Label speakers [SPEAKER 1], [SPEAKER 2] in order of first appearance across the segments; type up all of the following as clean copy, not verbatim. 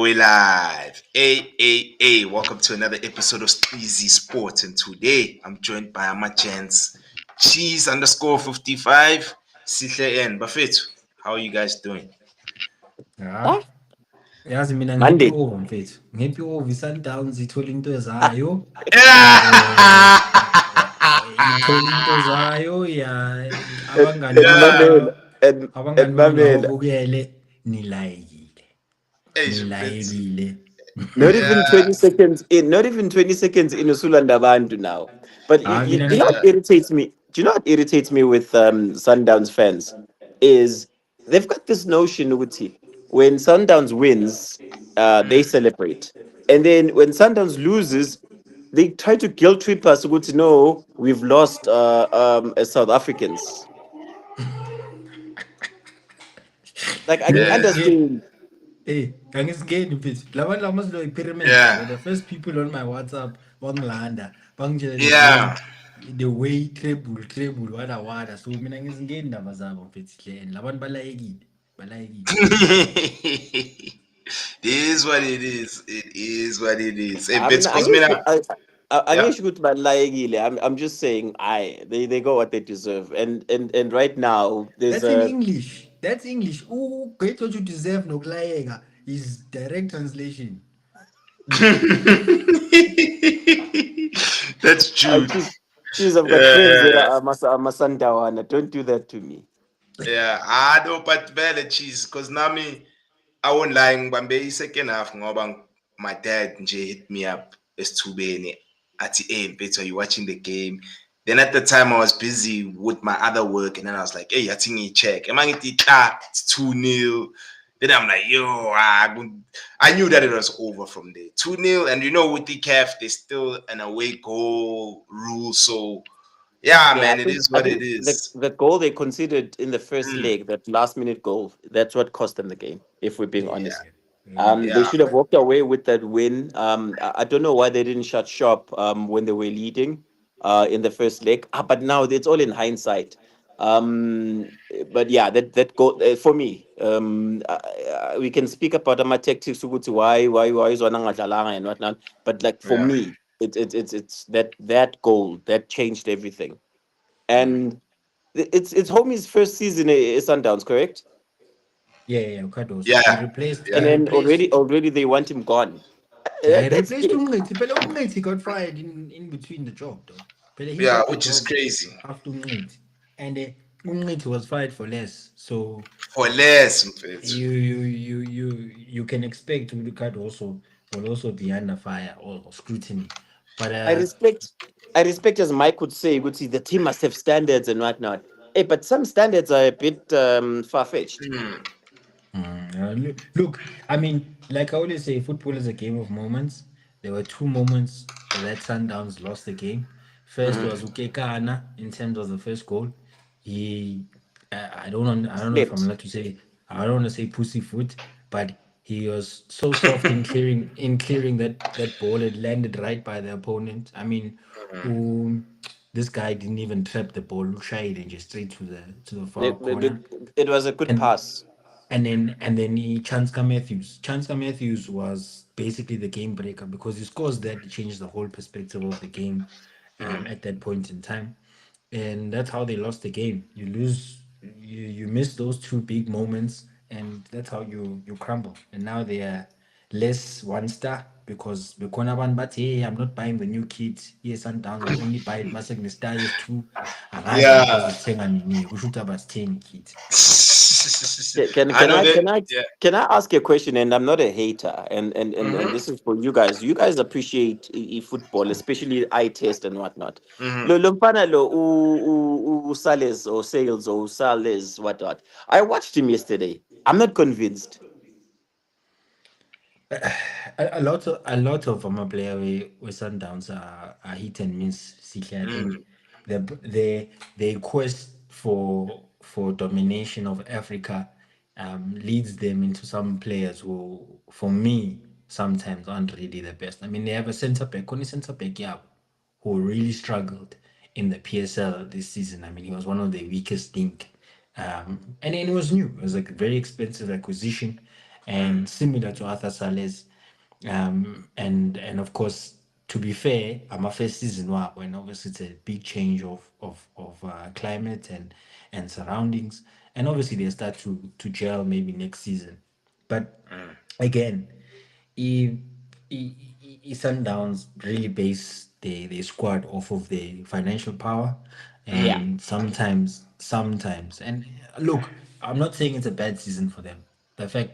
[SPEAKER 1] we live. Welcome to another episode of Easy Sports. And today I'm joined by my gents, Cheese underscore 55, Sihle N. Bafethu, how are you guys doing?
[SPEAKER 2] Ah, yazi mina ngihappy
[SPEAKER 3] Monday.
[SPEAKER 2] over mfethu. Ngihappy over i-Sundowns ithola into zayo.
[SPEAKER 1] Yeah!
[SPEAKER 2] Ithola into zayo
[SPEAKER 3] And,
[SPEAKER 2] abangani
[SPEAKER 3] and
[SPEAKER 2] bami
[SPEAKER 1] Yeah!
[SPEAKER 3] Mamela, and
[SPEAKER 2] abangani bami
[SPEAKER 3] Mamela.
[SPEAKER 2] ababukele nilayekile.
[SPEAKER 1] Asian Fitz.
[SPEAKER 2] Nilayekile.
[SPEAKER 3] Not even
[SPEAKER 1] Yeah.
[SPEAKER 3] 20 seconds in. Not even 20 seconds in Usulanda Bandu now. But
[SPEAKER 2] Ah, mina
[SPEAKER 3] you know what irritates me? Do you know what irritates me with Sundowns fans? Is they've got this notion, Uti, when Sundowns wins, they celebrate. And then when Sundowns loses, they try to guilt trip us, Uti, no, we've lost as South Africans. Like, I can
[SPEAKER 2] mina
[SPEAKER 1] Yeah.
[SPEAKER 2] angisingeni.
[SPEAKER 3] understand.
[SPEAKER 2] Angisingeni mfethu. Labantu lamazilo i-pyramids
[SPEAKER 1] Yeah.
[SPEAKER 2] were the first people on my WhatsApp bangilanda. Bangitshela the
[SPEAKER 1] Yeah.
[SPEAKER 2] way treble wada. So mina ngizingeni indaba zabo mfethu hle. Labantu balayekile. Balayekile.
[SPEAKER 1] It is what it is. It is what it is. Hey,
[SPEAKER 3] I
[SPEAKER 1] Bits,
[SPEAKER 3] mean,
[SPEAKER 1] cause me now.
[SPEAKER 3] I
[SPEAKER 1] Yeah.
[SPEAKER 3] guess you could I'm just saying, they go what they deserve, and right now there's
[SPEAKER 2] That's in
[SPEAKER 3] a
[SPEAKER 2] English. That's English. Get what you deserve nokulayeka is direct translation.
[SPEAKER 1] That's true.
[SPEAKER 3] choose. I've got friends that
[SPEAKER 1] Yeah,
[SPEAKER 3] are Masandawana. Don't do that to me.
[SPEAKER 1] yeah. I know, but vele cheese. Cause nami, I won't lie. Ngibambe second half ngoba my dad nje hit me up esithubeni. Athi, hey, Beto, are you watching the game? Then at the time I was busy with my other work, and then I was like, hey, I think you check. Am I getting it's 2-0? Then I'm like, yo, I knew that it was over from there. 2-0. And you know, with the CAF, there's still an away goal rule. So yeah,
[SPEAKER 3] Yeah,
[SPEAKER 1] man, it is
[SPEAKER 3] I
[SPEAKER 1] what it
[SPEAKER 3] think
[SPEAKER 1] is.
[SPEAKER 3] the goal they considered in the first
[SPEAKER 1] Mm,
[SPEAKER 3] leg, that last minute goal, that's what cost them the game. If we're being
[SPEAKER 1] yeah,
[SPEAKER 3] honest,
[SPEAKER 2] Yeah.
[SPEAKER 3] they
[SPEAKER 1] yeah,
[SPEAKER 3] should have walked away with that win. I don't know why they didn't shut shop when they were leading in the first leg. But now it's all in hindsight. But yeah, that goal for me. We can speak about my tactics ukuthi why is one and whatnot. But like for
[SPEAKER 1] yeah.
[SPEAKER 3] me, it's that goal that changed everything.
[SPEAKER 1] Mm.
[SPEAKER 3] And it's Homie's first season at Sundowns, correct?
[SPEAKER 2] Yeah, Cardoso. He
[SPEAKER 1] Yeah,
[SPEAKER 2] replaced
[SPEAKER 3] And
[SPEAKER 2] he
[SPEAKER 1] yeah.
[SPEAKER 3] then
[SPEAKER 2] replaced
[SPEAKER 3] already they want him gone.
[SPEAKER 2] yeah, he
[SPEAKER 3] That's
[SPEAKER 2] replaced Umniti. Pele Umniti got fired in between the job though. Pele he
[SPEAKER 1] Yeah,
[SPEAKER 2] got the
[SPEAKER 1] which is
[SPEAKER 2] job
[SPEAKER 1] crazy.
[SPEAKER 2] after Umniti. And Umniti was fired for less. So
[SPEAKER 1] For less, mfethu.
[SPEAKER 2] you can expect Ulicard also will also be under fire or scrutiny. But
[SPEAKER 3] I respect. I respect, as Mike would say, would see the team must have standards and whatnot. Hey, but some standards are a bit far fetched.
[SPEAKER 1] Mm,
[SPEAKER 2] look, I mean, like I always say, football is a game of moments. There were two moments that Sundowns lost the game. First was Ukekana in terms of the first goal. He, I don't know if I'm
[SPEAKER 3] Slept.
[SPEAKER 2] allowed to say, I don't want to say pussyfoot, but he was so soft in clearing that ball. It landed right by the opponent. I mean, this guy didn't even trap the ball. Shy and just straight to the far corner.
[SPEAKER 3] It was a good
[SPEAKER 2] And
[SPEAKER 3] pass.
[SPEAKER 2] and then he Chanska Matthews. Chanska Matthews was basically the game breaker because he scores that he changed the whole perspective of the game at that point in time. And that's how they lost the game. You lose you miss those two big moments and that's how you crumble. And now they are less one star because bekhona abantu bathi hey I'm not buying the new kit. Yes, Sundowns will only buy it mase star is two. Angazi
[SPEAKER 1] yeah.
[SPEAKER 2] ngikwazi ukuthenga nini kusho ukuthi abasithengi kit.
[SPEAKER 3] Can
[SPEAKER 1] I
[SPEAKER 3] can
[SPEAKER 1] know
[SPEAKER 3] I
[SPEAKER 1] that.
[SPEAKER 3] can I
[SPEAKER 1] Yeah.
[SPEAKER 3] can I ask you a question? And I'm not a hater, and
[SPEAKER 1] Mm-hmm.
[SPEAKER 3] this is for you guys. You guys appreciate football, especially eye test and whatnot.
[SPEAKER 1] Mm-hmm.
[SPEAKER 3] Lo mfana lo Sales or Sales or Sales whatnot. I watched him yesterday. I'm not convinced.
[SPEAKER 2] A lot of former player with Sundowns are hit and miss. Sihle, I think the quest for domination of Africa leads them into some players who, for me, sometimes aren't really the best. I mean, they have a centre back, only centre back, yeah, who really struggled in the PSL this season. I mean, he was one of the weakest link. And it was new. It was like a very expensive acquisition. and similar to Arthur Salles. And of course, to be fair, my first season when obviously it's a big change of climate and surroundings, and obviously they start to gel maybe next season. But again, if Sundowns really base their squad off of the financial power,
[SPEAKER 3] Yeah.
[SPEAKER 2] and sometimes, and look, I'm not saying it's a bad season for them. The fact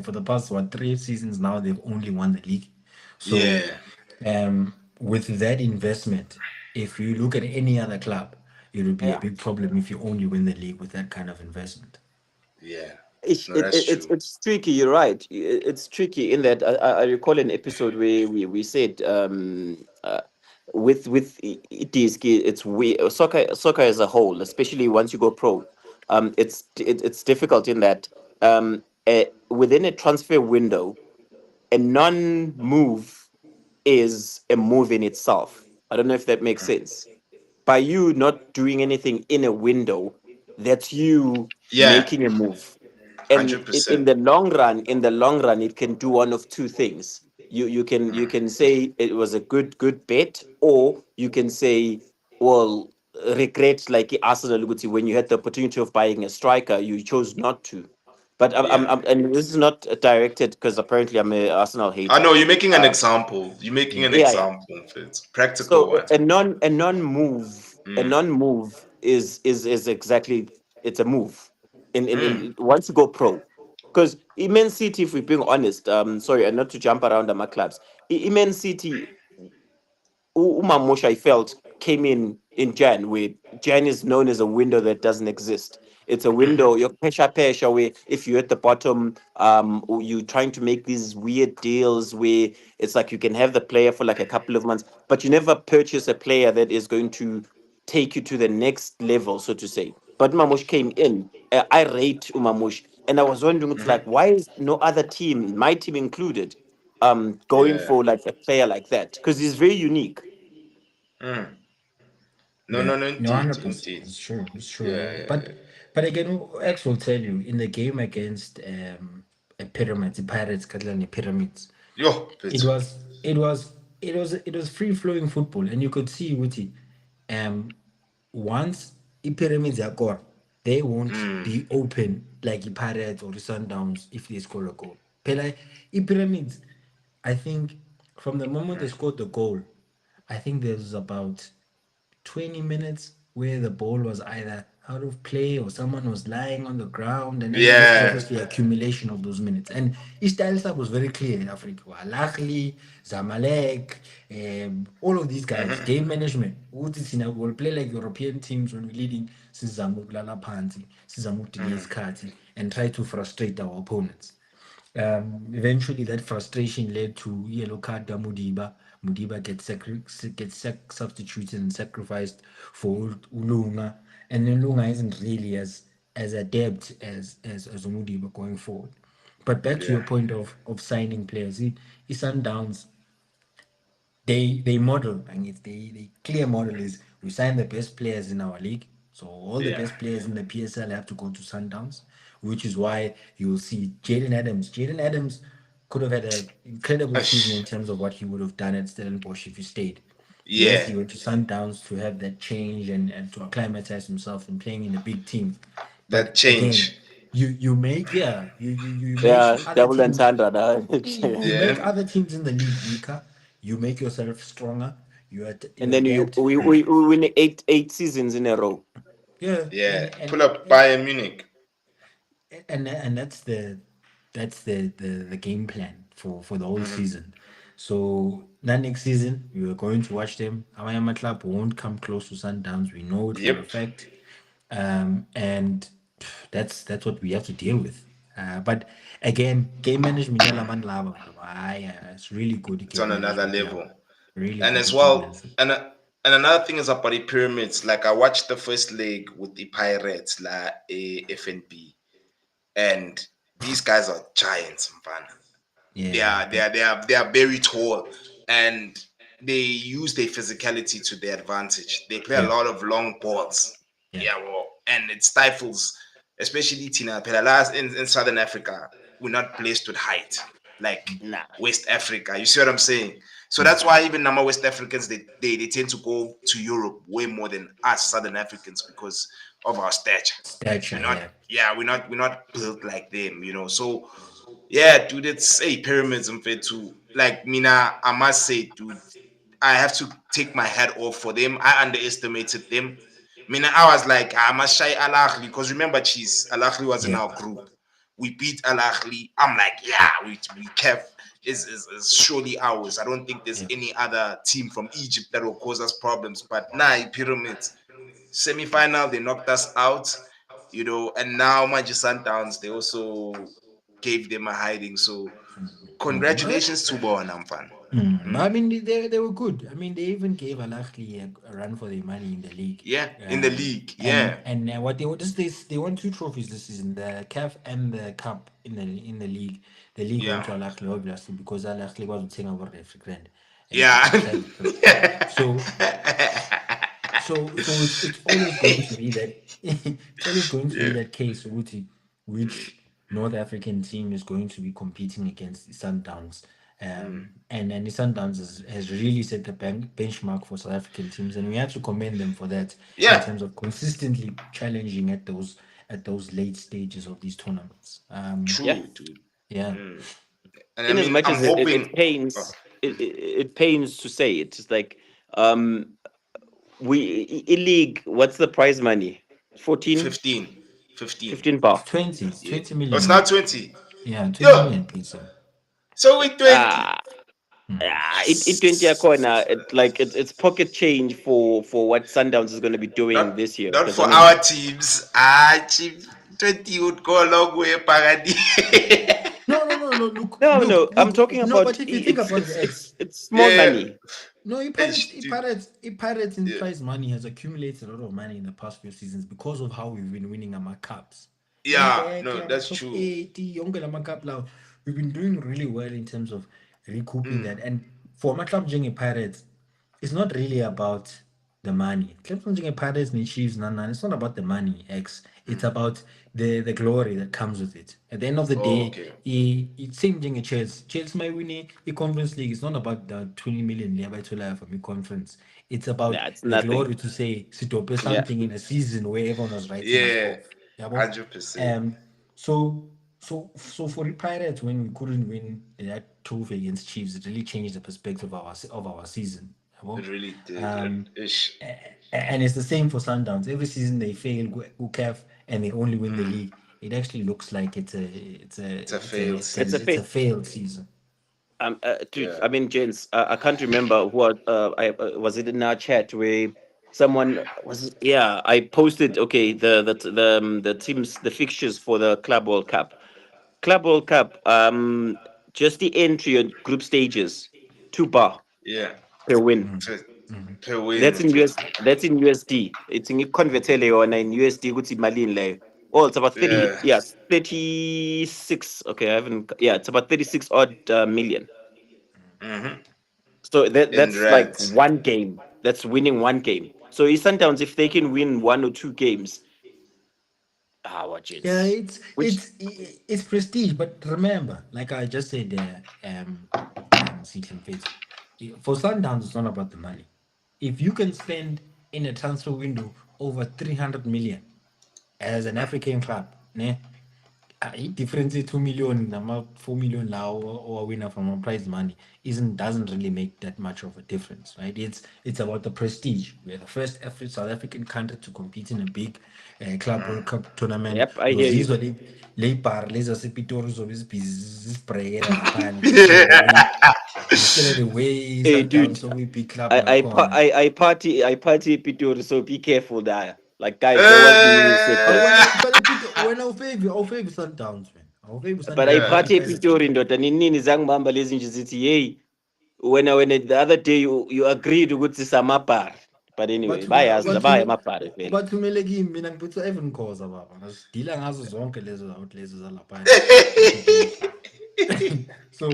[SPEAKER 2] for the past 3 seasons now they've only won the league. So,
[SPEAKER 1] Yeah.
[SPEAKER 2] with that investment, if you look at any other club, it would be a
[SPEAKER 3] Yeah.
[SPEAKER 2] big problem if you only win the league with that kind of investment.
[SPEAKER 1] Yeah.
[SPEAKER 3] It's
[SPEAKER 1] No, that's
[SPEAKER 3] it's
[SPEAKER 1] true.
[SPEAKER 3] it's tricky. You're right. It's tricky in that I recall an episode where we said with DSK, it's we soccer as a whole, especially once you go pro, it's difficult in that within a transfer window, a non-move is a move in itself. I don't know if that makes sense. By you not doing anything in a window, that's you
[SPEAKER 1] Yeah.
[SPEAKER 3] making a move. And in
[SPEAKER 1] 100%.
[SPEAKER 3] the long run, it can do one of two things. You can say it was a good bet, or you can say, well, regret like Arsenal Luguti, when you had the opportunity of buying a striker, you chose not to. But
[SPEAKER 1] Yeah.
[SPEAKER 3] and this is not directed because apparently I'm a Arsenal
[SPEAKER 1] I
[SPEAKER 3] hater.
[SPEAKER 1] know you're making an
[SPEAKER 3] Uh,
[SPEAKER 1] example. You're making an
[SPEAKER 3] yeah, yeah.
[SPEAKER 1] example of it. Practical
[SPEAKER 3] So
[SPEAKER 1] one.
[SPEAKER 3] a non move is exactly, it's a move
[SPEAKER 1] Mm.
[SPEAKER 3] in once you go pro. Because Man City, if we're being honest, sorry, and not to jump around on my clubs, Man City, Umamush, I felt, came in Jan, where Jan is known as a window that doesn't exist. It's a window, your pesha where if you're at the bottom, or you trying to make these weird deals where it's like you can have the player for like a couple of months, but you never purchase a player that is going to take you to the next level, so to say. But Umamush came in. I rate Umamush, and I was wondering, it's like, why is no other team, my team included, going
[SPEAKER 1] Yeah.
[SPEAKER 3] for like a player like that? Because he's very unique.
[SPEAKER 1] Mm. No,
[SPEAKER 2] Yeah,
[SPEAKER 1] no, no,
[SPEAKER 2] no,
[SPEAKER 1] indeed,
[SPEAKER 2] 100%.
[SPEAKER 1] indeed.
[SPEAKER 2] It's true. It's
[SPEAKER 1] Yeah,
[SPEAKER 2] true.
[SPEAKER 1] yeah,
[SPEAKER 2] But
[SPEAKER 1] yeah.
[SPEAKER 2] again, X will tell you in the game against a pyramids, the Pirates, Catalan Pyramids.
[SPEAKER 1] Yo,
[SPEAKER 2] It
[SPEAKER 1] Petro.
[SPEAKER 2] was it was free flowing football, and you could see with it. Once the Pyramids are gone, they won't be open like the Pirates or the Sundowns if they score a goal. Pela, the Pyramids, I think, from the moment they scored the goal, I think there was about 20 minutes where the ball was either out of play or someone was lying on the ground, and then this is
[SPEAKER 1] Yeah.
[SPEAKER 2] obviously accumulation of those minutes. And Istalsa was very clear in Africa. Al Ahly, Zamalek, all of these guys, game management. We'll play like European teams when we're leading Sizamuk Panti, Sizamuk Kati, and try to frustrate our opponents. Eventually, that frustration led to yellow card to Mudiba. Mudiba gets substituted and sacrificed for Ulunga, and then Lunga isn't really as adept as Mudiba going forward. But back to
[SPEAKER 1] Yeah.
[SPEAKER 2] your point of signing players, Sundowns, they model, and it's the clear model is we sign the best players in our league. So all the
[SPEAKER 1] Yeah.
[SPEAKER 2] best players in the PSL have to go to Sundowns, which is why you'll see Jaden Adams. Jaden Adams could have had an incredible season in
[SPEAKER 1] Ash.
[SPEAKER 2] terms of what he would have done at Stellenbosch if he stayed. Yes,
[SPEAKER 1] Yeah.
[SPEAKER 2] he went to Sundowns to have that change and to acclimatize himself and playing in a big team.
[SPEAKER 1] That
[SPEAKER 2] But again,
[SPEAKER 1] change.
[SPEAKER 2] you make you make
[SPEAKER 3] Yeah,
[SPEAKER 2] other
[SPEAKER 3] double
[SPEAKER 2] teams
[SPEAKER 3] entendre.
[SPEAKER 2] you make
[SPEAKER 1] Yeah.
[SPEAKER 2] other teams in the league weaker. You make yourself stronger. You
[SPEAKER 3] And then
[SPEAKER 2] adapt.
[SPEAKER 3] we win eight seasons in a row.
[SPEAKER 2] Yeah,
[SPEAKER 1] Yeah. Pull up Bayern Munich.
[SPEAKER 2] and that's the game plan for the whole season. So that next season we are going to watch them. Amayama Club won't come close to Sundowns. We know it for a
[SPEAKER 1] Yep.
[SPEAKER 2] fact. And that's what we have to deal with. But again, game management, yala man lava, it's really good
[SPEAKER 1] It's on
[SPEAKER 2] game
[SPEAKER 1] another
[SPEAKER 2] management. Yeah,
[SPEAKER 1] level.
[SPEAKER 2] really
[SPEAKER 1] And as
[SPEAKER 2] good game
[SPEAKER 1] well,
[SPEAKER 2] management.
[SPEAKER 1] and another thing is about the pyramids. Like I watched the first leg with the Pirates, like FNB, and these guys are giants, man. They
[SPEAKER 2] Yeah,
[SPEAKER 1] are they are they are they are very tall, and they use their physicality to their advantage. They play a
[SPEAKER 2] yeah,
[SPEAKER 1] lot of long balls.
[SPEAKER 2] yeah,
[SPEAKER 1] Yeah, well, and it stifles, especially Tina Pelalas in Southern Africa. we're not blessed with height like
[SPEAKER 3] Nah.
[SPEAKER 1] West Africa. You see what I'm saying? So that's why even number West Africans they tend to go to Europe way more than us Southern Africans because of our stature.
[SPEAKER 2] Stature,
[SPEAKER 1] We're not built like them, So yeah, dude, it's pyramids and fair too. Like Mina, I must say, dude, I have to take my hat off for them. I underestimated them. Mina, I was like, I must shy Al Ahly because remember, cheese, Al Ahly was in
[SPEAKER 2] Yeah.
[SPEAKER 1] our group. We beat Al Ahly. I'm like, yeah, we kept is surely ours. I don't think there's any other team from Egypt that will cause us problems. But nah, pyramids. Semi-final, they knocked us out, and now Manchester Sundowns, they also gave them a hiding. So congratulations to Bonham fan.
[SPEAKER 2] But I mean, they were good. I mean, they even gave Al Ahly a run for their money in the league.
[SPEAKER 1] Yeah, in the league. Yeah.
[SPEAKER 2] And what they won 2 trophies this season: the CAF and the cup in the league. The league went to Al Ahly obviously because Al Ahly was taking over every grand.
[SPEAKER 1] Yeah.
[SPEAKER 2] So it's always going to be that it's always going to be that case which North African team is going to be competing against the Sundowns. And the Sundowns has really set the benchmark for South African teams, and we have to commend them for that in terms of consistently challenging at those late stages of these tournaments.
[SPEAKER 1] True, dude.
[SPEAKER 2] Yeah.
[SPEAKER 1] And
[SPEAKER 3] In as much
[SPEAKER 1] I'm
[SPEAKER 3] as
[SPEAKER 1] hoping
[SPEAKER 3] it pains, it pains to say it. It's like we in league. What's the prize money? 14,
[SPEAKER 1] 15
[SPEAKER 3] 15 bar.
[SPEAKER 2] 20 million.
[SPEAKER 1] Oh, it's not 20.
[SPEAKER 2] Yeah, 20
[SPEAKER 1] Yo.
[SPEAKER 2] million pizza.
[SPEAKER 1] So we 20.
[SPEAKER 3] It 20 corner. It's pocket change for what Sundowns is going to be doing this year.
[SPEAKER 1] Not
[SPEAKER 3] 'Cause,
[SPEAKER 1] for
[SPEAKER 3] I mean,
[SPEAKER 1] our teams. Chief, 20 would go a long way, Paradi.
[SPEAKER 2] No.
[SPEAKER 3] No, I'm talking
[SPEAKER 2] no,
[SPEAKER 3] about.
[SPEAKER 2] but if you think about it,
[SPEAKER 3] it's small money.
[SPEAKER 2] No, Pirates in prize money has accumulated a lot of money in the past few seasons because of how we've been winning our cups.
[SPEAKER 1] Yeah, no, that's
[SPEAKER 2] top
[SPEAKER 1] true.
[SPEAKER 2] 80, cup now. We've been doing really well in terms of recouping that. And for my club Pirates, it's not really about the money. Club Pirates and Chiefs, it's not about the money, It's about the glory that comes with it. At the end of the day, it's same thing at Chelsea may win the Conference League. It's not about the 20 million from the conference. It's about
[SPEAKER 3] It's
[SPEAKER 2] the
[SPEAKER 3] nothing.
[SPEAKER 2] glory to say Sitope something in a season where everyone was writing us off.
[SPEAKER 1] 100%.
[SPEAKER 2] So for the Pirates, when we couldn't win that trophy against Chiefs, it really changed the perspective of our season.
[SPEAKER 1] It really did.
[SPEAKER 2] And it's the same for Sundowns. Every season they fail UCAF and they only win the league. It actually looks like it's a failed season.
[SPEAKER 3] I mean, gents, I can't remember what was it in our chat where someone was. Yeah, I posted. Okay, the teams, the fixtures for the Club World Cup. Club World Cup. Just the entry on group stages, 2 bar.
[SPEAKER 1] Yeah.
[SPEAKER 3] Per win.
[SPEAKER 1] Per win.
[SPEAKER 3] That's in USD. It's in convertele or in USD. Good imali like. Oh, it's about 30. Yeah, 36. Okay, I haven't. Yeah, it's about 36 odd million. So that's like one game. That's winning one game. So Sundowns, if they can win 1 or 2 games, watch it.
[SPEAKER 2] Yeah, it's prestige. But remember, like I just said, for Sundowns, it's not about the money. If you can spend in a transfer window over 300 million as an African club, difference 2 million, 4 million now or a winner from a prize money doesn't really make that much of a difference, right? It's about the prestige. We're the first South African country to compete in a big Club World Cup tournament.
[SPEAKER 3] Yep, I hear you. Hey, dude,
[SPEAKER 2] so we big club.
[SPEAKER 3] I party Pitori, so be careful there. Like guys,
[SPEAKER 2] when our favorite Sundowns, man.
[SPEAKER 3] But I party Pitori ndoda nini zangibamba lezi nje zithi hey when the other day you agreed ukuthi samapar. But anyway, bayazi amapar vele.
[SPEAKER 2] But kumele kimi mina ngiphethe even cause baba. Ngisidila ngazo zonke lezo outlets zalapha. So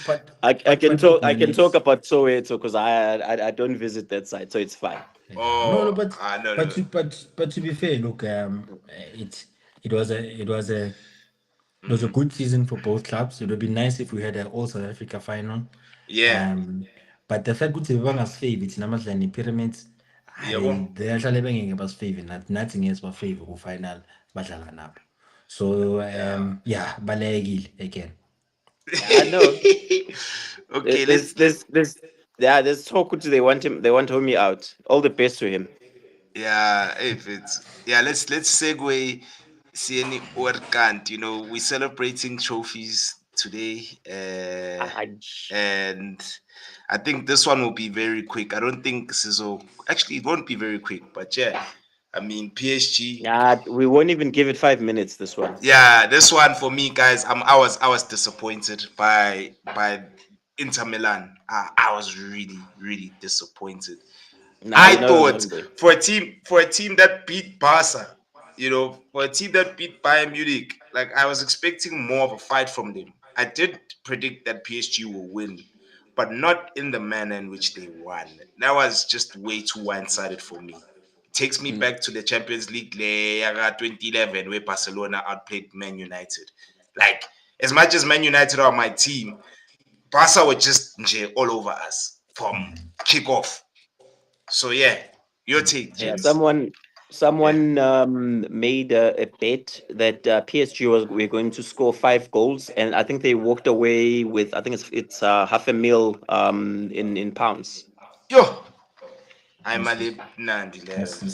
[SPEAKER 3] but I can talk about Soweto because I don't visit that side, so it's fine.
[SPEAKER 2] No, but to be fair, look, it was a It was a good season for both clubs. It would be nice if we had an All South Africa final.
[SPEAKER 1] Yeah.
[SPEAKER 2] But the fact ukuthi bebangasifavi thina abadlali pyramids,
[SPEAKER 1] Yabo.
[SPEAKER 2] hayi behlale bengeke basifavi nathi ngeke sibafavi ku-final badlala nabo. So yeah, balekile again.
[SPEAKER 3] I know.
[SPEAKER 1] Okay,
[SPEAKER 3] There's talk to they want Homie out. All the best to him.
[SPEAKER 1] yeah, if it's yeah, let's segue Sieni Orkant. You know, we're celebrating trophies today. And I think this one will be very quick. I don't think Sizzle actually it won't be very quick, but yeah. I mean PSG.
[SPEAKER 3] Yeah, we won't even give it 5 minutes. This one.
[SPEAKER 1] Yeah, this one for me, guys. I was disappointed by Inter Milan. I was really disappointed.
[SPEAKER 3] Nah,
[SPEAKER 1] I
[SPEAKER 3] not
[SPEAKER 1] thought
[SPEAKER 3] alone there.
[SPEAKER 1] for a team that beat Barca, you know, for a team that beat Bayern Munich, like I was expecting more of a fight from them. I did predict that PSG will win, but not in the manner in which they won. That was just way too one-sided for me. It takes me back to the Champions League 2011 where Barcelona outplayed Man United. Like as much as Man United are my team, Barca were just all over us from kickoff. So yeah, your take,
[SPEAKER 3] Yeah,
[SPEAKER 1] James.
[SPEAKER 3] someone made a bet that PSG we're going to score 5 goals, and I think they walked away with, I think it's half a mil in pounds.
[SPEAKER 1] Yo, I'm a lip Nandi.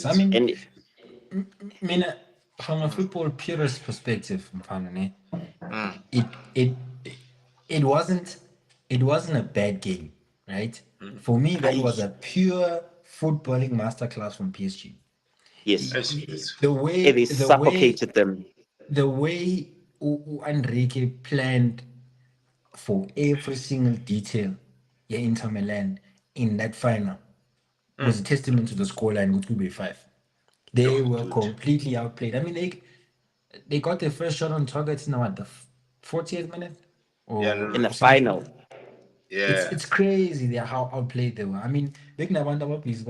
[SPEAKER 2] I mean,
[SPEAKER 3] And
[SPEAKER 2] mina, from a football purist perspective, mfana, it it wasn't a bad game, right? For me, that was a pure footballing masterclass from PSG.
[SPEAKER 3] yes,
[SPEAKER 2] The
[SPEAKER 3] and they
[SPEAKER 2] way
[SPEAKER 3] suffocated them.
[SPEAKER 2] Enrique planned for every single detail, yeah, Inter Milan in that final was a testament to the scoreline, which would be 5. They were completely outplayed. I mean, they got their first shot on target in what, the 40th minute?
[SPEAKER 1] Yeah, no,
[SPEAKER 3] In the
[SPEAKER 2] something?
[SPEAKER 3] final.
[SPEAKER 1] yeah.
[SPEAKER 2] It's crazy how outplayed they were. I mean, bekunabantu ababhizi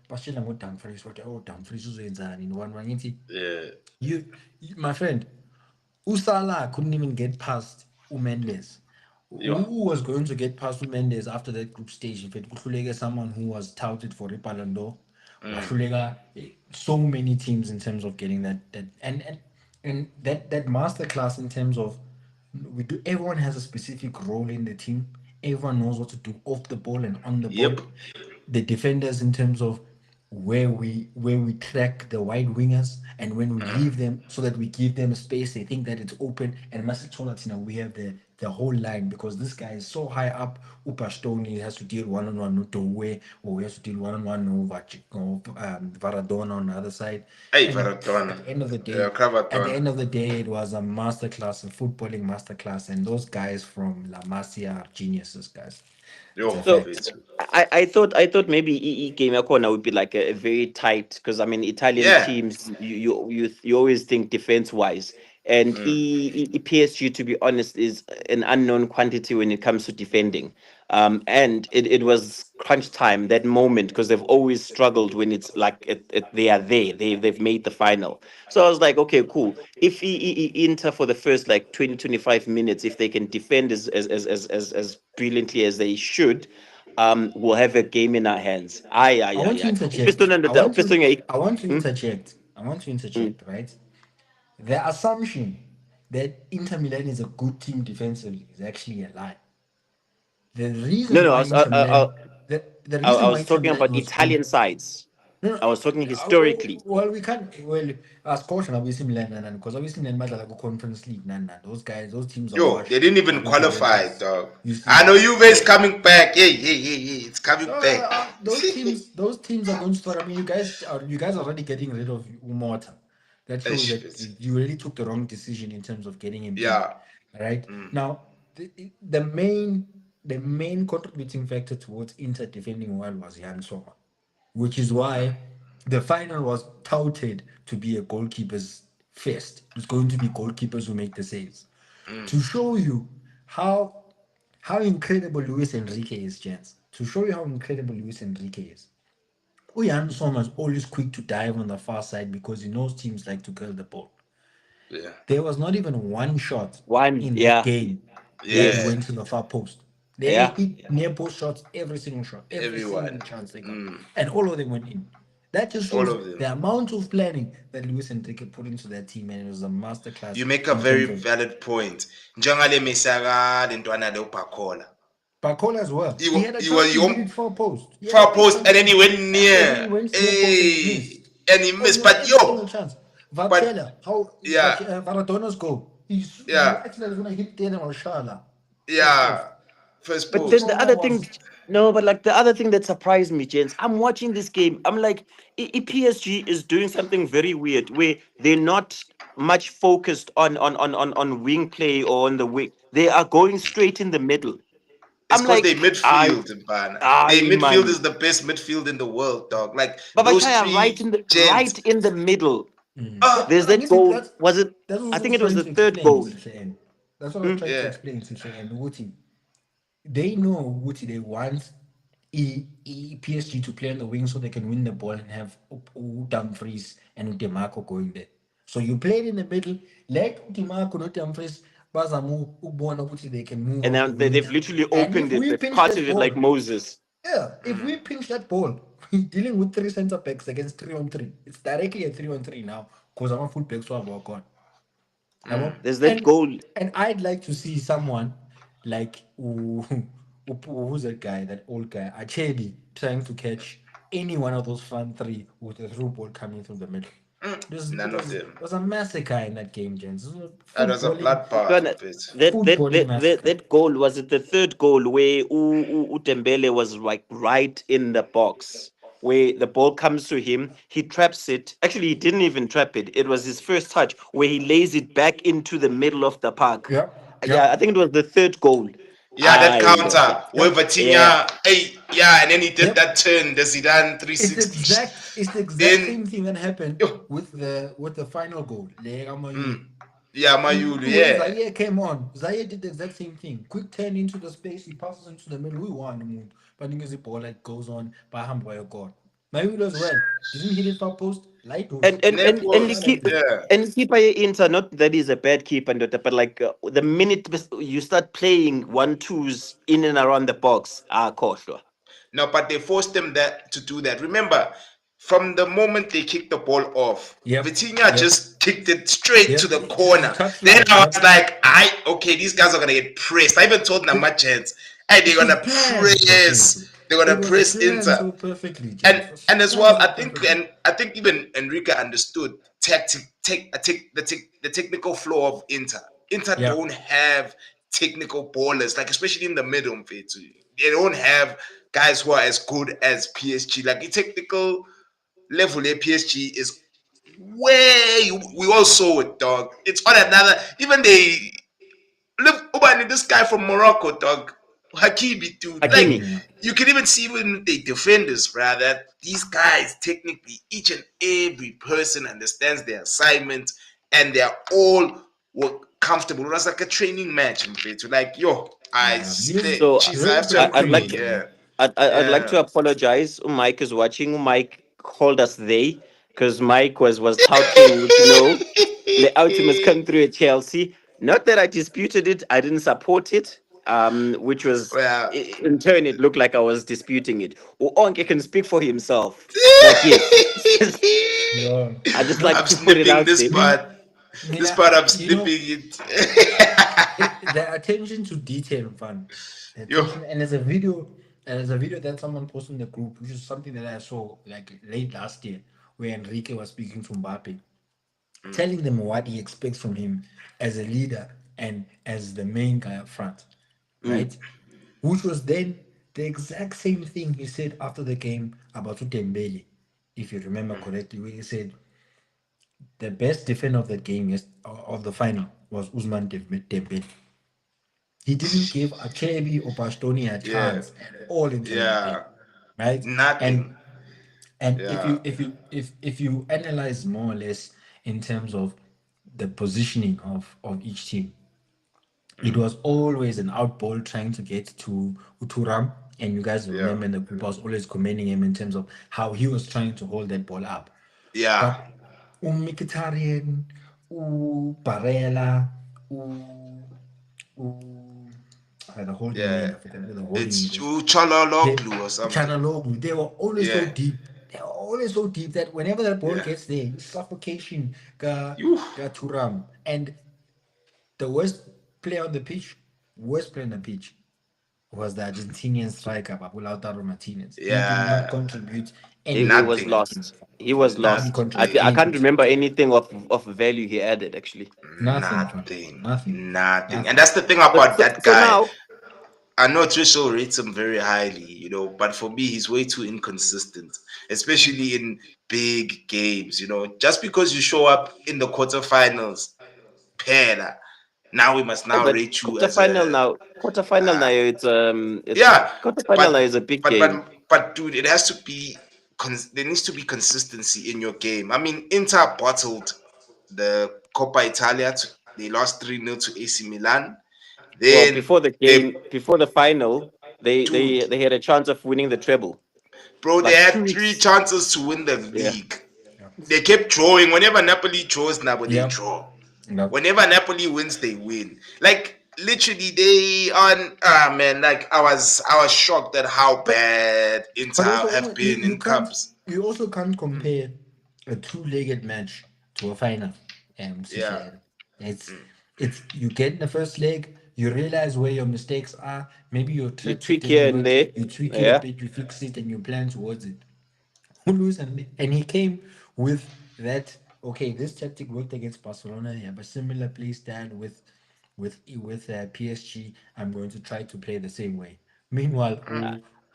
[SPEAKER 2] bashela ngo-Dumfries bathi, oh, Dumfries uzoyenzani in 1-1. Ngithi, you, my friend, Usala couldn't even get past Mendes. Who was going to get past Mendes after that group stage? In fact, kuhluleke someone who was touted for a Ballon d'Or. Wahluleka, so many teams in terms of getting that and that masterclass in terms of everyone has a specific role in the team. Everyone knows what to do off the ball and on the ball.
[SPEAKER 1] Yep.
[SPEAKER 2] The defenders in terms of where we track the wide wingers and when we leave them so that we give them space, they think that it's open. And Master Cholatina, we have the whole line because this guy is so high up. Upastoni has to deal one-on-one with Dowe, or he has to deal one-on-one with Varadona on the other side.
[SPEAKER 1] Hey,
[SPEAKER 2] And
[SPEAKER 1] Varadona.
[SPEAKER 2] At the end of the day,
[SPEAKER 1] Varadona.
[SPEAKER 2] it was a masterclass, a footballing masterclass, and those guys from La Masia are geniuses, guys.
[SPEAKER 1] Yo,
[SPEAKER 3] So
[SPEAKER 1] it's-
[SPEAKER 3] I thought maybe game Corner would be like a very tight, because I mean Italian
[SPEAKER 1] Yeah.
[SPEAKER 3] teams, you always think defense wise, and PSG, to be honest, is an unknown quantity when it comes to defending. And it was crunch time, that moment, because they've always struggled when it's like they are there, they've made the final. So I was like, okay, cool. If Inter for the first like 20-25 minutes, if they can defend as brilliantly as they should, we'll have a game in our hands.
[SPEAKER 2] I want to interject. I want to interject, right? The assumption that Inter Milan is a good team defensively is actually a lie. The reason
[SPEAKER 3] No,
[SPEAKER 2] why Inter Milan, the reason
[SPEAKER 3] I
[SPEAKER 2] why
[SPEAKER 3] was
[SPEAKER 2] Inter
[SPEAKER 3] talking
[SPEAKER 2] Milan
[SPEAKER 3] about
[SPEAKER 2] was
[SPEAKER 3] Italian
[SPEAKER 2] good.
[SPEAKER 3] sides.
[SPEAKER 2] No,
[SPEAKER 3] I was talking historically.
[SPEAKER 2] Well, we can't. Well, as caution, obviously Milan, because obviously Milan like a Conference League, those guys, those teams are
[SPEAKER 1] Yo,
[SPEAKER 2] washed.
[SPEAKER 1] they didn't even
[SPEAKER 2] Those
[SPEAKER 1] qualify,
[SPEAKER 2] Juventus.
[SPEAKER 1] dog.
[SPEAKER 2] You see?
[SPEAKER 1] I know Juve is coming back. Hey, it's coming back.
[SPEAKER 2] Those teams are going to start. I mean, you guys are already getting rid of Umota. That shows that
[SPEAKER 1] Shit.
[SPEAKER 2] you really took the wrong decision in terms of getting him.
[SPEAKER 1] Yeah.
[SPEAKER 2] In, right now, the main contributing factor towards Inter defending well was Jan Sommer, which is why the final was touted to be a goalkeeper's fest. It's going to be goalkeepers who make the saves. To show you how incredible Luis Enrique is, gents. To show you how incredible Luis Enrique is. Jan Sommer is always quick to dive on the far side because he knows teams like to curl the ball.
[SPEAKER 1] Yeah.
[SPEAKER 2] There was not even one shot
[SPEAKER 3] One,
[SPEAKER 2] in that
[SPEAKER 3] yeah,
[SPEAKER 2] game that
[SPEAKER 1] Yeah.
[SPEAKER 2] went to the far post. They
[SPEAKER 3] yeah.
[SPEAKER 2] hit near post shots every single shot, every single
[SPEAKER 1] Everyone.
[SPEAKER 2] chance they got, and all of them went in. That just
[SPEAKER 1] All
[SPEAKER 2] shows
[SPEAKER 1] of them.
[SPEAKER 2] the amount of planning that Luis Enrique put into that team, and it was a
[SPEAKER 1] You
[SPEAKER 2] masterclass
[SPEAKER 1] make a
[SPEAKER 2] in
[SPEAKER 1] very
[SPEAKER 2] terms of
[SPEAKER 1] valid point. Njengale Mesaka lentwana le Bacola.
[SPEAKER 2] Bacola as well.
[SPEAKER 1] You
[SPEAKER 2] He had a
[SPEAKER 1] you were
[SPEAKER 2] chance to hit
[SPEAKER 1] you
[SPEAKER 2] it far post. He had a
[SPEAKER 1] far
[SPEAKER 2] big
[SPEAKER 1] post
[SPEAKER 2] chance
[SPEAKER 1] and
[SPEAKER 2] to
[SPEAKER 1] then he
[SPEAKER 2] hit it,
[SPEAKER 1] went
[SPEAKER 2] and then he
[SPEAKER 1] near.
[SPEAKER 2] went near post and he
[SPEAKER 1] Hey,
[SPEAKER 2] missed.
[SPEAKER 1] and he missed.
[SPEAKER 2] Almost
[SPEAKER 1] But
[SPEAKER 2] every single
[SPEAKER 1] yo,
[SPEAKER 2] chance.
[SPEAKER 1] but
[SPEAKER 2] Vatsela, how
[SPEAKER 1] yeah,
[SPEAKER 2] Maradona's goal. He
[SPEAKER 1] yeah,
[SPEAKER 2] actually was gonna hit Daniel Shala. First post.
[SPEAKER 1] yeah. First
[SPEAKER 3] But then
[SPEAKER 1] post.
[SPEAKER 3] the
[SPEAKER 2] Corner
[SPEAKER 3] other thing,
[SPEAKER 2] was
[SPEAKER 3] no, but like the other thing that surprised me, gents, I'm watching this game. I'm like, PSG is doing something very weird where they're not much focused on wing play or on the wing. They are going straight in the middle.
[SPEAKER 1] It's
[SPEAKER 3] I'm
[SPEAKER 1] because they
[SPEAKER 3] like, I,
[SPEAKER 1] midfield, man. Their midfield
[SPEAKER 3] man.
[SPEAKER 1] is the best midfield in the world, dog. Like those
[SPEAKER 3] Babachaya
[SPEAKER 1] three gents.
[SPEAKER 3] right in the middle.
[SPEAKER 2] But
[SPEAKER 3] There's
[SPEAKER 2] I
[SPEAKER 3] that
[SPEAKER 2] guess it,
[SPEAKER 3] goal. Was it?
[SPEAKER 2] that's what
[SPEAKER 3] I
[SPEAKER 2] I
[SPEAKER 3] think
[SPEAKER 2] was
[SPEAKER 3] it was
[SPEAKER 2] trying
[SPEAKER 3] the
[SPEAKER 2] to
[SPEAKER 3] third
[SPEAKER 2] explain,
[SPEAKER 3] goal.
[SPEAKER 2] Sihle. That's what I was
[SPEAKER 3] Hmm?
[SPEAKER 2] trying to
[SPEAKER 1] Yeah.
[SPEAKER 2] explain, Sihle. And Wuti, they know Wuti, they want PSG to play on the wing so they can win the ball and have Dumfries and Demarco going there. So you play it in the middle, let Demarco and Dumfries bazamu ukubona ukuthi they can move
[SPEAKER 3] And
[SPEAKER 2] off the
[SPEAKER 3] now
[SPEAKER 2] wing.
[SPEAKER 3] they've literally
[SPEAKER 2] And
[SPEAKER 3] opened
[SPEAKER 2] if
[SPEAKER 3] it.
[SPEAKER 2] we
[SPEAKER 3] They've
[SPEAKER 2] pinch
[SPEAKER 3] parted
[SPEAKER 2] that
[SPEAKER 3] it like
[SPEAKER 2] ball,
[SPEAKER 3] Moses.
[SPEAKER 2] yeah, if we pinch that ball, we're dealing with three center backs against 3-on-3. It's directly a 3-on-3 now because I'm a full back, so I've walk on.
[SPEAKER 3] There's that
[SPEAKER 2] And
[SPEAKER 3] goal.
[SPEAKER 2] and I'd like to see someone like who's that guy, that old guy, Achedi, trying to catch any one of those front three with a through ball coming through the middle.
[SPEAKER 1] None of them.
[SPEAKER 2] It was a massacre in that game, gents. It was
[SPEAKER 1] That was a
[SPEAKER 2] footballing,
[SPEAKER 3] Bwana,
[SPEAKER 1] bloodbath, bit.
[SPEAKER 2] footballing massacre.
[SPEAKER 3] that goal was it the third goal where Dembele was like right in the box where the ball comes to him, he traps it. Actually, he didn't even trap it. It was his first touch where he lays it back into the middle of the park.
[SPEAKER 2] Yep,
[SPEAKER 3] Yeah,
[SPEAKER 2] yep,
[SPEAKER 3] I think it was the third goal.
[SPEAKER 1] Yeah, that
[SPEAKER 3] Yeah,
[SPEAKER 1] counter where
[SPEAKER 2] yep,
[SPEAKER 3] yeah.
[SPEAKER 1] Vitinha, hey, yeah, and then he did
[SPEAKER 2] yep.
[SPEAKER 1] that turn, the Zidane
[SPEAKER 2] It's the
[SPEAKER 1] 360.
[SPEAKER 2] exact
[SPEAKER 1] Then,
[SPEAKER 2] same thing that happened
[SPEAKER 1] yo,
[SPEAKER 2] with the final goal. Lega Mayulu.
[SPEAKER 1] yeah, Mayulu,
[SPEAKER 2] When
[SPEAKER 1] yeah.
[SPEAKER 2] Zaire came on, Zaire did the exact same thing. Quick turn into the space, he passes into the middle. We won the moon. But the ball like goes on by Hamboy God. Mayulu as well. Didn't hit it far post. Light host.
[SPEAKER 3] And the
[SPEAKER 1] Nepos,
[SPEAKER 3] keep
[SPEAKER 1] yeah.
[SPEAKER 3] and keeper Inter, not that he's a bad keeper, but like the minute you start playing 1-2s in and around the box, khohlwa.
[SPEAKER 1] No, but they forced them to do that. Remember, from the moment they kicked the ball off,
[SPEAKER 2] Yep.
[SPEAKER 1] Vitinha
[SPEAKER 2] Yep.
[SPEAKER 1] just kicked it straight to
[SPEAKER 2] Yep.
[SPEAKER 1] the corner. Then
[SPEAKER 2] Touchline.
[SPEAKER 1] I
[SPEAKER 2] Yep.
[SPEAKER 1] was like, okay, these guys are gonna get pressed. I even told Namachans, hey, they're
[SPEAKER 2] It was
[SPEAKER 1] gonna
[SPEAKER 2] planned perfectly.
[SPEAKER 1] press. They're gonna
[SPEAKER 2] It was
[SPEAKER 1] press
[SPEAKER 2] planned
[SPEAKER 1] Inter.
[SPEAKER 2] so perfectly, James.
[SPEAKER 1] and
[SPEAKER 2] It was
[SPEAKER 1] and as
[SPEAKER 2] planned
[SPEAKER 1] well,
[SPEAKER 2] so perfectly.
[SPEAKER 1] I think even Enrique understood the technical flow of Inter. Inter
[SPEAKER 2] Yeah.
[SPEAKER 1] don't have technical ballers, like especially in the middle. Mfethu. They don't have guys who are as good as PSG. Like the technical level of PSG is way. We all saw it, dog. It's on another. Even they look, Ubani, this guy from Morocco, dog. Hakimi, dude. Like,
[SPEAKER 3] Hakimi.
[SPEAKER 2] Yeah.
[SPEAKER 1] you can even see when they defenders, brother, that these guys technically, each and every person understands their assignment and they're all comfortable. It was like a training match, mfethu. Like, yo, I
[SPEAKER 2] Yeah.
[SPEAKER 3] So
[SPEAKER 1] jeez, I
[SPEAKER 2] Very
[SPEAKER 1] have to
[SPEAKER 3] I'd
[SPEAKER 1] agree.
[SPEAKER 3] like
[SPEAKER 2] predictable,
[SPEAKER 3] to
[SPEAKER 2] man.
[SPEAKER 1] Yeah.
[SPEAKER 3] I'd like to
[SPEAKER 1] Yeah.
[SPEAKER 3] apologize. Mike is watching. Mike called us they because Mike was touting, the Ultimates come through at Chelsea. Not that I disputed it, I didn't support it. Which was
[SPEAKER 1] Well,
[SPEAKER 3] in turn it looked like I was disputing it. Onke can speak for himself. But yes,
[SPEAKER 2] Yeah.
[SPEAKER 3] I just
[SPEAKER 2] No,
[SPEAKER 3] like
[SPEAKER 1] I'm
[SPEAKER 3] to put it
[SPEAKER 1] snipping
[SPEAKER 3] out
[SPEAKER 1] this
[SPEAKER 3] there.
[SPEAKER 2] Mina,
[SPEAKER 1] part. This
[SPEAKER 2] Mina,
[SPEAKER 1] part, I'm
[SPEAKER 2] you know,
[SPEAKER 1] snipping it.
[SPEAKER 2] the attention to detail, fun. The
[SPEAKER 1] Yo.
[SPEAKER 2] attention, and there's a video that someone posted in the group, which is something that I saw like late last year, where Enrique was speaking to Mbappe, telling them what he expects from him as a leader and as the main guy up front,
[SPEAKER 3] Mm.
[SPEAKER 2] right? Which was then the exact same thing he said after the game about Dembele, if you remember correctly, where he said the best defender of the game of the final was Usman Dembele. He didn't give Akebi or Bastoni a
[SPEAKER 1] Yeah.
[SPEAKER 2] chance at all into that game,
[SPEAKER 1] Yeah.
[SPEAKER 2] right? And
[SPEAKER 1] Nothing.
[SPEAKER 2] and
[SPEAKER 1] Yeah.
[SPEAKER 2] if you analyze more or less in terms of the positioning of each team, it was always an out ball trying to get to Uturam. And you guys
[SPEAKER 1] Yeah.
[SPEAKER 2] remember in the group, I was always commending him in terms of how he was trying to hold that ball up.
[SPEAKER 1] Yeah.
[SPEAKER 2] But Mkhitaryan, Barella, the holding
[SPEAKER 1] Yeah,
[SPEAKER 2] man, I forgot what the holding
[SPEAKER 1] it's
[SPEAKER 2] it is. They,
[SPEAKER 1] Chalologlu or something.
[SPEAKER 2] Chanaloglu, they were always so
[SPEAKER 1] Yeah,
[SPEAKER 2] deep. They were always so deep that whenever that ball
[SPEAKER 1] yeah.
[SPEAKER 2] gets there, suffocation,
[SPEAKER 1] You.
[SPEAKER 2] Turam. And the worst player on the pitch was the Argentinian striker, Lautaro Martinez. He did not
[SPEAKER 1] Yeah,
[SPEAKER 2] contribute
[SPEAKER 3] He was
[SPEAKER 2] anything to
[SPEAKER 1] nothing,
[SPEAKER 2] the team.
[SPEAKER 3] lost. He was
[SPEAKER 2] He didn't
[SPEAKER 3] lost.
[SPEAKER 2] contribute
[SPEAKER 3] I
[SPEAKER 1] nothing,
[SPEAKER 3] can't
[SPEAKER 2] anything.
[SPEAKER 3] remember anything of value he added actually.
[SPEAKER 2] Nothing, fam.
[SPEAKER 1] nothing,
[SPEAKER 2] Nothing.
[SPEAKER 1] nothing. And
[SPEAKER 2] Nothing.
[SPEAKER 1] that's the thing
[SPEAKER 3] So
[SPEAKER 1] about
[SPEAKER 3] so,
[SPEAKER 1] that
[SPEAKER 3] so
[SPEAKER 1] guy.
[SPEAKER 3] now
[SPEAKER 1] I know Trisha rates him very highly, but for me, he's way too inconsistent, especially in big games. Just because you show up in the quarterfinals, Pera, now we must
[SPEAKER 3] yeah,
[SPEAKER 1] now
[SPEAKER 3] but
[SPEAKER 1] rate you as a
[SPEAKER 3] quarterfinal now it's
[SPEAKER 1] yeah,
[SPEAKER 3] quarterfinal now
[SPEAKER 1] but
[SPEAKER 3] is a big
[SPEAKER 1] but
[SPEAKER 3] game.
[SPEAKER 1] but dude, it has to be. There needs to be consistency in your game. I mean, Inter bottled the Coppa Italia. They lost 3-0 to AC Milan.
[SPEAKER 3] Well,
[SPEAKER 1] Then
[SPEAKER 3] before the
[SPEAKER 1] they,
[SPEAKER 3] game, before the final, they
[SPEAKER 1] dude,
[SPEAKER 3] they they had a chance of winning the treble.
[SPEAKER 1] bro, they
[SPEAKER 3] Like two
[SPEAKER 1] had three
[SPEAKER 3] weeks.
[SPEAKER 1] chances to win the
[SPEAKER 3] Yeah.
[SPEAKER 1] league. They kept drawing. Whenever Napoli draws, now they
[SPEAKER 2] Yep.
[SPEAKER 1] draw.
[SPEAKER 2] Yep.
[SPEAKER 1] Whenever Napoli wins, they win. Like literally, they on man. Like I was shocked at how bad Inter
[SPEAKER 2] But also,
[SPEAKER 1] have been
[SPEAKER 2] you
[SPEAKER 1] in
[SPEAKER 2] can't.
[SPEAKER 1] cups.
[SPEAKER 2] You also can't compare a two-legged match to a final.
[SPEAKER 1] Yeah.
[SPEAKER 2] CJ. It's you get in the first leg, you realize where your mistakes are. Maybe your
[SPEAKER 3] You
[SPEAKER 2] tactic
[SPEAKER 3] tweak here
[SPEAKER 2] didn't
[SPEAKER 3] and
[SPEAKER 2] work.
[SPEAKER 3] there.
[SPEAKER 2] You tweak it a
[SPEAKER 3] Yeah.
[SPEAKER 2] bit, you fix it, and you plan towards it. Lose and he came with that. Okay, this tactic worked against Barcelona. You have a similar play style with PSG. I'm going to try to play the same way. Meanwhile,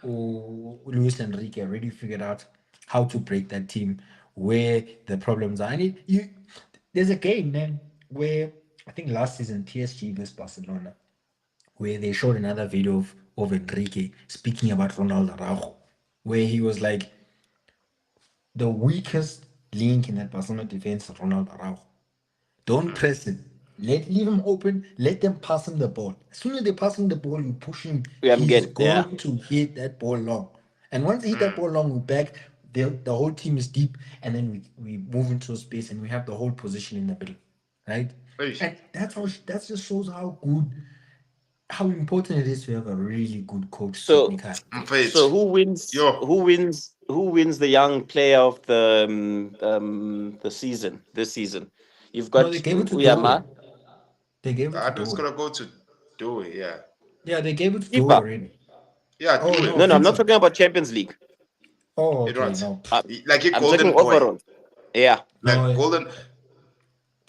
[SPEAKER 2] Luis Enrique already figured out how to break that team, where the problems are. And there's a game, man, where I think last season PSG versus Barcelona, where they showed another video of Enrique speaking about Ronaldo Araujo, where he was like, the weakest link in that Barcelona defense is Ronaldo Araujo. Don't press it. Leave him open. Let them pass him the ball. As soon as they pass him the ball, you push him.
[SPEAKER 3] Yeah, I'm
[SPEAKER 2] He's
[SPEAKER 3] getting. Yeah.
[SPEAKER 2] going to hit that ball long. And once he hit that ball long, we're back. The whole team is deep, and then we move into a space, and we have the whole position in the middle, right? And that just shows how important it is to have a really good coach
[SPEAKER 3] So
[SPEAKER 2] technically.
[SPEAKER 3] so who wins?
[SPEAKER 1] Yo,
[SPEAKER 3] Who wins? Who wins the young player of the season this season? You've
[SPEAKER 2] No,
[SPEAKER 3] got
[SPEAKER 2] they gave it to
[SPEAKER 3] Uyama,
[SPEAKER 2] Doe. They gave it to
[SPEAKER 1] I'm just
[SPEAKER 2] Doe.
[SPEAKER 1] gonna go to do it. Yeah,
[SPEAKER 2] Yeah, they gave it to Doe
[SPEAKER 3] FIFA.
[SPEAKER 2] already.
[SPEAKER 1] yeah,
[SPEAKER 2] Oh
[SPEAKER 1] do
[SPEAKER 2] no,
[SPEAKER 1] it.
[SPEAKER 3] No, I'm not
[SPEAKER 2] FIFA.
[SPEAKER 3] talking about Champions League.
[SPEAKER 2] Oh,
[SPEAKER 1] It
[SPEAKER 2] okay,
[SPEAKER 1] what?
[SPEAKER 2] no.
[SPEAKER 3] Uh,
[SPEAKER 1] Like a
[SPEAKER 3] I'm talking
[SPEAKER 1] golden boy,
[SPEAKER 3] overall. Yeah.
[SPEAKER 2] No,
[SPEAKER 1] like golden.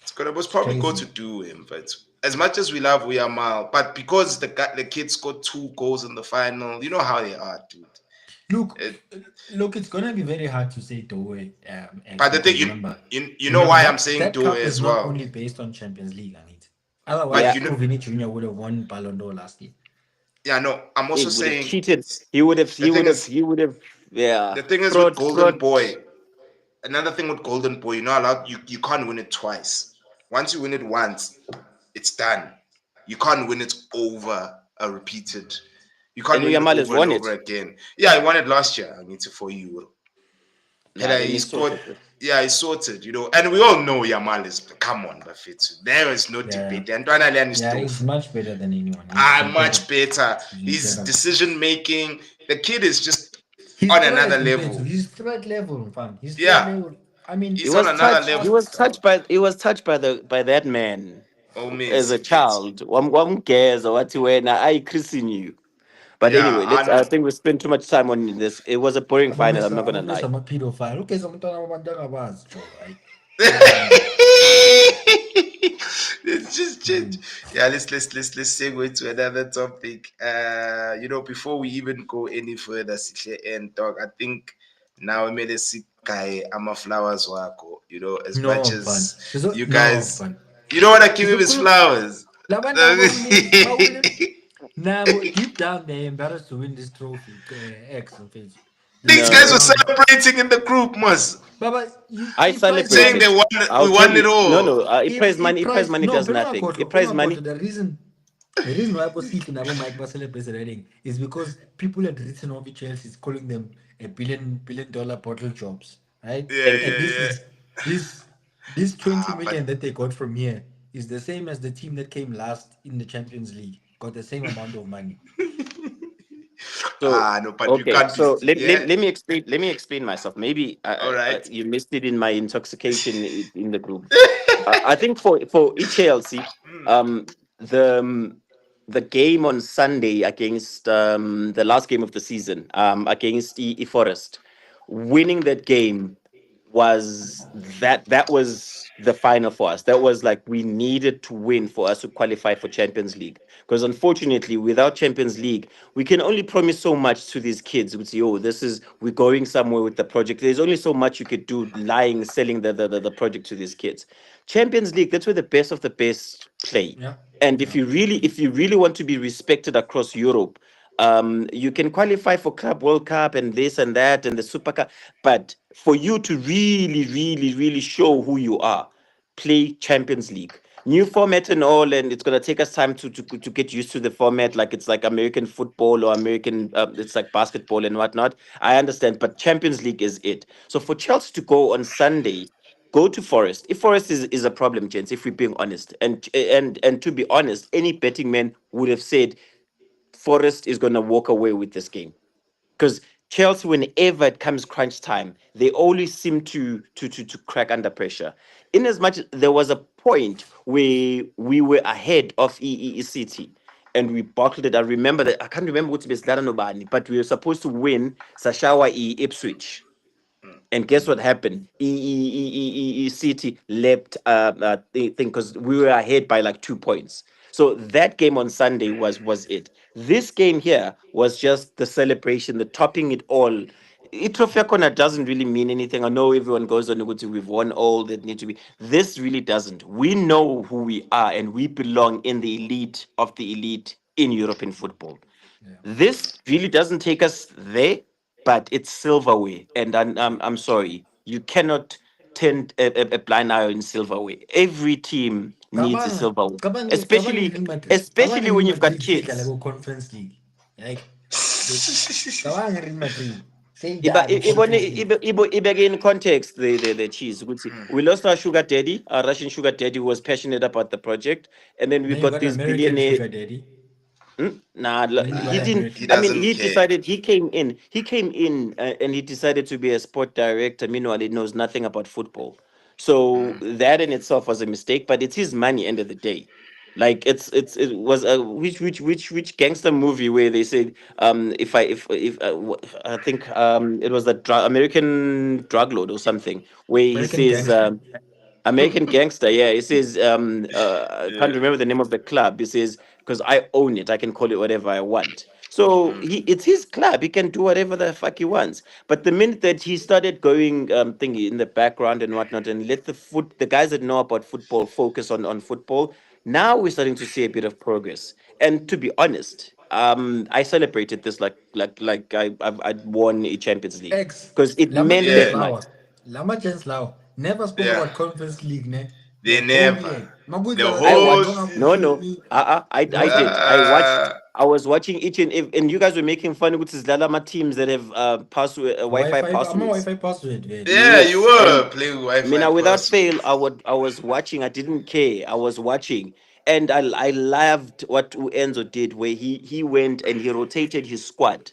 [SPEAKER 1] It's gonna most
[SPEAKER 2] it's
[SPEAKER 1] probably go
[SPEAKER 2] crazy.
[SPEAKER 1] to do him, but as much as we love Uyamal, but because the kid scored 2 goals in the final, you know how they are, dude.
[SPEAKER 2] Look,
[SPEAKER 1] It,
[SPEAKER 2] look, it's gonna be very hard to say Doe,
[SPEAKER 1] but the thing,
[SPEAKER 2] because
[SPEAKER 1] you know
[SPEAKER 2] remember
[SPEAKER 1] why I'm saying
[SPEAKER 2] that
[SPEAKER 1] do
[SPEAKER 2] cup
[SPEAKER 1] it
[SPEAKER 2] is
[SPEAKER 1] as
[SPEAKER 2] not
[SPEAKER 1] well.
[SPEAKER 2] only based on Champions League, Anit.
[SPEAKER 1] But
[SPEAKER 2] Otherwise,
[SPEAKER 3] Yeah.
[SPEAKER 1] you know,
[SPEAKER 2] Vini Jr. would have won Ballon d'Or last year.
[SPEAKER 1] yeah, no, I'm
[SPEAKER 3] He
[SPEAKER 1] also
[SPEAKER 3] would have
[SPEAKER 1] saying
[SPEAKER 3] cheated. He would have.
[SPEAKER 1] the
[SPEAKER 3] He
[SPEAKER 1] thing
[SPEAKER 3] would have.
[SPEAKER 1] is,
[SPEAKER 3] He would have. Yeah.
[SPEAKER 1] the thing is with
[SPEAKER 3] Fraud.
[SPEAKER 1] Golden
[SPEAKER 3] Fraud.
[SPEAKER 1] Boy. Another thing with Golden Boy, you're not allowed. You can't win it twice. Once you win it once, it's done. You can't win it over a repeated. You can't
[SPEAKER 3] And
[SPEAKER 1] win it
[SPEAKER 3] Uyamal has
[SPEAKER 1] over and
[SPEAKER 3] won
[SPEAKER 1] over
[SPEAKER 3] it.
[SPEAKER 1] again. Yeah, I won it last year. I need to for you.
[SPEAKER 3] Nah,
[SPEAKER 1] Pela,
[SPEAKER 3] then
[SPEAKER 1] he
[SPEAKER 3] he's
[SPEAKER 1] scored.
[SPEAKER 3] sorted.
[SPEAKER 1] Yeah, he sorted. And we all know Yamal is. Come on, Bafetsu. There is no
[SPEAKER 2] Yeah,
[SPEAKER 1] debate. Antoine Allen is
[SPEAKER 2] yeah,
[SPEAKER 1] tough.
[SPEAKER 2] he's much better than anyone. He's
[SPEAKER 1] Much
[SPEAKER 2] incredible.
[SPEAKER 1] better.
[SPEAKER 2] He's
[SPEAKER 1] His
[SPEAKER 2] incredible.
[SPEAKER 1] decision making. The kid is just
[SPEAKER 2] His
[SPEAKER 1] on
[SPEAKER 2] threat,
[SPEAKER 1] another
[SPEAKER 2] Mfethu,
[SPEAKER 1] level.
[SPEAKER 2] his threat level, fam. His threat
[SPEAKER 1] Yeah,
[SPEAKER 2] level. I mean,
[SPEAKER 3] He
[SPEAKER 1] he's on
[SPEAKER 3] was
[SPEAKER 1] another
[SPEAKER 3] touched. He
[SPEAKER 1] level.
[SPEAKER 3] was touched by. He was touched by that man
[SPEAKER 1] Oh,
[SPEAKER 3] as a
[SPEAKER 1] Messi, Fetsu.
[SPEAKER 3] child. Wamgeza wathi wena I christen you. But
[SPEAKER 1] Yeah,
[SPEAKER 3] anyway,
[SPEAKER 1] I
[SPEAKER 3] let's. I
[SPEAKER 1] know.
[SPEAKER 3] think we spent too much time on this. It was a boring final. I'm not gonna
[SPEAKER 2] abomesa
[SPEAKER 3] lie.
[SPEAKER 2] ama-pedophile. Ugeza umntwana wabantwana bazi, Joe, right?
[SPEAKER 1] Let's just change. Yeah, let's segue to another topic. Before we even go any further, Sihle and dog, I think now we made a sick guy. I'm a flowers wako. As much
[SPEAKER 2] No, fun.
[SPEAKER 1] as you
[SPEAKER 2] No,
[SPEAKER 1] guys,
[SPEAKER 2] fun.
[SPEAKER 1] you know what I give him his flowers.
[SPEAKER 2] Labantu abawine nabo deep down they're embarrassed to win this trophy. X Mfethu.
[SPEAKER 1] These
[SPEAKER 3] No,
[SPEAKER 1] guys were
[SPEAKER 3] it's
[SPEAKER 1] celebrating in the group, Mus,
[SPEAKER 2] Baba,
[SPEAKER 3] I
[SPEAKER 1] saying they
[SPEAKER 3] celebrated.
[SPEAKER 1] won. We
[SPEAKER 3] I'll tell
[SPEAKER 1] won it
[SPEAKER 3] you. No, no.
[SPEAKER 1] all.
[SPEAKER 3] It prize money. It prize money
[SPEAKER 2] no,
[SPEAKER 3] does nothing. It prize money.
[SPEAKER 2] the reason why Bosiki Nabo Mike was celebrating is because people had written off Chelsea calling them a billion dollar bottle jobs, right?
[SPEAKER 1] Yeah,
[SPEAKER 3] Thank
[SPEAKER 2] And
[SPEAKER 3] you.
[SPEAKER 1] yeah, yeah.
[SPEAKER 2] this This 20
[SPEAKER 1] But
[SPEAKER 2] million that they got from here is the same as the team that came last in the Champions League. Got the same amount of money.
[SPEAKER 3] So
[SPEAKER 1] no, but you
[SPEAKER 3] okay,
[SPEAKER 1] can't be.
[SPEAKER 3] so
[SPEAKER 1] Yeah.
[SPEAKER 3] let me explain myself. Maybe
[SPEAKER 1] All right.
[SPEAKER 3] you missed it in my intoxication in the group. I think for ECHLC, um, the um, the game on Sunday against the last game of the season against Forest, winning that game was that was the final for us. That was like we needed to win for us to qualify for Champions League. Because unfortunately, without Champions League, we can only promise so much to these kids. We say, oh, this is we're going somewhere with the project. There's only so much you could do lying, selling the project to these kids. Champions League, that's where the best of the best play.
[SPEAKER 2] Yeah.
[SPEAKER 3] And
[SPEAKER 2] Yeah.
[SPEAKER 3] if you really want to be respected across Europe, you can qualify for Club World Cup and this and that and the Super Cup. But for you to really, really, really show who you are, play Champions League. New format and all, and it's gonna take us time to get used to the format. Like it's like American football or American, it's like basketball and whatnot. I understand, but Champions League is it. So for Chelsea to go on Sunday, go to Forest. If Forest is a problem, gents, if we're being honest, and to be honest, any betting man would have said Forest is gonna walk away with this game because Chelsea, whenever it comes crunch time, they always seem to crack under pressure. In as much there was a point where we were ahead of City and we bottled it. I remember that I can't remember what was Nobani, but we were supposed to win Sashawa Ipswich. And guess what happened? City leapt thing because we were ahead by like 2 points. So that game on Sunday was it. This game here was just the celebration, the topping it all. Itrofia doesn't really mean anything. I know everyone goes on to we've won all that need to be. This really doesn't. We know who we are and we belong in the elite of the elite in European football.
[SPEAKER 2] Yeah.
[SPEAKER 3] This really doesn't take us there, but it's silverware. And I'm sorry, you cannot turn a blind eye in silverware. Every team needs a silverware, especially especially when you've got kids.
[SPEAKER 2] Conference League. Like, Real Madrid. Say
[SPEAKER 3] Iba,
[SPEAKER 2] that in Conference League.
[SPEAKER 3] Iba in context, the cheese. We lost our sugar daddy, our Russian sugar daddy who was passionate about the project. And then we
[SPEAKER 2] Then you
[SPEAKER 3] got
[SPEAKER 2] got
[SPEAKER 3] this
[SPEAKER 2] American
[SPEAKER 3] billionaire.
[SPEAKER 2] sugar daddy.
[SPEAKER 3] Nah,
[SPEAKER 2] And then you
[SPEAKER 3] he
[SPEAKER 2] got
[SPEAKER 3] didn't.
[SPEAKER 2] American.
[SPEAKER 1] He
[SPEAKER 3] I mean,
[SPEAKER 1] doesn't
[SPEAKER 3] he
[SPEAKER 1] care.
[SPEAKER 3] decided he came in. He came in and he decided to be a sport director. Meanwhile, he knows nothing about football. So that in itself was a mistake. But it's his money. End of the day, like it was a which gangster movie where they said if I think it was the American drug lord or something where he
[SPEAKER 2] American
[SPEAKER 3] says
[SPEAKER 2] gangster.
[SPEAKER 3] American Gangster, yeah. It says, I can't
[SPEAKER 1] Yeah.
[SPEAKER 3] remember the name of the club. It says, because I own it, I can call it whatever I want. So it's his club. He can do whatever the fuck he wants. But the minute that he started going thingy in the background and whatnot, and let the guys that know about football focus on football, now we're starting to see a bit of progress. And to be honest, I celebrated this like I'd won a Champions League
[SPEAKER 2] X.
[SPEAKER 3] because it
[SPEAKER 2] Lama
[SPEAKER 3] meant
[SPEAKER 2] Jens
[SPEAKER 3] that
[SPEAKER 1] Yeah.
[SPEAKER 3] much.
[SPEAKER 2] Lauer. Lama Jens Lauer. Never spoke
[SPEAKER 1] Yeah.
[SPEAKER 2] about Conference League, ne?
[SPEAKER 1] They
[SPEAKER 2] The whole
[SPEAKER 1] never.
[SPEAKER 2] year. Maguza,
[SPEAKER 1] The
[SPEAKER 3] I
[SPEAKER 1] whole.
[SPEAKER 3] watched. No, no. I
[SPEAKER 2] No.
[SPEAKER 3] did. I was watching each and you guys were making fun with these Lalama teams that have password Wi-Fi
[SPEAKER 2] Wi-Fi. I'm a
[SPEAKER 3] passwords.
[SPEAKER 2] Wi-Fi password. Man.
[SPEAKER 1] Yeah, you
[SPEAKER 3] Yes,
[SPEAKER 1] were
[SPEAKER 3] and
[SPEAKER 1] playing
[SPEAKER 3] I mean,
[SPEAKER 1] Wi-Fi
[SPEAKER 3] without fail,
[SPEAKER 1] passwords.
[SPEAKER 3] I was watching. I didn't care. I was watching, and I loved what Enzo did, where he went and he rotated his squad,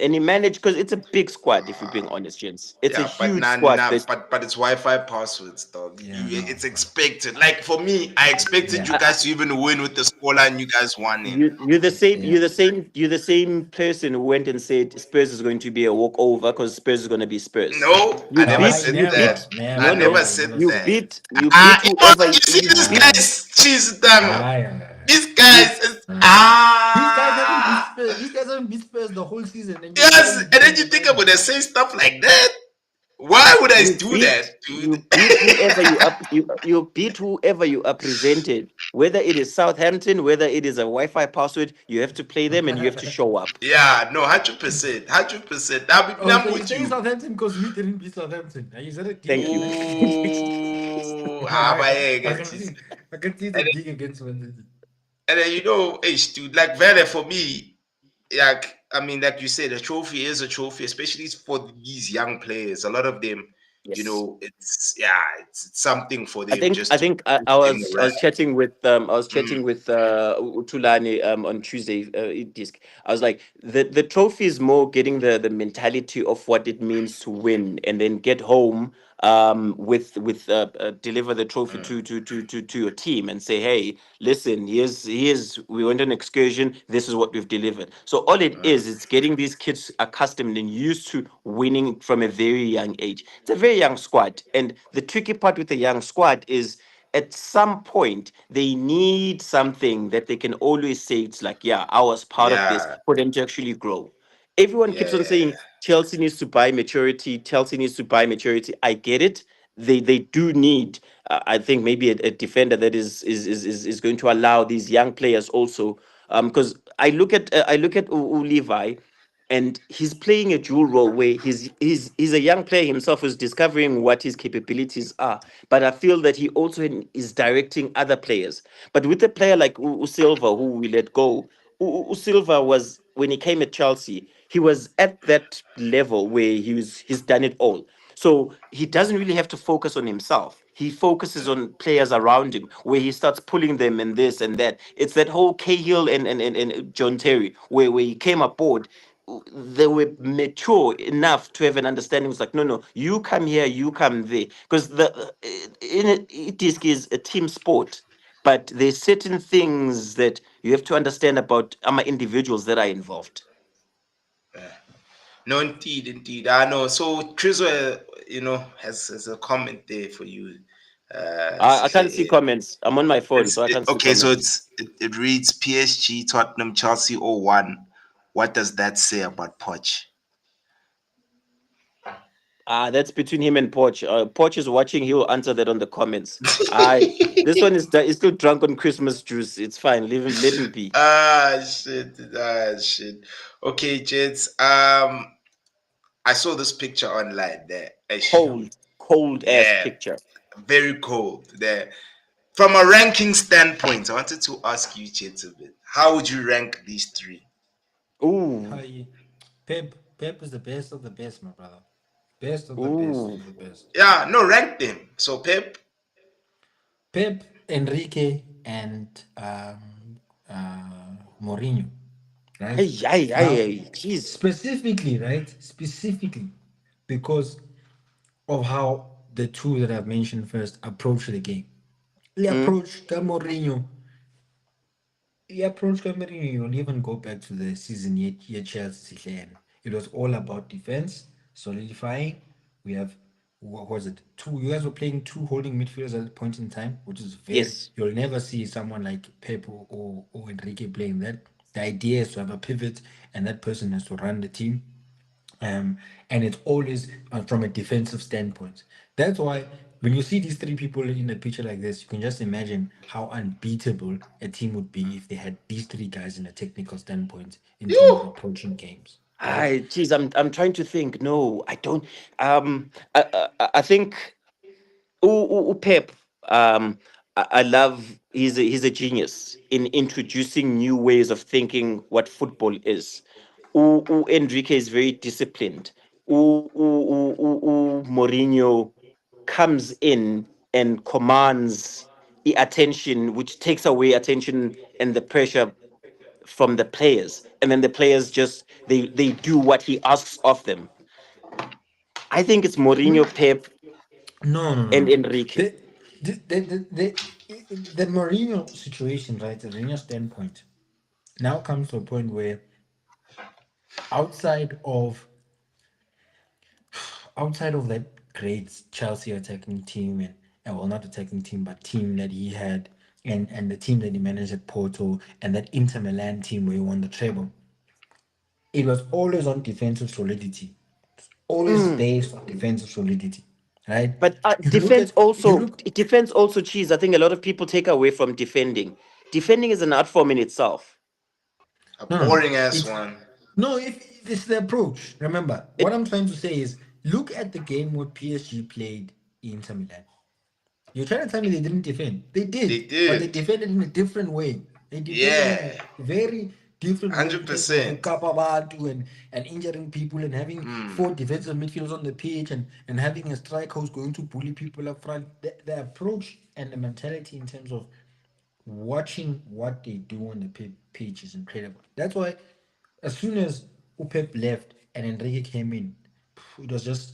[SPEAKER 3] and he managed because it's a big squad. If we're being honest, gents, it's a
[SPEAKER 1] Yeah, but
[SPEAKER 3] huge squad. That
[SPEAKER 1] but it's Wi-Fi passwords, dog.
[SPEAKER 2] Yeah, no.
[SPEAKER 1] It's expected. Like for me, I expected
[SPEAKER 2] Yeah.
[SPEAKER 1] you guys to even win with the scoreline you guys won in.
[SPEAKER 3] you're the same.
[SPEAKER 2] Yeah.
[SPEAKER 3] You're the same person who went and said Spurs is going to be a walkover because Spurs is going to be Spurs.
[SPEAKER 1] No, I
[SPEAKER 3] You
[SPEAKER 2] No,
[SPEAKER 1] never
[SPEAKER 3] beat.
[SPEAKER 2] I
[SPEAKER 1] said
[SPEAKER 3] You
[SPEAKER 2] never.
[SPEAKER 3] beat.
[SPEAKER 1] that.
[SPEAKER 2] Never.
[SPEAKER 1] I
[SPEAKER 3] No,
[SPEAKER 1] never
[SPEAKER 3] no.
[SPEAKER 2] I
[SPEAKER 1] said
[SPEAKER 2] never
[SPEAKER 3] You
[SPEAKER 2] said
[SPEAKER 1] that.
[SPEAKER 2] that.
[SPEAKER 3] beat. You beat whoever.
[SPEAKER 1] You see these
[SPEAKER 3] You
[SPEAKER 1] guys, cheese them.
[SPEAKER 2] Ah.
[SPEAKER 1] These
[SPEAKER 3] you
[SPEAKER 1] guys is
[SPEAKER 2] These guys haven't beat Spurs. These guys haven't beat Spurs the whole season, and you're
[SPEAKER 1] yes,
[SPEAKER 2] saying
[SPEAKER 1] and then you think about they say stuff like that. Why would I do that, dude?
[SPEAKER 3] you beat whoever you beat whoever you are presented. Whether it is Southampton, whether it is a Wi-Fi password, you have to play them and you have to show up.
[SPEAKER 1] Yeah, no, 100%, 100%.
[SPEAKER 2] Oh, so
[SPEAKER 1] I'm
[SPEAKER 2] you're
[SPEAKER 1] with
[SPEAKER 2] saying
[SPEAKER 1] you.
[SPEAKER 2] Southampton because we didn't beat Southampton? Are you said a dig
[SPEAKER 3] Thank you.
[SPEAKER 2] against Man City?
[SPEAKER 1] Ooh,
[SPEAKER 2] I can see the dig against Man City.
[SPEAKER 1] and then dude, like Vele for me, like I mean, like you said, a trophy is a trophy, especially for these young players. A lot of them, You
[SPEAKER 3] Yes.
[SPEAKER 1] know, it's something for
[SPEAKER 3] I
[SPEAKER 1] them
[SPEAKER 3] think
[SPEAKER 1] just to
[SPEAKER 3] I
[SPEAKER 1] push them
[SPEAKER 3] was
[SPEAKER 1] around.
[SPEAKER 3] chatting with
[SPEAKER 1] Mm,
[SPEAKER 3] Tulani on Tuesday disc. I was like, the trophy is more getting the mentality of what it means to win and then get home with deliver the trophy
[SPEAKER 1] mm,
[SPEAKER 3] to your team and say, hey, listen, here's we went on excursion, this is what we've delivered. So all it
[SPEAKER 1] mm.
[SPEAKER 3] is, it's getting these kids accustomed and used to winning from a very young age. It's a very young squad, and the tricky part with the young squad is at some point they need something that they can always say it's like, yeah, I was part of this,
[SPEAKER 1] Yeah,
[SPEAKER 3] for them to actually grow. Everyone keeps on
[SPEAKER 1] yeah,
[SPEAKER 3] saying Chelsea needs to buy maturity. Chelsea needs to buy maturity. I get it. They do need. I think maybe a defender that is going to allow these young players also. Because I look at Levi, and he's playing a dual role where he's a young player himself who's discovering what his capabilities are. But I feel that he also is directing other players. But with a player like Silva, who we let go, Silva was, when he came at Chelsea, he was at that level where he's done it all. So he doesn't really have to focus on himself. He focuses on players around him, where he starts pulling them and this and that. It's that whole Cahill and John Terry, where he came aboard. They were mature enough to have an understanding. It's like, no, no, you come here, you come there, because it is a team sport. But there's certain things that you have to understand about individuals that are involved.
[SPEAKER 1] yeah. No, indeed. I know. So Criswell, has a comment there for you.
[SPEAKER 3] I can't see comments. I'm on my phone, so I can't see
[SPEAKER 1] Okay. So
[SPEAKER 3] comments.
[SPEAKER 1] it reads PSG, Tottenham, Chelsea, 0-1. What does that say about Poch?
[SPEAKER 3] That's between him and Porch. Porch is watching. He'll answer that on the comments. I This one is still drunk on Christmas juice. It's fine. Let him be.
[SPEAKER 1] Shit. Okay, Jets. I saw this picture online there. Ish.
[SPEAKER 3] Cold ass
[SPEAKER 1] Yeah,
[SPEAKER 3] picture.
[SPEAKER 1] very cold there. From a ranking standpoint, I wanted to ask you, Jets, a bit. How would you rank these three?
[SPEAKER 3] Ooh,
[SPEAKER 2] Hi, Pep is the best of the best, my brother. Best of the best
[SPEAKER 3] ooh.
[SPEAKER 2] of the best.
[SPEAKER 1] Yeah, no, rank them. So Pep,
[SPEAKER 2] Pep, Enrique, and Mourinho, right?
[SPEAKER 3] Hey, hey, hey,
[SPEAKER 2] Now,
[SPEAKER 3] hey. Jeez.
[SPEAKER 2] specifically, right? Specifically, because of how the two that I've mentioned first approach the game. The
[SPEAKER 3] Mm,
[SPEAKER 2] approach to Mourinho, you'll even go back to the season yet Chelsea playing. It was all about defense, solidifying. We have what was it? Two you guys were playing two holding midfielders at that point in time, which is very
[SPEAKER 3] yes.
[SPEAKER 2] you'll never see someone like Pep or Enrique playing that. The idea is to have a pivot and that person has to run the team. And it's always from a defensive standpoint. That's why when you see these three people in a picture like this, you can just imagine how unbeatable a team would be if they had these three guys in a technical standpoint in terms of
[SPEAKER 1] you.
[SPEAKER 2] approaching games, right?
[SPEAKER 3] I'm trying to think. No, I don't. I think Pep, I love. He's a genius in introducing new ways of thinking what football is. Enrique is very disciplined. Mourinho comes in and commands the attention, which takes away attention and the pressure from the players, and then the players just they do what he asks of them. I think it's Mourinho, Pep,
[SPEAKER 2] No, no, no,
[SPEAKER 3] and
[SPEAKER 2] no.
[SPEAKER 3] Enrique.
[SPEAKER 2] The the Mourinho situation, right? The Mourinho standpoint now comes to a point where outside of outside of that great Chelsea attacking team and well not attacking team but team that he had and the team that he managed at Porto and that Inter Milan team where he won the treble, it was always on defensive solidity, always
[SPEAKER 3] Mm.
[SPEAKER 2] based on defensive solidity, right?
[SPEAKER 3] But
[SPEAKER 2] You look
[SPEAKER 3] defense also cheese. I think a lot of people take away from defending. Defending is an art form in itself.
[SPEAKER 1] A
[SPEAKER 2] no no no
[SPEAKER 1] boring ass
[SPEAKER 2] it's
[SPEAKER 1] one.
[SPEAKER 2] no if it's the approach. Remember what
[SPEAKER 3] It
[SPEAKER 2] I'm trying to say is look at the game what PSG played Inter Milan. You're trying to tell me they didn't defend. They
[SPEAKER 1] They
[SPEAKER 2] did, but they
[SPEAKER 1] did.
[SPEAKER 2] defended in a different way. They defended in
[SPEAKER 1] Yeah.
[SPEAKER 2] a very different ways of
[SPEAKER 1] 100%.
[SPEAKER 2] Kapabantu and injuring people and having four defensive midfielders on the pitch and having a striker who's going to bully people up front. The approach and the mentality in terms of watching what they do on the pitch is incredible. That's why as soon as Upep left and Enrique came in, it was just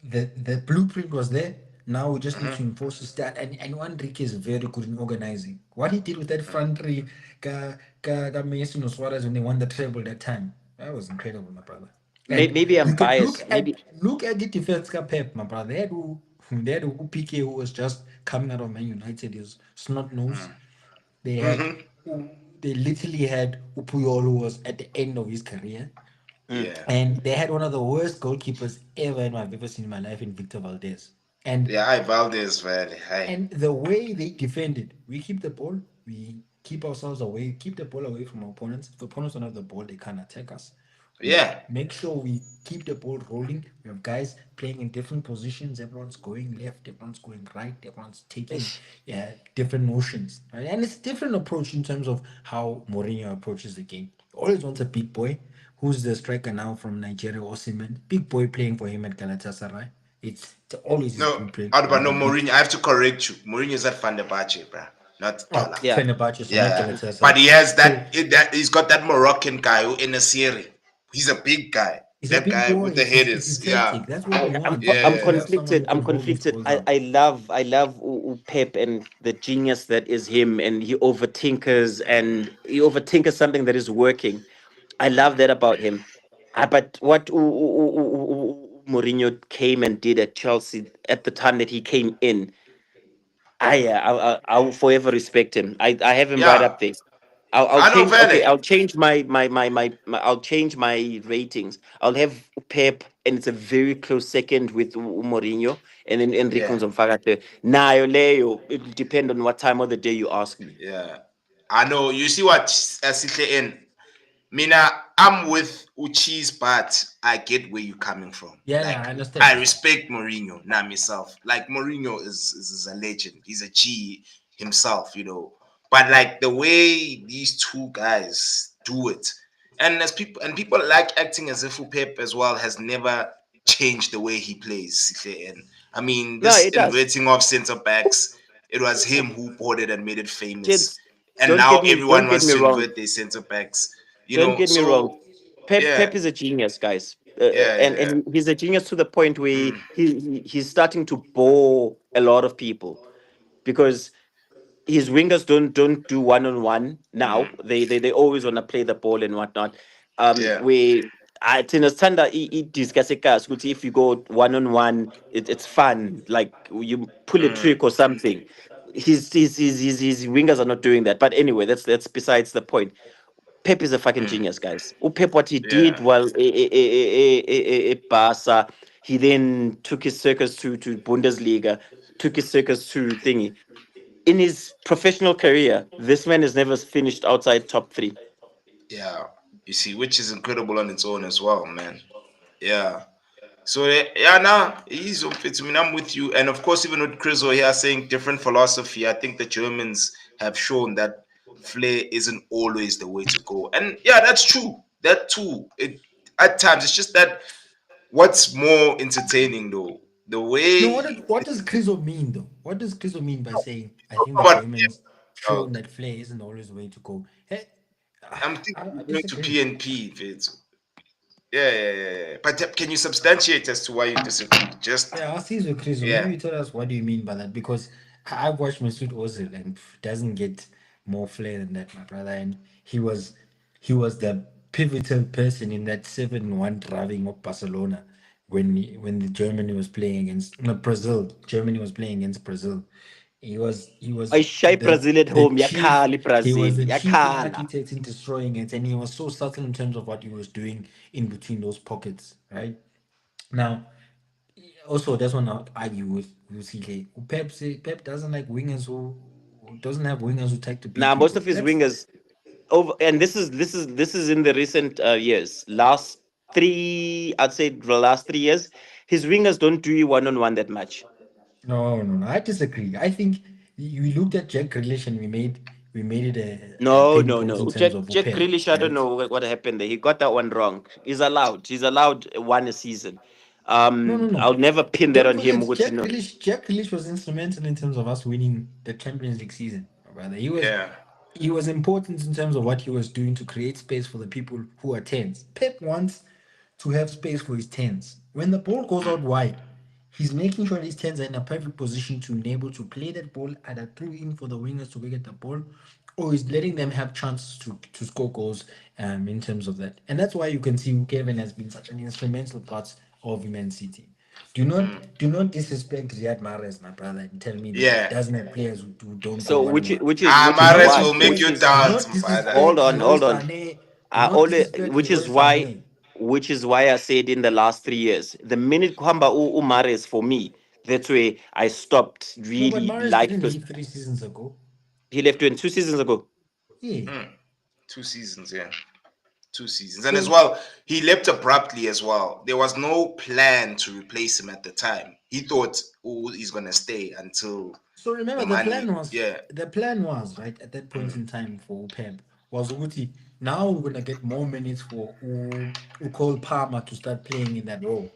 [SPEAKER 2] the blueprint was there. Now we just need to enforce the stat. And Enrique is very good in organizing. What he did with that front three, Messi and Suarez when they won the treble that time, that was incredible, my brother. And
[SPEAKER 3] Maybe I'm
[SPEAKER 2] you can
[SPEAKER 3] biased. Maybe
[SPEAKER 2] look at the defense, Pep, my brother. They had PK who was just coming out of Man United, his snot nose. They had, they literally had Upuyol, who was at the end of his career.
[SPEAKER 1] Yeah.
[SPEAKER 2] And they had one of the worst goalkeepers ever I've ever seen in my life in Victor Valdez. And
[SPEAKER 1] Yeah, I Valdez, valley.
[SPEAKER 2] and the way they defended, we keep the ball, we keep ourselves away, keep the ball away from our opponents. If opponents don't have the ball, they can't attack us.
[SPEAKER 1] Yeah.
[SPEAKER 2] Make sure we keep the ball rolling. We have guys playing in different positions. Everyone's going left, everyone's going right, everyone's taking different motions. Right? And it's a different approach in terms of how Mourinho approaches the game. Always wants a big boy. Who's the striker now from Nigeria, Osimhen? Big boy playing for him at Galatasaray. It's always his
[SPEAKER 1] No,
[SPEAKER 2] blueprint.
[SPEAKER 1] but no, Mourinho. I have to correct you. Mourinho is at Fenerbahce, bro, not Dollar.
[SPEAKER 3] Yeah.
[SPEAKER 2] Fenerbahce, so not
[SPEAKER 1] Yeah,
[SPEAKER 2] Galatasaray.
[SPEAKER 1] but he has that he's got that Moroccan guy who in a series. He's a big guy.
[SPEAKER 2] He's a
[SPEAKER 1] That
[SPEAKER 2] big
[SPEAKER 1] guy
[SPEAKER 2] boy.
[SPEAKER 1] with the
[SPEAKER 2] He's
[SPEAKER 1] headers. Yeah.
[SPEAKER 2] athletic. That's what we want.
[SPEAKER 1] Yeah.
[SPEAKER 3] I'm
[SPEAKER 1] Yeah.
[SPEAKER 3] conflicted. I'm conflicted. I love Pep and the genius that is him, and he overtinkers something that is working. I love that about him. But what Mourinho came and did at Chelsea at the time that he came in, I'll forever respect him. I have him right
[SPEAKER 1] Yeah.
[SPEAKER 3] up there. I'll
[SPEAKER 1] I know,
[SPEAKER 3] change. Okay,
[SPEAKER 1] Valley.
[SPEAKER 3] I'll change I'll change my ratings. I'll have Pep, and it's a very close second with Mourinho, and then Enrique
[SPEAKER 1] Yeah.
[SPEAKER 3] Nzomfakate. Nayo Leo. It will depend on what time of the day you ask me.
[SPEAKER 1] Yeah. I know. You see what Sihle in? Mina, I'm with Uchi's, but I get where you're coming from.
[SPEAKER 2] Yeah,
[SPEAKER 1] like,
[SPEAKER 2] I understand.
[SPEAKER 1] I respect Mourinho, not myself. Like Mourinho is a legend. He's a G himself, you know. But like the way these two guys do it, and people like acting as if Pep as well has never changed the way he plays. Sihle. And I mean,
[SPEAKER 3] No,
[SPEAKER 1] this
[SPEAKER 3] it does.
[SPEAKER 1] inverting of centre backs, it was him who bought it and made it famous.
[SPEAKER 3] Kids,
[SPEAKER 1] And
[SPEAKER 3] don't
[SPEAKER 1] now
[SPEAKER 3] get me-
[SPEAKER 1] everyone
[SPEAKER 3] don't get
[SPEAKER 1] wants
[SPEAKER 3] me
[SPEAKER 1] to
[SPEAKER 3] wrong.
[SPEAKER 1] invert their centre backs. You
[SPEAKER 3] Don't
[SPEAKER 1] know,
[SPEAKER 3] get me
[SPEAKER 1] so
[SPEAKER 3] wrong. Pep
[SPEAKER 1] yeah.
[SPEAKER 3] Pep is a genius, guys.
[SPEAKER 1] Yeah,
[SPEAKER 3] And he's a genius to the point where he's starting to bore a lot of people because his wingers don't do one-on-one now. They always want to play the ball and whatnot.
[SPEAKER 1] Yeah.
[SPEAKER 3] We I understand that he discuss if you go one-on-one, it's fun. Like you pull a trick or something. His wingers are not doing that. But anyway, that's besides the point. Pep is a fucking genius, guys. Pep, what he did
[SPEAKER 1] Yeah.
[SPEAKER 3] while Barca, he then took his circus to Bundesliga, took his circus to thingy. In his professional career, this man has never finished outside top 3.
[SPEAKER 1] Yeah. You see, which is incredible on its own as well, man. Yeah. So yeah, now he's I mean, I'm with you. And of course, even with Chris here saying different philosophy, I think the Germans have shown that flair isn't always the way to go. And yeah, that's true. That too. It at times it's just that what's more entertaining though, the way
[SPEAKER 2] No, what does Criso mean though? What does Criso mean by saying I think the
[SPEAKER 1] But-
[SPEAKER 2] Germans shown that flair isn't always the way to go? Hey,
[SPEAKER 1] I'm thinking
[SPEAKER 2] I
[SPEAKER 1] going to
[SPEAKER 2] disagree.
[SPEAKER 1] PNP, Fitz. Yeah. But can you substantiate as to why you disagree? Just
[SPEAKER 2] Yeah, I'll see with Criso.
[SPEAKER 1] Yeah.
[SPEAKER 2] Maybe tell us what do you mean by that? Because I've watched Mesut Ozil and doesn't get more flair than that, my brother. And he was the pivotal person in that 7-1 driving of Barcelona when the Germany was playing against Brazil. Germany was playing against Brazil. He was
[SPEAKER 3] I shy Brazil at home.
[SPEAKER 2] chief-
[SPEAKER 3] Yakhali Brazil.
[SPEAKER 2] He was the chief
[SPEAKER 3] Yakhala.
[SPEAKER 2] architect in destroying it, and he was so subtle in terms of what he was doing in between those pockets, right? Now, also that's one I argue with CK. Pep doesn't like wingers who doesn't have wingers who take to beat
[SPEAKER 3] Now, most
[SPEAKER 2] people.
[SPEAKER 3] of his
[SPEAKER 2] That's-
[SPEAKER 3] wingers over, and this is in the recent years. Last 3, I'd say the last 3 years, his wingers don't do you one-on-one that much.
[SPEAKER 2] No. I disagree. I think we looked at Jack Grealish and we we made it a
[SPEAKER 3] No,
[SPEAKER 2] 10
[SPEAKER 3] no,
[SPEAKER 2] goals
[SPEAKER 3] no.
[SPEAKER 2] in terms of
[SPEAKER 3] Jack
[SPEAKER 2] Pep,
[SPEAKER 3] Grealish, I don't
[SPEAKER 2] right?
[SPEAKER 3] know what happened there. He got that one wrong. He's allowed. He's allowed one a season.
[SPEAKER 2] No, no,
[SPEAKER 3] I'll
[SPEAKER 2] no.
[SPEAKER 3] never pin that
[SPEAKER 2] Don't
[SPEAKER 3] on him.
[SPEAKER 2] forget,
[SPEAKER 3] What you know?
[SPEAKER 2] Jack Grealish was instrumental in terms of us winning the Champions League season, brother.
[SPEAKER 1] Yeah.
[SPEAKER 2] He was important in terms of what he was doing to create space for the people who are tens. Pep wants to have space for his tens. When the ball goes out wide, he's making sure his tens are in a perfect position to be able to play that ball either through in for the wingers to get the ball, or he's letting them have chances to score goals in terms of that. And that's why you can see Kevin has been such an instrumental part of Man City. Do not disrespect Riyad Mahrez, my brother, and tell me that he
[SPEAKER 1] Yeah.
[SPEAKER 2] doesn't have players who don't do
[SPEAKER 3] So
[SPEAKER 2] what he wants.
[SPEAKER 3] which is
[SPEAKER 1] Mahrez
[SPEAKER 3] why
[SPEAKER 1] will make you
[SPEAKER 3] which is
[SPEAKER 2] Do
[SPEAKER 1] dance,
[SPEAKER 2] not
[SPEAKER 1] my father.
[SPEAKER 3] hold
[SPEAKER 2] disrespect
[SPEAKER 3] on,
[SPEAKER 2] Leroy
[SPEAKER 3] hold on.
[SPEAKER 2] Sané. Do
[SPEAKER 3] I
[SPEAKER 2] not
[SPEAKER 3] only
[SPEAKER 2] disrespect Leroy Sané.
[SPEAKER 3] which is why I said in the last 3 years, the minute Kwamba Mahrez for me, that's where I stopped
[SPEAKER 2] No, but
[SPEAKER 3] really
[SPEAKER 2] Mahrez
[SPEAKER 3] like
[SPEAKER 2] didn't
[SPEAKER 3] because
[SPEAKER 2] leave 3 seasons ago.
[SPEAKER 3] he left 22 seasons ago.
[SPEAKER 2] Yeah.
[SPEAKER 1] 2 seasons, yeah. 2 seasons. And as
[SPEAKER 2] So
[SPEAKER 1] well, he left abruptly as well. There was no plan to replace him at the time. He thought, oh, he's gonna stay until
[SPEAKER 2] so remember
[SPEAKER 1] the money. Yeah.
[SPEAKER 2] the plan was right at that point in time for Pep was Uguti. Now we're gonna get more minutes for Cole Palmer to start playing in that role.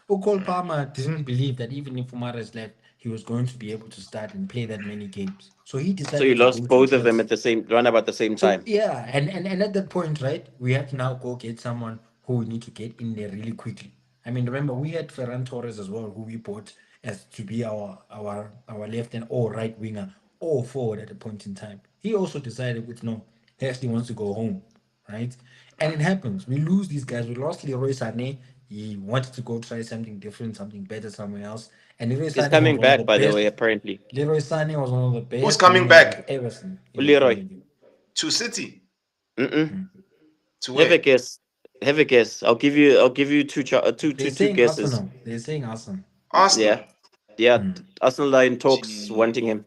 [SPEAKER 2] Cole Palmer didn't believe that even if Mahrez left, he was going to be able to start and play that many games. So he
[SPEAKER 3] So you
[SPEAKER 2] decided to go
[SPEAKER 3] lost
[SPEAKER 2] to
[SPEAKER 3] both of them
[SPEAKER 2] Chelsea.
[SPEAKER 3] at the same run about the same
[SPEAKER 2] So
[SPEAKER 3] time.
[SPEAKER 2] yeah, and at that point, right, we have to now go get someone who we need to get in there really quickly. I mean, remember we had Ferran Torres as well, who we bought as to be our left and or right winger or forward at a point in time. He also decided with no, he actually wants to go home, right? And it happens. We lose these guys. We lost Leroy Sané. He wanted to go try something different, something better somewhere else. And Leroy
[SPEAKER 3] He's
[SPEAKER 2] Sané was
[SPEAKER 3] coming
[SPEAKER 2] one of the
[SPEAKER 3] back, by the way,
[SPEAKER 2] best.
[SPEAKER 3] apparently.
[SPEAKER 2] Leroy Sané was one of the
[SPEAKER 1] Who's
[SPEAKER 2] best
[SPEAKER 1] coming
[SPEAKER 2] wingers I've
[SPEAKER 1] back?
[SPEAKER 2] ever seen in the
[SPEAKER 3] Leroy.
[SPEAKER 2] Premier League.
[SPEAKER 1] To City.
[SPEAKER 3] Mm-mm.
[SPEAKER 1] To
[SPEAKER 3] Have a
[SPEAKER 1] where?
[SPEAKER 3] guess. Have a guess. I'll give you
[SPEAKER 2] They're
[SPEAKER 3] two
[SPEAKER 2] saying
[SPEAKER 3] guesses.
[SPEAKER 2] Arsenal. They're saying Arsenal.
[SPEAKER 1] Arsenal.
[SPEAKER 3] Yeah. Yeah.
[SPEAKER 2] Mm.
[SPEAKER 3] Arsenal are in talks
[SPEAKER 1] Gee.
[SPEAKER 3] wanting him.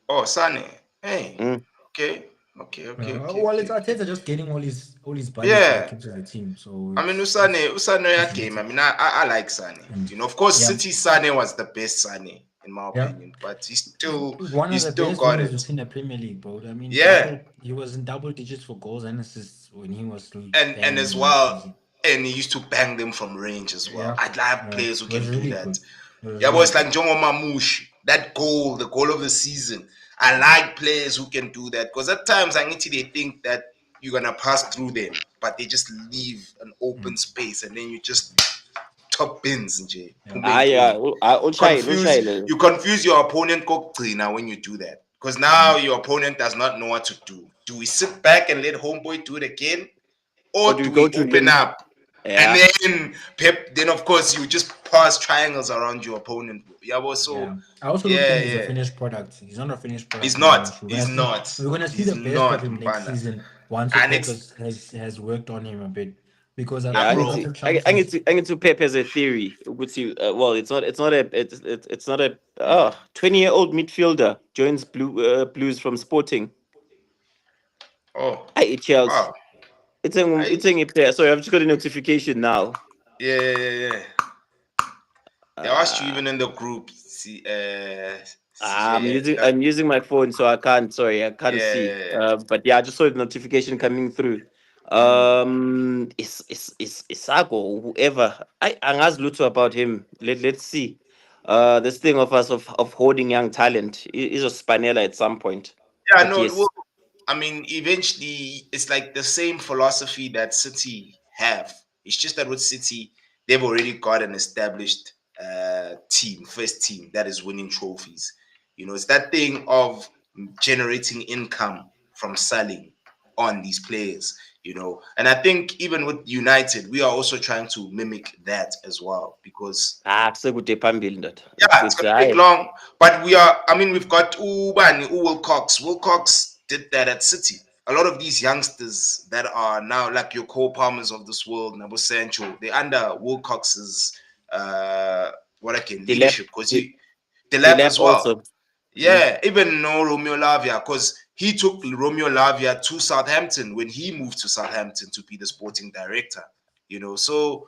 [SPEAKER 1] Oh, Sane. Hey.
[SPEAKER 3] Mm.
[SPEAKER 1] Okay. Okay. Okay. Okay.
[SPEAKER 2] Well, it's
[SPEAKER 1] Okay.
[SPEAKER 2] Arteta just getting all his buddies back
[SPEAKER 1] Yeah.
[SPEAKER 2] into the team. So
[SPEAKER 1] I mean,
[SPEAKER 2] it's
[SPEAKER 1] Usane
[SPEAKER 2] easy to
[SPEAKER 1] game. I
[SPEAKER 2] take.
[SPEAKER 1] mean, I like Sane.
[SPEAKER 2] Mm.
[SPEAKER 1] You know, of course,
[SPEAKER 2] Yeah,
[SPEAKER 1] City Sane was the best Sane in my
[SPEAKER 2] yeah.
[SPEAKER 1] opinion, but he
[SPEAKER 2] One of the
[SPEAKER 1] still
[SPEAKER 2] best
[SPEAKER 1] got
[SPEAKER 2] wingers
[SPEAKER 1] it.
[SPEAKER 2] we've seen in the Premier League, bro. I mean,
[SPEAKER 1] Yeah,
[SPEAKER 2] he was in double digits for goals and assists when he was still
[SPEAKER 1] and
[SPEAKER 2] playing
[SPEAKER 1] as
[SPEAKER 2] in last
[SPEAKER 1] well,
[SPEAKER 2] season.
[SPEAKER 1] and he used to bang them from range as well.
[SPEAKER 2] Yeah,
[SPEAKER 1] I'd love
[SPEAKER 2] yeah.
[SPEAKER 1] players who
[SPEAKER 2] It was
[SPEAKER 1] can do
[SPEAKER 2] really
[SPEAKER 1] that.
[SPEAKER 2] good. It was
[SPEAKER 1] Yeah,
[SPEAKER 2] really
[SPEAKER 1] boys like
[SPEAKER 2] good.
[SPEAKER 1] Jongo Mamush, that goal, the goal of the season. I like players who can do that because at times I need to they think that you're gonna pass through them, but they just leave an open
[SPEAKER 2] Mm.
[SPEAKER 1] space and then you just top bins nje.
[SPEAKER 2] Yeah.
[SPEAKER 1] Phume goal.
[SPEAKER 3] Unshine.
[SPEAKER 1] You confuse your opponent kokugcina when you do that. Because now
[SPEAKER 2] Mm.
[SPEAKER 1] your opponent does not know what to do. Do we sit back and let homeboy do it again?
[SPEAKER 3] Or
[SPEAKER 1] Or
[SPEAKER 3] do
[SPEAKER 1] do
[SPEAKER 3] you go
[SPEAKER 1] we
[SPEAKER 3] to
[SPEAKER 1] open
[SPEAKER 3] him?
[SPEAKER 1] up? And
[SPEAKER 3] Yeah.
[SPEAKER 1] then of course you just pass triangles around your opponent. Yeah, well,
[SPEAKER 2] Yeah.
[SPEAKER 1] so
[SPEAKER 2] I also don't think
[SPEAKER 1] yeah,
[SPEAKER 2] he's a
[SPEAKER 1] yeah.
[SPEAKER 2] finished product. He's not a finished
[SPEAKER 1] He's
[SPEAKER 2] product by any
[SPEAKER 1] not.
[SPEAKER 2] means.
[SPEAKER 1] He's not.
[SPEAKER 2] We're gonna see
[SPEAKER 1] He's
[SPEAKER 2] the best of
[SPEAKER 1] not,
[SPEAKER 2] him next
[SPEAKER 1] Mpana.
[SPEAKER 2] season once
[SPEAKER 1] And
[SPEAKER 2] Pep
[SPEAKER 1] it's
[SPEAKER 2] has worked on him a bit. Because I've
[SPEAKER 3] Yeah,
[SPEAKER 2] seen a
[SPEAKER 1] bro.
[SPEAKER 2] lot of chances.
[SPEAKER 3] I need to Pep as a theory. Well, it's not a 20-year-old midfielder joins Blues from Sporting.
[SPEAKER 1] Oh,
[SPEAKER 3] Hey, Chelsea.
[SPEAKER 1] wow.
[SPEAKER 3] It's a player. Sorry, I've just got a notification now.
[SPEAKER 1] Yeah. They asked you
[SPEAKER 3] Uh,
[SPEAKER 1] even in the group. See, CJ,
[SPEAKER 3] I'm using my phone, so I can't. Sorry, I can't see.
[SPEAKER 1] yeah.
[SPEAKER 3] But yeah, I just saw the notification coming through. Is Isago, whoever. I asked Luto about him. Let's see. This thing of us of holding young talent is a Spanella at some point.
[SPEAKER 1] Yeah,
[SPEAKER 3] But
[SPEAKER 1] no,
[SPEAKER 3] yes,
[SPEAKER 1] I mean, eventually it's like the same philosophy that City have. It's just that with City, they've already got an established team, first team that is winning trophies. You know, it's that thing of generating income from selling on these players, you know. And I think even with United, we are also trying to mimic that as well because
[SPEAKER 3] sekude phambili ndoda.
[SPEAKER 1] yeah, it's gonna take long, but we've got Ubani, Wilcox. Wilcox did that at City. A lot of these youngsters that are now like your Cole Palmers of this world, Nabo Sancho, they're under Wilcox's
[SPEAKER 3] The lap,
[SPEAKER 1] leadership because
[SPEAKER 3] the,
[SPEAKER 1] the
[SPEAKER 3] the
[SPEAKER 1] lab
[SPEAKER 3] lap
[SPEAKER 1] as well.
[SPEAKER 3] also.
[SPEAKER 1] Yeah, even no Romeo Lavia, because he took Romeo Lavia to Southampton when he moved to Southampton to be the sporting director. You know, so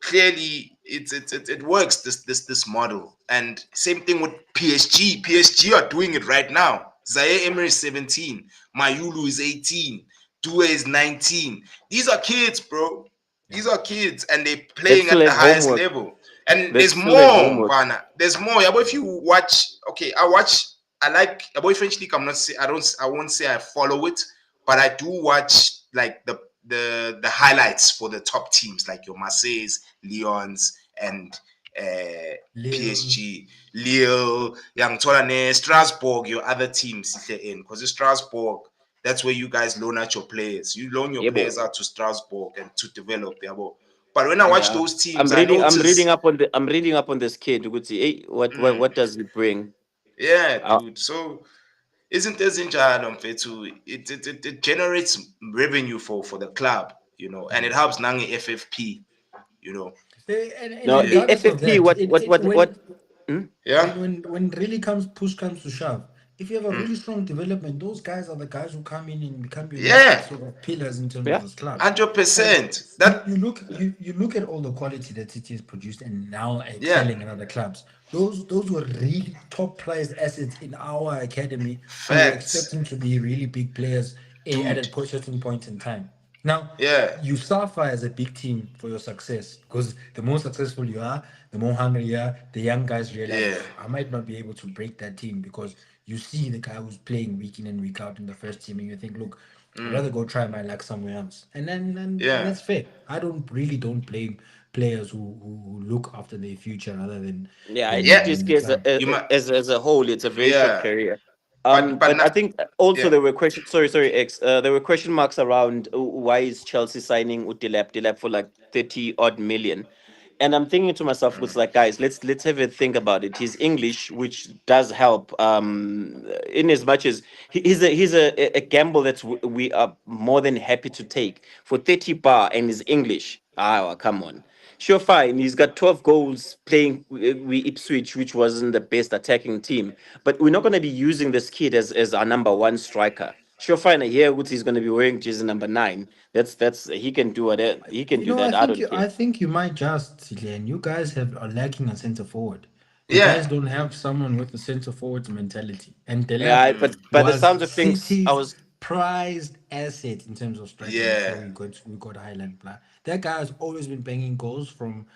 [SPEAKER 1] clearly it works this model. And same thing with PSG. PSG are doing it right now. Zaire Emery is 17. Mayulu is 18. Due is 19. These are kids, bro. These are kids, and they're
[SPEAKER 3] They
[SPEAKER 1] playing
[SPEAKER 3] still
[SPEAKER 1] at the
[SPEAKER 3] have
[SPEAKER 1] highest
[SPEAKER 3] homework.
[SPEAKER 1] level. And
[SPEAKER 3] They
[SPEAKER 1] there's
[SPEAKER 3] still have
[SPEAKER 1] more,
[SPEAKER 3] homework.
[SPEAKER 1] Pana. There's more. Yeah, but if you watch, okay, I like Boy French League. I won't say I follow it, but I do watch like the highlights for the top teams, like your Marseilles, Lyons, and PSG, Lille, Young Tolane, Strasbourg, your other teams in. Because Strasbourg, that's where you guys loan out your players. You loan your
[SPEAKER 3] Yeah,
[SPEAKER 1] players
[SPEAKER 3] boy.
[SPEAKER 1] out to Strasbourg and to develop. Yeah, but when I watch
[SPEAKER 3] Yeah.
[SPEAKER 1] those teams, I notice,
[SPEAKER 3] I'm reading up on this kid. You could see, hey, what does he bring?
[SPEAKER 1] yeah,
[SPEAKER 3] Uh,
[SPEAKER 1] dude. So isn't this in Mfethu? It generates revenue for the club, and it helps Nangi FFP, you know.
[SPEAKER 2] And
[SPEAKER 3] no,
[SPEAKER 1] Yeah.
[SPEAKER 2] regardless of
[SPEAKER 3] FFP.
[SPEAKER 2] that,
[SPEAKER 3] What? Hmm?
[SPEAKER 1] Yeah.
[SPEAKER 2] when really push comes to shove, if you have a
[SPEAKER 1] Mm.
[SPEAKER 2] really strong development, those guys are the guys who come in and become your
[SPEAKER 1] Yeah.
[SPEAKER 2] next sort of pillars in terms of
[SPEAKER 3] Yeah.
[SPEAKER 2] this club. And
[SPEAKER 1] 100%.
[SPEAKER 2] you look at all the quality that City has produced and now
[SPEAKER 1] Yeah.
[SPEAKER 2] excelling in other clubs. Those were really top prized assets in our academy who were
[SPEAKER 1] Facts.
[SPEAKER 2] expecting to be really big players at
[SPEAKER 1] Dude.
[SPEAKER 2] a certain point in time. Now,
[SPEAKER 1] Yeah.
[SPEAKER 2] you suffer as a big team for your success because the more successful you are, the more hungry you are. The young guys realize,
[SPEAKER 1] Yeah.
[SPEAKER 2] I might not be able to break that team because you see the guy who's playing week in and week out in the first team, and you think, look, I'd rather go try my luck somewhere else. And
[SPEAKER 1] Yeah.
[SPEAKER 2] that's fair. I don't blame players who look after their future rather
[SPEAKER 3] Yeah, I
[SPEAKER 2] than
[SPEAKER 3] think
[SPEAKER 1] Yeah.
[SPEAKER 3] this
[SPEAKER 2] the
[SPEAKER 3] case
[SPEAKER 2] club.
[SPEAKER 1] You might
[SPEAKER 3] as a whole, it's a very short
[SPEAKER 1] yeah.
[SPEAKER 3] career.
[SPEAKER 1] But
[SPEAKER 3] But I
[SPEAKER 1] not
[SPEAKER 3] think also
[SPEAKER 1] yeah.
[SPEAKER 3] there were questions. Sorry, X. There were question marks around why is Chelsea signing Utilap for like 30 odd million. And I'm thinking to myself, it's like, guys, let's have a think about it. He's English, which does help. In as much as he's a gamble that we are more than happy to take for 30 bar and he's English. Ah, well, come on. Sure, fine. He's got 12 goals playing with Ipswich, which wasn't the best attacking team. But we're not going to be using this kid as our number one striker. Sure, fine. Here, he's going to be wearing jersey number 9. That's he can do it. He can
[SPEAKER 2] You
[SPEAKER 3] do
[SPEAKER 2] know,
[SPEAKER 3] that. I don't care.
[SPEAKER 2] I think you might just, Glenn. You guys are lacking a center forward. You guys
[SPEAKER 1] Yeah.
[SPEAKER 2] don't have someone with a center forward mentality. And Delap
[SPEAKER 3] Yeah, but by the
[SPEAKER 2] was
[SPEAKER 3] sounds of things, I
[SPEAKER 2] City's
[SPEAKER 3] was
[SPEAKER 2] prized asset in terms of striking before
[SPEAKER 1] Yeah.
[SPEAKER 2] we got Highland Black. That guy has always been banging goals from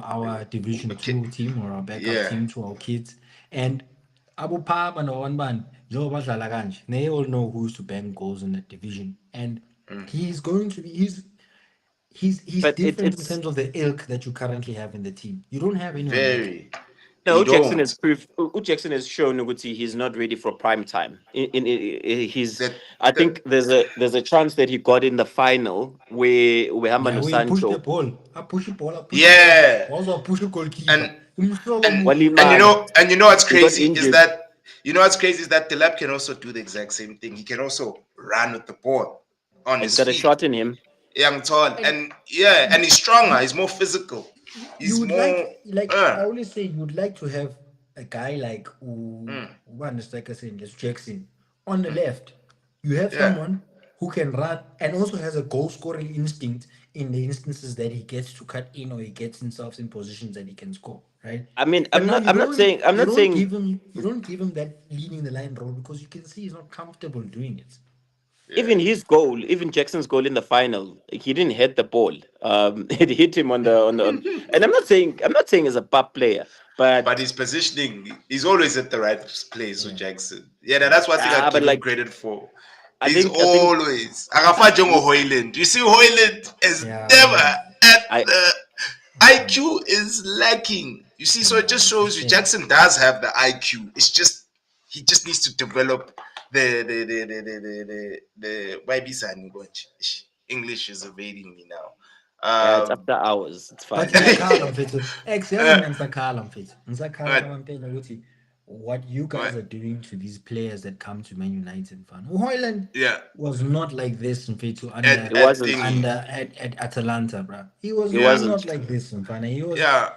[SPEAKER 2] our Division
[SPEAKER 1] Okay.
[SPEAKER 2] 2 team or our backup
[SPEAKER 1] Yeah.
[SPEAKER 2] team to our kids. And Abu Papa no one man, they all know who used to bang goals in that division. And he's going to be he's
[SPEAKER 3] but
[SPEAKER 2] different in
[SPEAKER 3] it's
[SPEAKER 2] terms of the ilk that you currently have in the team. You don't have anyone like him.
[SPEAKER 1] Very.
[SPEAKER 3] no
[SPEAKER 1] You
[SPEAKER 3] Jackson has
[SPEAKER 1] don't.
[SPEAKER 3] proved Jackson has shown Uguti he's not ready for prime time. He's
[SPEAKER 1] That
[SPEAKER 3] I
[SPEAKER 1] that
[SPEAKER 3] think there's a chance that he got in the final where
[SPEAKER 2] Yeah,
[SPEAKER 3] Hamano
[SPEAKER 2] we push the
[SPEAKER 3] Sancho
[SPEAKER 2] ball. I push the ball. I push the ball.
[SPEAKER 1] yeah.
[SPEAKER 2] Also, I push the goalkeeper.
[SPEAKER 1] And and
[SPEAKER 3] Wally
[SPEAKER 1] and
[SPEAKER 3] man
[SPEAKER 1] what's
[SPEAKER 3] he got
[SPEAKER 1] crazy is
[SPEAKER 3] injured.
[SPEAKER 1] that Delap can also do the exact same thing. He can also run with the ball on
[SPEAKER 3] He's
[SPEAKER 1] his
[SPEAKER 3] got a
[SPEAKER 1] feet.
[SPEAKER 3] shot in him.
[SPEAKER 1] Young tall
[SPEAKER 2] And
[SPEAKER 1] and yeah, and he's stronger.
[SPEAKER 2] you,
[SPEAKER 1] He's more physical.
[SPEAKER 2] you
[SPEAKER 1] He's
[SPEAKER 2] would
[SPEAKER 1] more.
[SPEAKER 2] like I always say you would like to have a guy like one striker saying just Jackson on the left. You have
[SPEAKER 1] Yeah.
[SPEAKER 2] someone who can run and also has a goal scoring instinct in the instances that he gets to cut in or he gets himself in positions that he can score, right?
[SPEAKER 3] I mean,
[SPEAKER 2] But now
[SPEAKER 3] I'm not saying
[SPEAKER 2] you don't give him that leading the line role because you can see he's not comfortable doing it.
[SPEAKER 1] Yeah.
[SPEAKER 3] even his goal, even Jackson's goal in the final, he didn't hit the ball. It hit him and I'm not saying he's a bad player,
[SPEAKER 1] But
[SPEAKER 3] but
[SPEAKER 1] his positioning, he's always at the right place with
[SPEAKER 2] Yeah.
[SPEAKER 1] Jackson. Yeah, that's one thing I
[SPEAKER 3] but
[SPEAKER 1] give him
[SPEAKER 3] like
[SPEAKER 1] credit for.
[SPEAKER 3] I
[SPEAKER 1] He's
[SPEAKER 3] think
[SPEAKER 1] always. Akafa Jongo Hoyland. You see, Hoyland is
[SPEAKER 2] Yeah,
[SPEAKER 1] never
[SPEAKER 2] Hoyland.
[SPEAKER 1] at
[SPEAKER 3] I
[SPEAKER 1] the IQ is lacking. You see, so it just
[SPEAKER 2] Yeah, it's
[SPEAKER 1] shows
[SPEAKER 2] a
[SPEAKER 1] you
[SPEAKER 2] shame.
[SPEAKER 1] Jackson does have the IQ. It's just he just needs to develop the YB English is evading me now.
[SPEAKER 3] yeah, it's after hours. It's
[SPEAKER 2] But
[SPEAKER 3] fine.
[SPEAKER 2] ngiyakhala mfethu. Ex-yazi
[SPEAKER 1] uh,
[SPEAKER 2] mina ngisakhala mfethu. Ngisakhala
[SPEAKER 1] uh,
[SPEAKER 2] kwamambela ukuthi what you
[SPEAKER 1] uh,
[SPEAKER 2] guys are doing to these players that come to Man United fan. Hoyland
[SPEAKER 1] yeah,
[SPEAKER 2] was not like this mfethu
[SPEAKER 1] at
[SPEAKER 3] It wasn't.
[SPEAKER 1] thingy.
[SPEAKER 2] at Atalanta, bro. He was
[SPEAKER 3] It
[SPEAKER 2] really
[SPEAKER 1] Yeah,
[SPEAKER 2] not
[SPEAKER 3] wasn't.
[SPEAKER 2] like this, mfana.
[SPEAKER 1] yeah,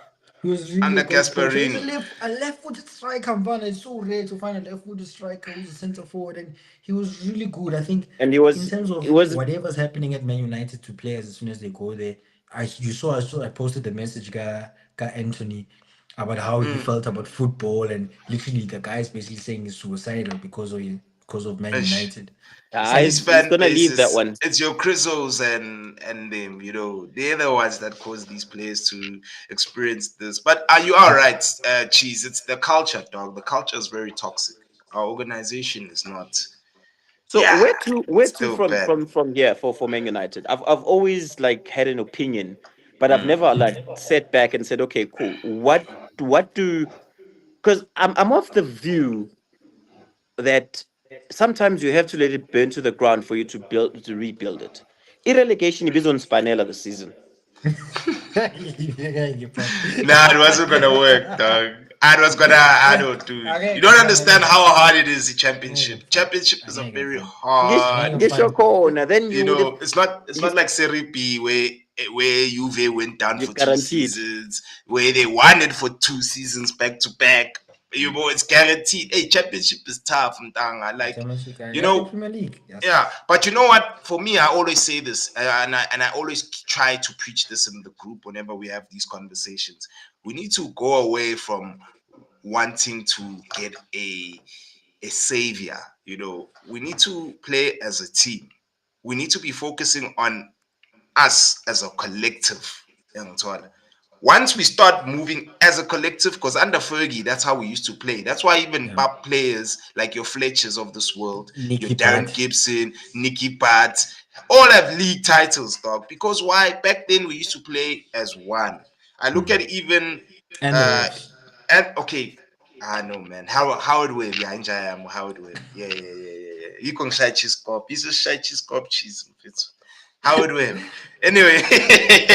[SPEAKER 2] He was really a
[SPEAKER 1] under
[SPEAKER 2] goal scorer. He's
[SPEAKER 1] Gasparini.
[SPEAKER 2] a left-footed striker, man. It's so rare to find a left-footed striker who's a centre forward, and he was really good. I think
[SPEAKER 3] And
[SPEAKER 2] in terms
[SPEAKER 3] it
[SPEAKER 2] of
[SPEAKER 3] was
[SPEAKER 2] whatever's happening at Man United to players as soon as they go there, I posted the message, guy Anthony. about how he
[SPEAKER 1] Mm.
[SPEAKER 2] felt about football, and literally the guy is basically saying he's suicidal because of Man
[SPEAKER 1] Ish.
[SPEAKER 2] United.
[SPEAKER 3] Ah,
[SPEAKER 1] And his
[SPEAKER 2] And
[SPEAKER 3] he's
[SPEAKER 1] fan
[SPEAKER 3] gonna
[SPEAKER 1] base
[SPEAKER 3] leave that
[SPEAKER 1] is
[SPEAKER 3] one.
[SPEAKER 1] it's your Crizzles and them, they're the ones that cause these players to experience this. But you are right, Cheese. It's the culture, dog. The culture is very toxic. Our organization is not.
[SPEAKER 3] So
[SPEAKER 1] Yeah,
[SPEAKER 3] where
[SPEAKER 1] it's
[SPEAKER 3] to
[SPEAKER 1] still bad.
[SPEAKER 3] from here for Man United? I've always like had an opinion, but I've
[SPEAKER 1] Mm.
[SPEAKER 3] never like sat back and said, okay, cool. What do because I'm of the view that sometimes you have to let it burn to the ground for you to rebuild it. Irrelegation is on Spinella this season.
[SPEAKER 1] Nah, it wasn't gonna work, dog. I was gonna, I don't, dude. You don't understand how hard it is. The championship. Championship is a very hard.
[SPEAKER 3] Get your corner, then you would have
[SPEAKER 1] It's not like Serie B where Juve went down
[SPEAKER 3] you're
[SPEAKER 1] for two
[SPEAKER 3] guaranteed.
[SPEAKER 1] seasons, where they won it for 2 seasons back to back. It's guaranteed. Hey, championship is tough, Mtanga. Like, you
[SPEAKER 2] Yeah, the
[SPEAKER 1] know,
[SPEAKER 2] Premier League. Yes.
[SPEAKER 1] yeah, but you know what? For me, I always say this, and I always try to preach this in the group whenever we have these conversations. We need to go away from wanting to get a savior. We need to play as a team. We need to be focusing on us as a collective. Once we start moving as a collective, because under Fergie, that's how we used to play. That's why even
[SPEAKER 2] Yeah.
[SPEAKER 1] pop players like your Fletchers of this world, your
[SPEAKER 2] Nicky
[SPEAKER 1] Darren
[SPEAKER 2] Butt.
[SPEAKER 1] Gibson, Nicky Butt, all have league titles, dog. Because why? Back then we used to play as one. I look at even
[SPEAKER 2] And the
[SPEAKER 1] uh
[SPEAKER 2] refs.
[SPEAKER 1] and okay. I know, man. Howard Webb, yeah, I am Howard Webb. Yeah. You can shy cheese cop. He's a shy cheese cop cheese. Howard Webb. Anyway,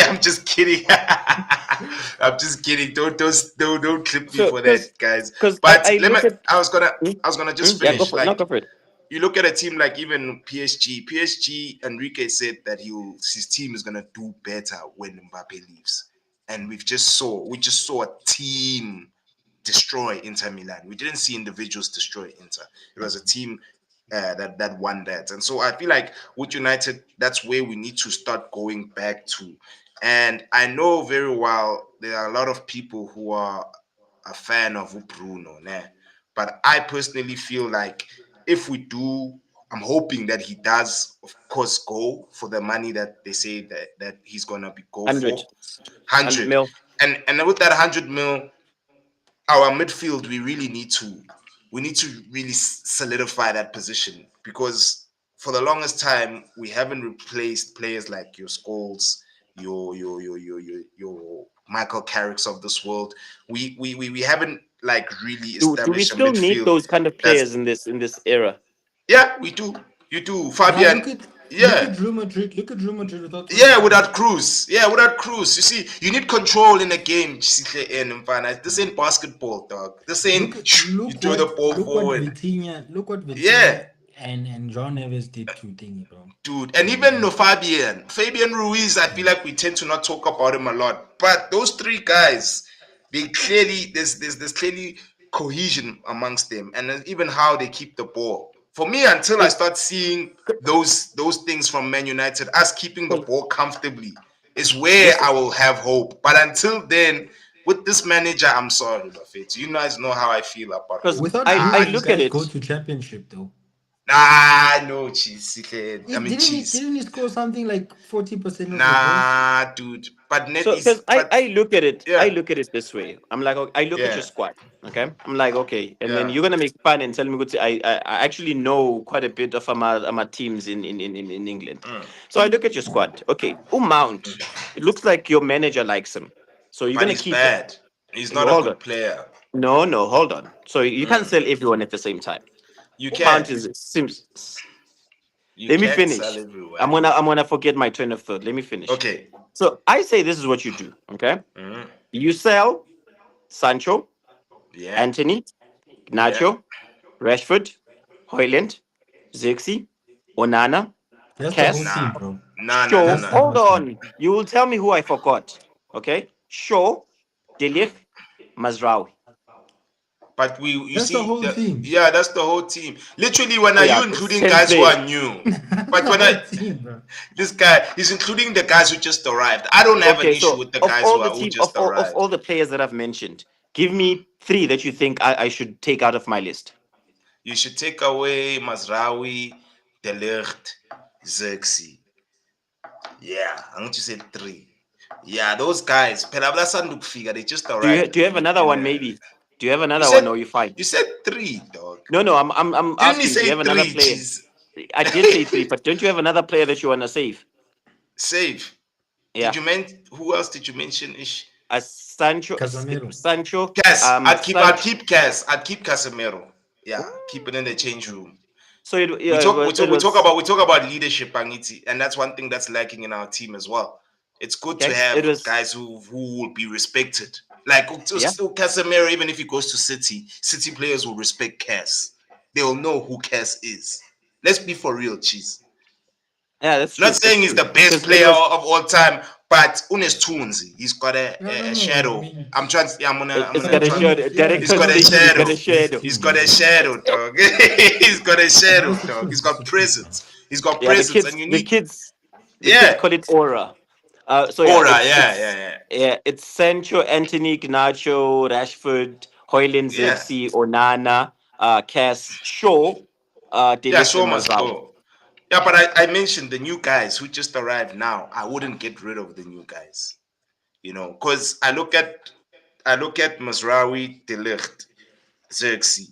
[SPEAKER 1] I'm just kidding. I'm just kidding. Don't clip me
[SPEAKER 3] So
[SPEAKER 1] for that, guys.
[SPEAKER 3] because
[SPEAKER 1] But
[SPEAKER 3] I
[SPEAKER 1] let me.
[SPEAKER 3] look at
[SPEAKER 1] I was gonna just
[SPEAKER 3] yeah, go
[SPEAKER 1] finish.
[SPEAKER 3] for it. No,
[SPEAKER 1] Like,
[SPEAKER 3] go for it.
[SPEAKER 1] you look at a team like even PSG. PSG, Enrique said that his team is gonna do better when Mbappe leaves, and we just saw a team destroy Inter Milan. We didn't see individuals destroy Inter. It was a team that won that. And so I feel like with United, that's where we need to start going back to. And I know very well there are a lot of people who are a fan of Bruno, né? But I personally feel like if we do, I'm hoping that he does, of course, go for the money that they say that he's gonna go
[SPEAKER 3] 100,
[SPEAKER 1] for
[SPEAKER 3] 100
[SPEAKER 1] 100.
[SPEAKER 3] mil.
[SPEAKER 1] And with that 100 mil, our midfield, we need to really solidify that position, because for the longest time we haven't replaced players like your Scholes, your Michael Carricks of this world. We haven't like really
[SPEAKER 3] Do we
[SPEAKER 1] established a
[SPEAKER 3] still need
[SPEAKER 1] midfield
[SPEAKER 3] those kind of
[SPEAKER 1] that's
[SPEAKER 3] players in this era?
[SPEAKER 1] yeah, we do. You do,
[SPEAKER 2] Yeah,
[SPEAKER 1] Fabian.
[SPEAKER 2] look
[SPEAKER 1] Yeah.
[SPEAKER 2] at Real Madrid. Look at Real Madrid without Toni
[SPEAKER 1] Yeah,
[SPEAKER 2] Kroos.
[SPEAKER 1] without Cruz. Yeah, without Cruz. You see, you need control in a game. This ain't basketball, dog. This ain't you throw the ball forward.
[SPEAKER 2] Look what
[SPEAKER 1] Yeah,
[SPEAKER 2] Vitinha and John Neves did to Thingy, bro.
[SPEAKER 1] dude. And even no Fabian Ruiz, I feel like we tend to not talk about him a lot. But those three guys, they clearly there's clearly cohesion amongst them, and then even how they keep the ball. For me, until I start seeing those things from Man United, us keeping the ball comfortably, is where
[SPEAKER 3] Listen,
[SPEAKER 1] I will have hope. But until then, with this manager, I'm sorry, Buffett. You guys know how I feel about
[SPEAKER 3] because
[SPEAKER 1] hope.
[SPEAKER 2] Without
[SPEAKER 3] I
[SPEAKER 2] Bruno, you
[SPEAKER 3] look at
[SPEAKER 2] guys go
[SPEAKER 3] it.
[SPEAKER 2] to championship though.
[SPEAKER 1] No cheese. I mean
[SPEAKER 2] Didn't he?
[SPEAKER 1] cheese.
[SPEAKER 2] Didn't he score something like 40% of the goals?
[SPEAKER 1] Nah, dude. But net
[SPEAKER 3] So because
[SPEAKER 1] is but
[SPEAKER 3] I look at it, I
[SPEAKER 1] yeah,
[SPEAKER 3] look at it this way. I'm like, I look at your
[SPEAKER 1] yeah,
[SPEAKER 3] squad. Okay, I'm like, okay, and then
[SPEAKER 1] yeah.
[SPEAKER 3] you're gonna make fun and tell me what I actually know quite a bit of my teams in England.
[SPEAKER 1] Mm.
[SPEAKER 3] So I look at your squad. Okay, Mount. It looks like your manager likes him, so you're
[SPEAKER 1] But
[SPEAKER 3] gonna
[SPEAKER 1] he's
[SPEAKER 3] keep him.
[SPEAKER 1] bad. He's
[SPEAKER 3] You
[SPEAKER 1] not a
[SPEAKER 3] hold on.
[SPEAKER 1] good player.
[SPEAKER 3] No, hold on. So you can't
[SPEAKER 1] Mm.
[SPEAKER 3] sell everyone at the same time.
[SPEAKER 1] You
[SPEAKER 3] Mount
[SPEAKER 1] can't.
[SPEAKER 3] is seems.
[SPEAKER 1] You
[SPEAKER 3] Let me
[SPEAKER 1] can't sell
[SPEAKER 3] finish.
[SPEAKER 1] everywhere.
[SPEAKER 3] I'm gonna forget my train of thought. Let me finish.
[SPEAKER 1] Okay.
[SPEAKER 3] So I say this is what you do. Okay,
[SPEAKER 1] Mm.
[SPEAKER 3] you sell Sancho,
[SPEAKER 1] Yeah.
[SPEAKER 3] Anthony,
[SPEAKER 1] Yeah.
[SPEAKER 3] Nacho, Rashford, Hoyland, Zirkzee, Onana,
[SPEAKER 2] That's the whole
[SPEAKER 3] Cass,
[SPEAKER 2] team,
[SPEAKER 1] Nah.
[SPEAKER 2] bro.
[SPEAKER 3] Shaw.
[SPEAKER 2] That's the
[SPEAKER 3] Hold
[SPEAKER 2] whole team.
[SPEAKER 3] on. You will tell me who I forgot. Okay? Shaw, Delif, Mazraoui.
[SPEAKER 1] But you
[SPEAKER 2] That's the
[SPEAKER 1] see,
[SPEAKER 2] whole team.
[SPEAKER 1] yeah, that's the whole team. Literally, when
[SPEAKER 3] Oh
[SPEAKER 1] are
[SPEAKER 3] yeah,
[SPEAKER 1] you including
[SPEAKER 3] 10
[SPEAKER 1] guys who
[SPEAKER 3] players.
[SPEAKER 1] are new?
[SPEAKER 2] That's
[SPEAKER 1] But
[SPEAKER 2] the
[SPEAKER 1] when
[SPEAKER 2] whole team, bro.
[SPEAKER 1] this guy, he's including the guys who just arrived. I don't have an
[SPEAKER 3] Okay,
[SPEAKER 1] issue
[SPEAKER 3] so
[SPEAKER 1] with the
[SPEAKER 3] of
[SPEAKER 1] guys
[SPEAKER 3] all
[SPEAKER 1] who
[SPEAKER 3] the
[SPEAKER 1] are who
[SPEAKER 3] team
[SPEAKER 1] just
[SPEAKER 3] of
[SPEAKER 1] arrived.
[SPEAKER 3] all the players that I've mentioned, Give me 3 that you think I should take out of my list.
[SPEAKER 1] You should take away Mazraoui, De Ligt, Xerxes. Yeah, I'm going to say 3. Yeah, those guys, Pelabla Sanduk figure, they just arrived.
[SPEAKER 3] Do you have another
[SPEAKER 1] in
[SPEAKER 3] one
[SPEAKER 1] a-
[SPEAKER 3] maybe? Do you have another
[SPEAKER 1] You
[SPEAKER 3] one
[SPEAKER 1] said,
[SPEAKER 3] or you fine?
[SPEAKER 1] you said 3, dog.
[SPEAKER 3] No, I'm
[SPEAKER 1] Didn't you
[SPEAKER 3] asking, do
[SPEAKER 1] say
[SPEAKER 3] you have another
[SPEAKER 1] 3,
[SPEAKER 3] player?
[SPEAKER 1] cheese?
[SPEAKER 3] I did say 3, but don't you have another player that you want to save?
[SPEAKER 1] Save.
[SPEAKER 3] Yeah.
[SPEAKER 1] Who else did you mention? Ish?
[SPEAKER 3] Sancho.
[SPEAKER 2] Casemiro.
[SPEAKER 3] Sancho.
[SPEAKER 1] Cass. I'd keep Cass. I'd keep Casemiro. Yeah, keep it in the change room.
[SPEAKER 3] So it,
[SPEAKER 1] We
[SPEAKER 3] yeah,
[SPEAKER 1] talk
[SPEAKER 3] it was,
[SPEAKER 1] about leadership, Angiti, and that's one thing that's lacking in our team as well. It's good to
[SPEAKER 3] Okay,
[SPEAKER 1] have
[SPEAKER 3] it was-
[SPEAKER 1] guys who will be respected. Like
[SPEAKER 3] Yeah.
[SPEAKER 1] Casemiro, even if he goes to City players will respect Cass. They will know who Cass is. Let's be for real, cheese.
[SPEAKER 3] Yeah, that's true.
[SPEAKER 1] Not saying he's the best player of all time, but Unes Tunzi, he's got a shadow.
[SPEAKER 2] I mean,
[SPEAKER 1] I'm trying. I'm gonna.
[SPEAKER 3] It's got a
[SPEAKER 2] trying-
[SPEAKER 3] shadow.
[SPEAKER 2] yeah,
[SPEAKER 3] Derek
[SPEAKER 1] He's got a
[SPEAKER 3] Constantine, he's got a shadow.
[SPEAKER 1] He's got a shadow, dog. He's got a shadow, dog. He's got presence. He's got
[SPEAKER 3] Yeah, the
[SPEAKER 1] presence,
[SPEAKER 3] kids,
[SPEAKER 1] and you
[SPEAKER 3] the
[SPEAKER 1] need
[SPEAKER 3] kids, the
[SPEAKER 1] Yeah.
[SPEAKER 3] kids call it aura. So yeah,
[SPEAKER 1] aura.
[SPEAKER 3] it's- yeah, it's Sancho, Anthony, Garnacho, Rashford, Hoyland,
[SPEAKER 1] Yeah.
[SPEAKER 3] Xerxes, Onana, Cass, Shaw, De
[SPEAKER 1] Yeah,
[SPEAKER 3] Ligt,
[SPEAKER 1] so
[SPEAKER 3] and
[SPEAKER 1] must
[SPEAKER 3] Mazraoui.
[SPEAKER 1] go. Yeah, but I mentioned the new guys who just arrived now. I wouldn't get rid of the new guys, because I look at Mazraoui, De Ligt, Xerxes,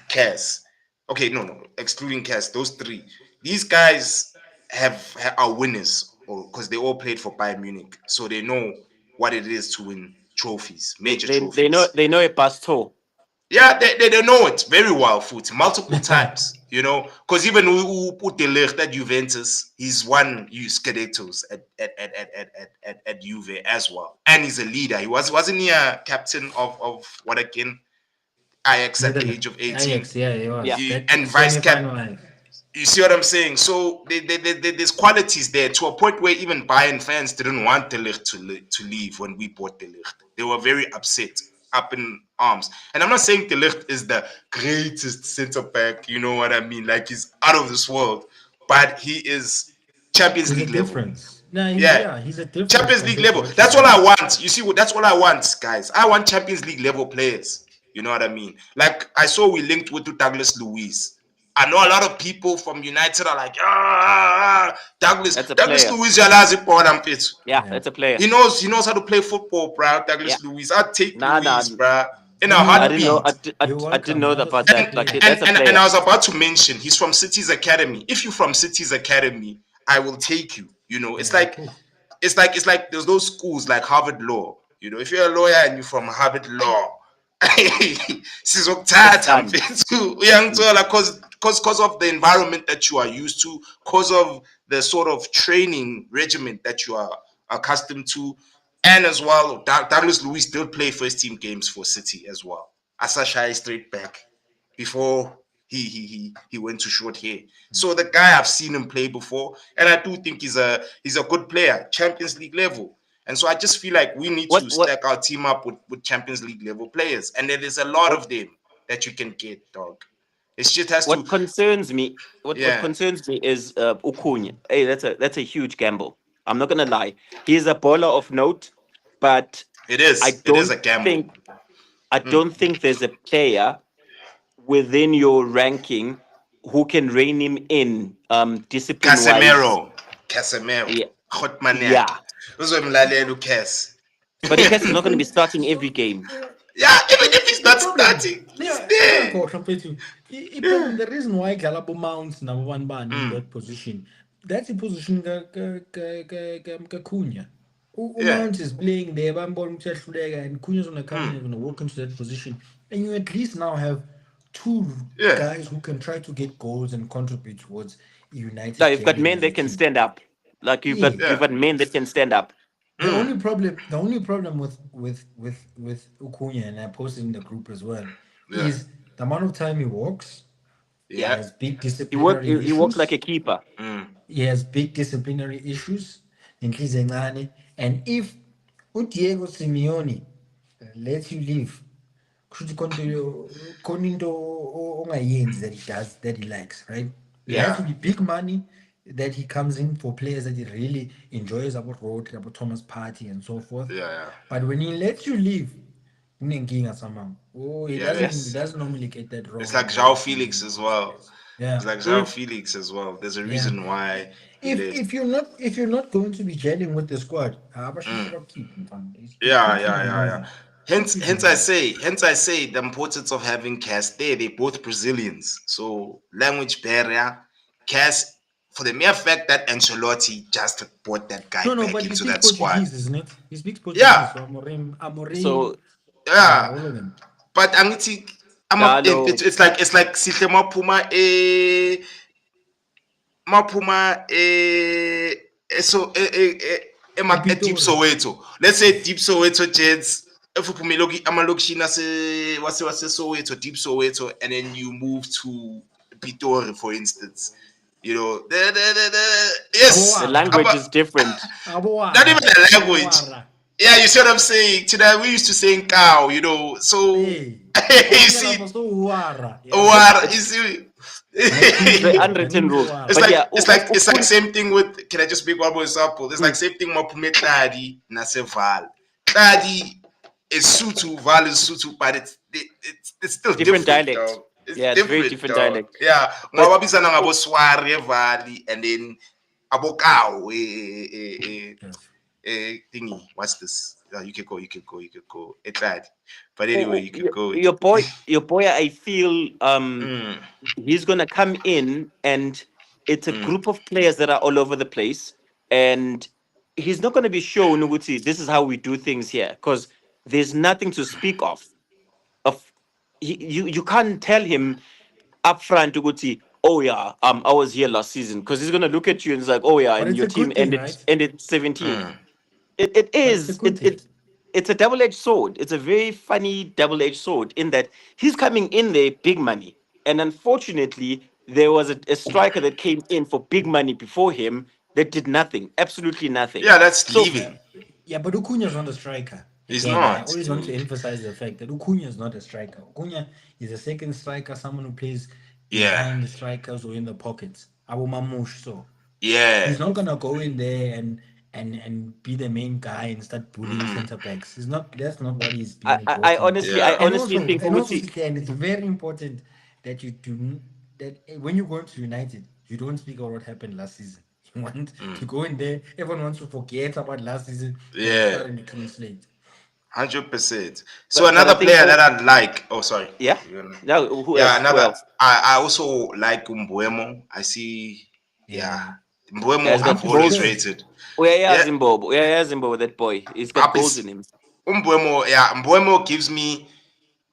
[SPEAKER 1] Cass. Okay, no, excluding Cass, those 3. These guys are winners, because they all played for Bayern Munich, so they know what it is to win trophies, major trophies.
[SPEAKER 3] They know a Basto.
[SPEAKER 1] Yeah, they know it very well, Foot, multiple times, because even who put De Ligt at Juventus, he's won Scudettos at Juve as well, and he's a leader. He wasn't he a captain of what again? Ajax at the age of 18.
[SPEAKER 2] Ajax, yeah, he was.
[SPEAKER 3] Yeah.
[SPEAKER 1] And vice
[SPEAKER 2] semi-final,
[SPEAKER 1] cap. You see what I'm saying? So there's qualities there to a point where even Bayern fans didn't want De Ligt to leave when we bought De Ligt. They were very upset, up in arms. And I'm not saying De Ligt is the greatest centre back, you know what I mean? Like he's out of this world, but he is Champions
[SPEAKER 2] He's a
[SPEAKER 1] League level.
[SPEAKER 2] difference. No, he's a difference.
[SPEAKER 1] Champions League
[SPEAKER 2] compared to
[SPEAKER 1] level.
[SPEAKER 2] what
[SPEAKER 1] That's
[SPEAKER 2] you
[SPEAKER 1] all
[SPEAKER 2] have.
[SPEAKER 1] I want. You see, that's all I want, guys. I want Champions League level players. You know what I mean? Like I saw we linked with Douglas Luiz. I know a lot of people from United are like, Douglas
[SPEAKER 3] That's a
[SPEAKER 1] Douglas
[SPEAKER 3] player.
[SPEAKER 1] Luiz yalazi bona mfethu.
[SPEAKER 3] Yeah,
[SPEAKER 2] Yeah.
[SPEAKER 3] that's a player.
[SPEAKER 1] He knows how to play football, bro. Douglas Luiz. I'd take
[SPEAKER 3] Nah,
[SPEAKER 1] Luiz,
[SPEAKER 3] nah.
[SPEAKER 1] bro. In a
[SPEAKER 2] I
[SPEAKER 3] I
[SPEAKER 1] heartbeat.
[SPEAKER 3] didn't know. I
[SPEAKER 2] You're
[SPEAKER 3] didn't know
[SPEAKER 2] welcome.
[SPEAKER 3] about that. Like
[SPEAKER 2] And-
[SPEAKER 3] that's a player.
[SPEAKER 1] And I was about to mention he's from City's Academy. If you're from City's Academy, I will take you. It's
[SPEAKER 2] Yeah,
[SPEAKER 1] like
[SPEAKER 2] cool.
[SPEAKER 1] it's like there's those schools like Harvard Law. If you're a lawyer and you're from Harvard Law, sizokuthatha mfethu uyangithola because of the environment that you are used to, because of the sort of training regimen that you are accustomed to, and as well, Douglas Luiz still play first team games for City as well. Asashai straight back before he went to short hair. So the guy, I've seen him play before, and I do think he's a good player, Champions League level. And so I just feel like we need to stack our team up with Champions League level players, and there is a lot of them that you can get, dog. It just has
[SPEAKER 3] What
[SPEAKER 1] to.
[SPEAKER 3] concerns me, what
[SPEAKER 1] Yeah.
[SPEAKER 3] concerns me is Ukunya. Hey, that's a huge gamble. I'm not gonna lie. He's a baller of note, but
[SPEAKER 1] It is.
[SPEAKER 3] I
[SPEAKER 1] It
[SPEAKER 3] don't
[SPEAKER 1] is a gamble.
[SPEAKER 3] don't think there's a player within your ranking who can rein him in discipline wise.
[SPEAKER 1] Casemiro.
[SPEAKER 3] Yeah.
[SPEAKER 1] Hotmaniak.
[SPEAKER 3] Yeah.
[SPEAKER 1] Uzomlalela uCass.
[SPEAKER 3] But the Cass is not gonna be starting every game.
[SPEAKER 1] Yeah, even if he's not starting, he's
[SPEAKER 2] Yeah,
[SPEAKER 1] there.
[SPEAKER 2] the reason why Galabo Mounts number one man in that position, that's the position Cunha.
[SPEAKER 1] Yeah.
[SPEAKER 2] Mount is playing there, and Cunha's gonna come in and gonna walk into that position. And you at least now have 2
[SPEAKER 1] Yeah.
[SPEAKER 2] guys who can try to get goals and contribute towards United.
[SPEAKER 3] No, you've got
[SPEAKER 2] getting
[SPEAKER 3] men
[SPEAKER 2] as
[SPEAKER 3] that
[SPEAKER 2] a
[SPEAKER 3] can
[SPEAKER 2] team.
[SPEAKER 3] stand up. Like you've got men that can stand up.
[SPEAKER 2] The only problem with Ukunya, and I posted in the group as well,
[SPEAKER 1] Yeah.
[SPEAKER 2] is the amount of time he walks. He
[SPEAKER 1] Yeah.
[SPEAKER 2] has big
[SPEAKER 3] He
[SPEAKER 2] disciplinary issues.
[SPEAKER 3] walks like a keeper.
[SPEAKER 2] He has big disciplinary issues. Inhliziyo encane. And if Diego Simeone lets you leave, kushuthi khona into ongayenzi that he does that he likes, right? It
[SPEAKER 1] Yeah.
[SPEAKER 2] has to be big money that he comes in for players that he really enjoys, about Rodri, about Thomas Partey and so forth.
[SPEAKER 1] Yeah.
[SPEAKER 2] But when he lets you leave, unenkinga somehow. Oh, he
[SPEAKER 1] Yeah,
[SPEAKER 2] he doesn't normally get that wrong.
[SPEAKER 1] it's like
[SPEAKER 2] in
[SPEAKER 1] João
[SPEAKER 2] the
[SPEAKER 1] Felix
[SPEAKER 2] season.
[SPEAKER 1] as well.
[SPEAKER 2] Yeah.
[SPEAKER 1] It's like João Felix as well. There's a
[SPEAKER 2] Yeah.
[SPEAKER 1] reason why he left.
[SPEAKER 2] If you're not going to be gelling with the squad,
[SPEAKER 1] Mm.
[SPEAKER 2] should keep him, fam. He's
[SPEAKER 1] Yeah,
[SPEAKER 2] too
[SPEAKER 1] yeah, yeah, yeah.
[SPEAKER 2] maneuver.
[SPEAKER 1] Hence I say the importance of having Cass there. They're both Brazilians, so language barrier. Cass, for the mere fact that Ancelotti just brought that guy
[SPEAKER 2] No,
[SPEAKER 1] back
[SPEAKER 2] but he
[SPEAKER 1] into
[SPEAKER 2] speaks
[SPEAKER 1] that squad.
[SPEAKER 2] Portuguese, isn't it? He speaks Portuguese.
[SPEAKER 1] Yeah,
[SPEAKER 2] So Amorim,
[SPEAKER 3] So
[SPEAKER 1] yeah.
[SPEAKER 2] all of them.
[SPEAKER 1] But angithi
[SPEAKER 3] Dalo,
[SPEAKER 1] it's like sihle maphuma so deep
[SPEAKER 2] Epitori.
[SPEAKER 1] Soweto. Let's say deep Soweto Jets. If uphume amalokishini wase Soweto, deep Soweto, and then you move to Pitori, for instance. You know, yes,
[SPEAKER 3] the
[SPEAKER 2] Awara.
[SPEAKER 3] language is different.
[SPEAKER 1] not even the language.
[SPEAKER 2] Awara.
[SPEAKER 1] Yeah, you see what I'm saying? Today we used to say cow, you know. So
[SPEAKER 2] Hey.
[SPEAKER 1] you see,
[SPEAKER 2] Awara.
[SPEAKER 1] Awara, you see.
[SPEAKER 3] The unwritten rules.
[SPEAKER 1] It's
[SPEAKER 3] But
[SPEAKER 1] like
[SPEAKER 3] yeah,
[SPEAKER 1] it's like same thing with. Can I just make one more example? It's like same thing. Mapume Tladi Naseval. Tladi is Sutu, Val is Sutu, but it's still
[SPEAKER 3] different
[SPEAKER 1] different.
[SPEAKER 3] dialect.
[SPEAKER 1] Dog.
[SPEAKER 3] Yeah, it's very different
[SPEAKER 1] dog.
[SPEAKER 3] dialect.
[SPEAKER 1] Yeah,
[SPEAKER 3] But-
[SPEAKER 1] Mwababizana ngabo Sware Valley, and then Abokao. Thingy. What's this? You can go. Etladi. But anyway, you can go.
[SPEAKER 3] Your boy. I feel he's gonna come in, and it's a group of players that are all over the place, and he's not gonna be shown Uguti, this is how we do things here, because there's nothing to speak of. You can't tell him upfront Uguti, oh yeah, I was here last season, because he's gonna look at you and it's like, oh yeah,
[SPEAKER 2] But
[SPEAKER 3] and
[SPEAKER 2] it's
[SPEAKER 3] your
[SPEAKER 2] a
[SPEAKER 3] team
[SPEAKER 2] good thing,
[SPEAKER 3] ended
[SPEAKER 2] right?
[SPEAKER 3] ended 17th.
[SPEAKER 1] Mm.
[SPEAKER 3] It
[SPEAKER 2] it's a
[SPEAKER 3] is
[SPEAKER 2] good thing.
[SPEAKER 3] it's a double-edged sword. It's a very funny double-edged sword in that he's coming in there big money, and unfortunately there was a striker that came in for big money before him that did nothing, absolutely nothing.
[SPEAKER 1] Yeah, that's
[SPEAKER 3] So-
[SPEAKER 1] leaving.
[SPEAKER 2] Yeah, but Ucunha's not a striker.
[SPEAKER 1] He's
[SPEAKER 2] Again,
[SPEAKER 1] not.
[SPEAKER 2] I always want to emphasize the fact that Ucunha is not a striker. Ucunha is a second striker, someone who plays
[SPEAKER 1] Yeah.
[SPEAKER 2] behind the strikers or in the pockets. Abu Mamouche, so
[SPEAKER 1] Yeah.
[SPEAKER 2] he's not gonna go in there and be the main guy and start bullying center backs. He's not. That's not what he's being.
[SPEAKER 3] I honestly,
[SPEAKER 1] Yeah.
[SPEAKER 3] I honestly think
[SPEAKER 2] and also,
[SPEAKER 3] Uguti-
[SPEAKER 2] and it's very important that you do that when you go into United, you don't speak about what happened last season. You want to go in there. Everyone wants to forget about last season. and
[SPEAKER 1] Yeah.
[SPEAKER 2] start in a clean slate.
[SPEAKER 1] 100%. So
[SPEAKER 3] But
[SPEAKER 1] another
[SPEAKER 3] I think
[SPEAKER 1] player
[SPEAKER 3] who-
[SPEAKER 1] that I like. Oh, sorry.
[SPEAKER 3] Yeah.
[SPEAKER 1] You're gonna-
[SPEAKER 3] Now, who
[SPEAKER 1] Yeah,
[SPEAKER 3] else? Who
[SPEAKER 1] another.
[SPEAKER 3] else?
[SPEAKER 1] I also like Mbuemo. I see. Yeah, Mbuemo.
[SPEAKER 3] Yeah, he's got
[SPEAKER 1] I've always
[SPEAKER 2] goals.
[SPEAKER 1] rated.
[SPEAKER 3] Where is
[SPEAKER 1] Yeah.
[SPEAKER 3] Zimbabwe? Where is Zimbabwe? That boy, he's got
[SPEAKER 1] Happy-
[SPEAKER 3] goals in him.
[SPEAKER 1] Mbuemo. Yeah, Mbuemo gives me.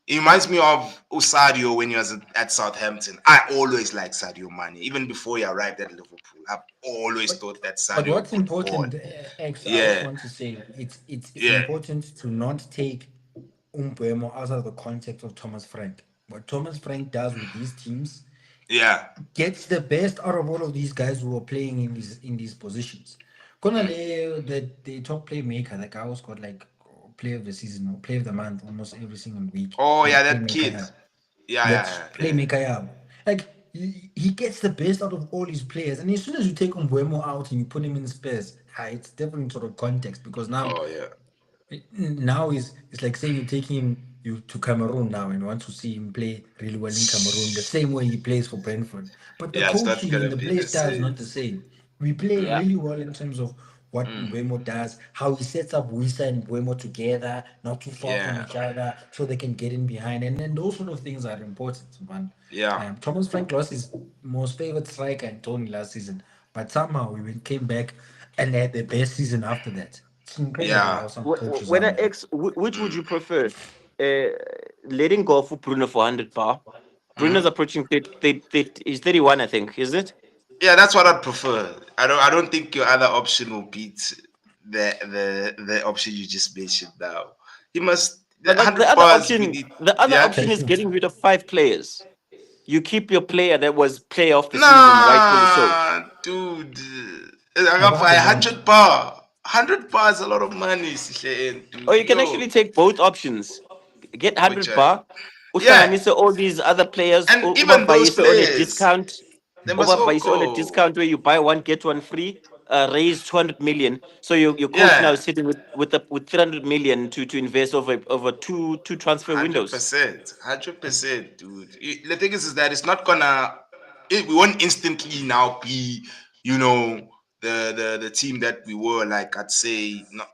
[SPEAKER 1] It reminds me of Sadio when he was at Southampton. I always liked Sadio Mane, even before he arrived at Liverpool. I've always thought that Sadio.
[SPEAKER 2] But what's
[SPEAKER 1] could
[SPEAKER 2] important,
[SPEAKER 1] ball.
[SPEAKER 2] X, I
[SPEAKER 1] Yeah.
[SPEAKER 2] just want to say, it's
[SPEAKER 1] Yeah.
[SPEAKER 2] important to not take Umbuemo out of the context of Thomas Frank. What Thomas Frank does with these teams
[SPEAKER 1] Yeah.
[SPEAKER 2] gets the best out of all of these guys who are playing in these positions. Konale, the top playmaker, the guy who's got like player of the season or player of the month almost every single week.
[SPEAKER 1] Oh yeah,
[SPEAKER 2] Like,
[SPEAKER 1] that
[SPEAKER 2] playmaker,
[SPEAKER 1] kid.
[SPEAKER 2] yeah.
[SPEAKER 1] Yeah,
[SPEAKER 2] That's
[SPEAKER 1] yeah.
[SPEAKER 2] playmaker, yeah. Like he gets the best out of all his players, and as soon as you take Umbuemo out and you put him in Spurs, it's different sort of context because now
[SPEAKER 1] Oh yeah.
[SPEAKER 2] it's like saying you're taking you to Cameroon now and want to see him play really well in Cameroon the same way he plays for Brentford. But the
[SPEAKER 1] Yeah, it's not
[SPEAKER 2] coaching
[SPEAKER 1] gonna
[SPEAKER 2] and the
[SPEAKER 1] be
[SPEAKER 2] play
[SPEAKER 1] the
[SPEAKER 2] style is
[SPEAKER 1] same.
[SPEAKER 2] not the same. We play
[SPEAKER 3] Yeah.
[SPEAKER 2] really well in terms of what Mbeumo does, how he sets up Wisa and Mbeumo together, not too far
[SPEAKER 1] Yeah.
[SPEAKER 2] from each other, so they can get in behind. And then those sort of things are important, man.
[SPEAKER 1] Yeah.
[SPEAKER 2] Thomas Frank lost his most favorite striker in Tony last season, but somehow we came back and had the best season after that. It's incredible
[SPEAKER 1] Yeah.
[SPEAKER 2] how some coaches
[SPEAKER 3] When
[SPEAKER 2] are,
[SPEAKER 3] an
[SPEAKER 2] man.
[SPEAKER 3] which would you prefer? Letting go for Bruno for 100 bar. Bruno's approaching 30, he's 31, I think, is it?
[SPEAKER 1] Yeah, that's what I'd prefer. I don't think your other option will beat the option you just mentioned now. He must
[SPEAKER 3] But like,
[SPEAKER 1] 100
[SPEAKER 3] the other
[SPEAKER 1] bars,
[SPEAKER 3] option,
[SPEAKER 1] we need-
[SPEAKER 3] the other
[SPEAKER 1] yeah?
[SPEAKER 3] option is getting rid of 5 players. You keep your player that was player of the season, rightfully so.
[SPEAKER 1] Nah, dude. I got 100 bar. 100 bar is a lot of money, Sihle, dude.
[SPEAKER 3] Or you can
[SPEAKER 1] Yo.
[SPEAKER 3] actually take both options. Get 100
[SPEAKER 1] Which,
[SPEAKER 3] bar.
[SPEAKER 1] yeah.
[SPEAKER 3] Uhlanganise all these other players.
[SPEAKER 1] And even those
[SPEAKER 3] ubavayise on a
[SPEAKER 1] players,
[SPEAKER 3] discount.
[SPEAKER 1] they must all
[SPEAKER 3] Ubavayise on a
[SPEAKER 1] go.
[SPEAKER 3] discount where you buy one, get one free. raise 200 million. So your coach now
[SPEAKER 1] Yeah,
[SPEAKER 3] is sitting with 300 million to invest over two transfer
[SPEAKER 1] hundred
[SPEAKER 3] windows.
[SPEAKER 1] percent, 100%, dude. The thing is that it's not gonna. We won't instantly now be, you know, the team that we were like. I'd say, not,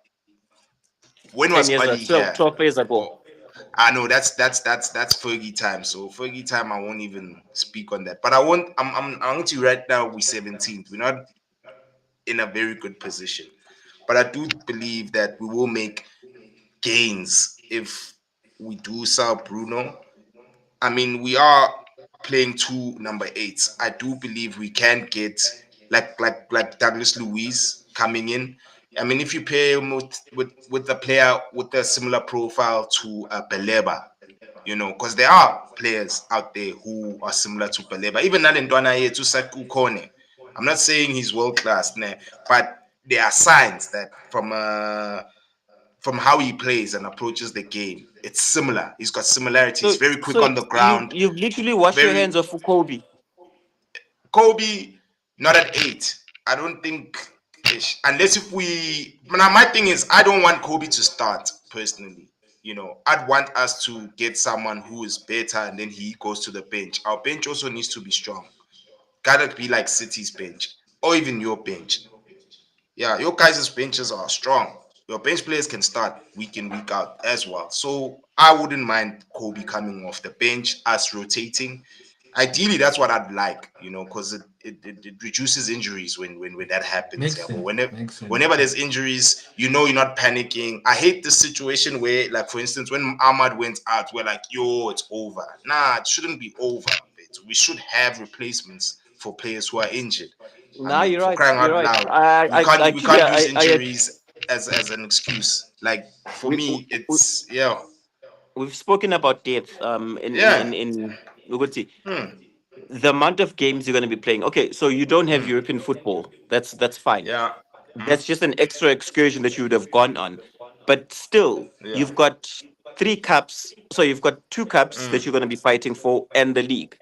[SPEAKER 1] when
[SPEAKER 3] 10
[SPEAKER 1] was
[SPEAKER 3] years,
[SPEAKER 1] Buddy
[SPEAKER 3] 12,
[SPEAKER 1] here?
[SPEAKER 3] 12 years ago.
[SPEAKER 1] Oh, I know that's Fergie time. So Fergie time, I won't even speak on that. But I won't. I'm going to right now. We're 17th. We're not in a very good position. But I do believe that we will make gains if we do sell Bruno. I mean, we are playing two number eights. I do believe we can get like Douglas Luiz coming in. I mean, if you pair him with a player with a similar profile to Beleba, you know, because there are players out there who are similar to Beleba. Even Nalendwana Yetu Saku Kone. I'm not saying he's world class, nah, but there are signs that from how he plays and approaches the game, it's similar. He's got similarities.
[SPEAKER 3] So
[SPEAKER 1] Very quick
[SPEAKER 3] so
[SPEAKER 1] on the
[SPEAKER 3] you
[SPEAKER 1] ground.
[SPEAKER 3] you've literally washed your hands
[SPEAKER 1] Very
[SPEAKER 3] off for Kobe.
[SPEAKER 1] Kobe, not at 8. I don't think unless if we. Now my thing is, I don't want Kobe to start personally. You know, I'd want us to get someone who is better, and then he goes to the bench. Our bench also needs to be strong. Gotta be like City's bench or even your bench. Yeah, your guys' benches are strong. Your bench players can start week in, week out as well. So I wouldn't mind Kobe coming off the bench, us rotating. Ideally, that's what I'd like, you know, because it reduces injuries when that happens.
[SPEAKER 2] Makes
[SPEAKER 1] Yeah, but
[SPEAKER 2] sense. Makes sense.
[SPEAKER 1] whenever there's injuries, you know you're not panicking. I hate this situation where, like, for instance, when Ahmad went out, we're like, yo, it's over. Nah, it shouldn't be over. We should have replacements for players who are injured. I
[SPEAKER 3] Nah,
[SPEAKER 1] mean,
[SPEAKER 3] you're
[SPEAKER 1] for
[SPEAKER 3] right.
[SPEAKER 1] crying
[SPEAKER 3] You're
[SPEAKER 1] out
[SPEAKER 3] right.
[SPEAKER 1] loud,
[SPEAKER 3] I
[SPEAKER 1] we
[SPEAKER 3] actually
[SPEAKER 1] can't use
[SPEAKER 3] I
[SPEAKER 1] injuries as an excuse. Like for
[SPEAKER 3] we,
[SPEAKER 1] me,
[SPEAKER 3] we,
[SPEAKER 1] it's yeah,
[SPEAKER 3] we've spoken about depth
[SPEAKER 1] yeah,
[SPEAKER 3] in Uguti.
[SPEAKER 1] hmm,
[SPEAKER 3] The amount of games you're going to be playing. Okay, so you don't have
[SPEAKER 1] hmm,
[SPEAKER 3] European football. That's fine.
[SPEAKER 1] yeah, hmm,
[SPEAKER 3] That's just an extra excursion that you would have gone on. But still,
[SPEAKER 1] yeah,
[SPEAKER 3] you've got three cups. So you've got two cups that
[SPEAKER 1] hmm,
[SPEAKER 3] you're going to be fighting for and the league.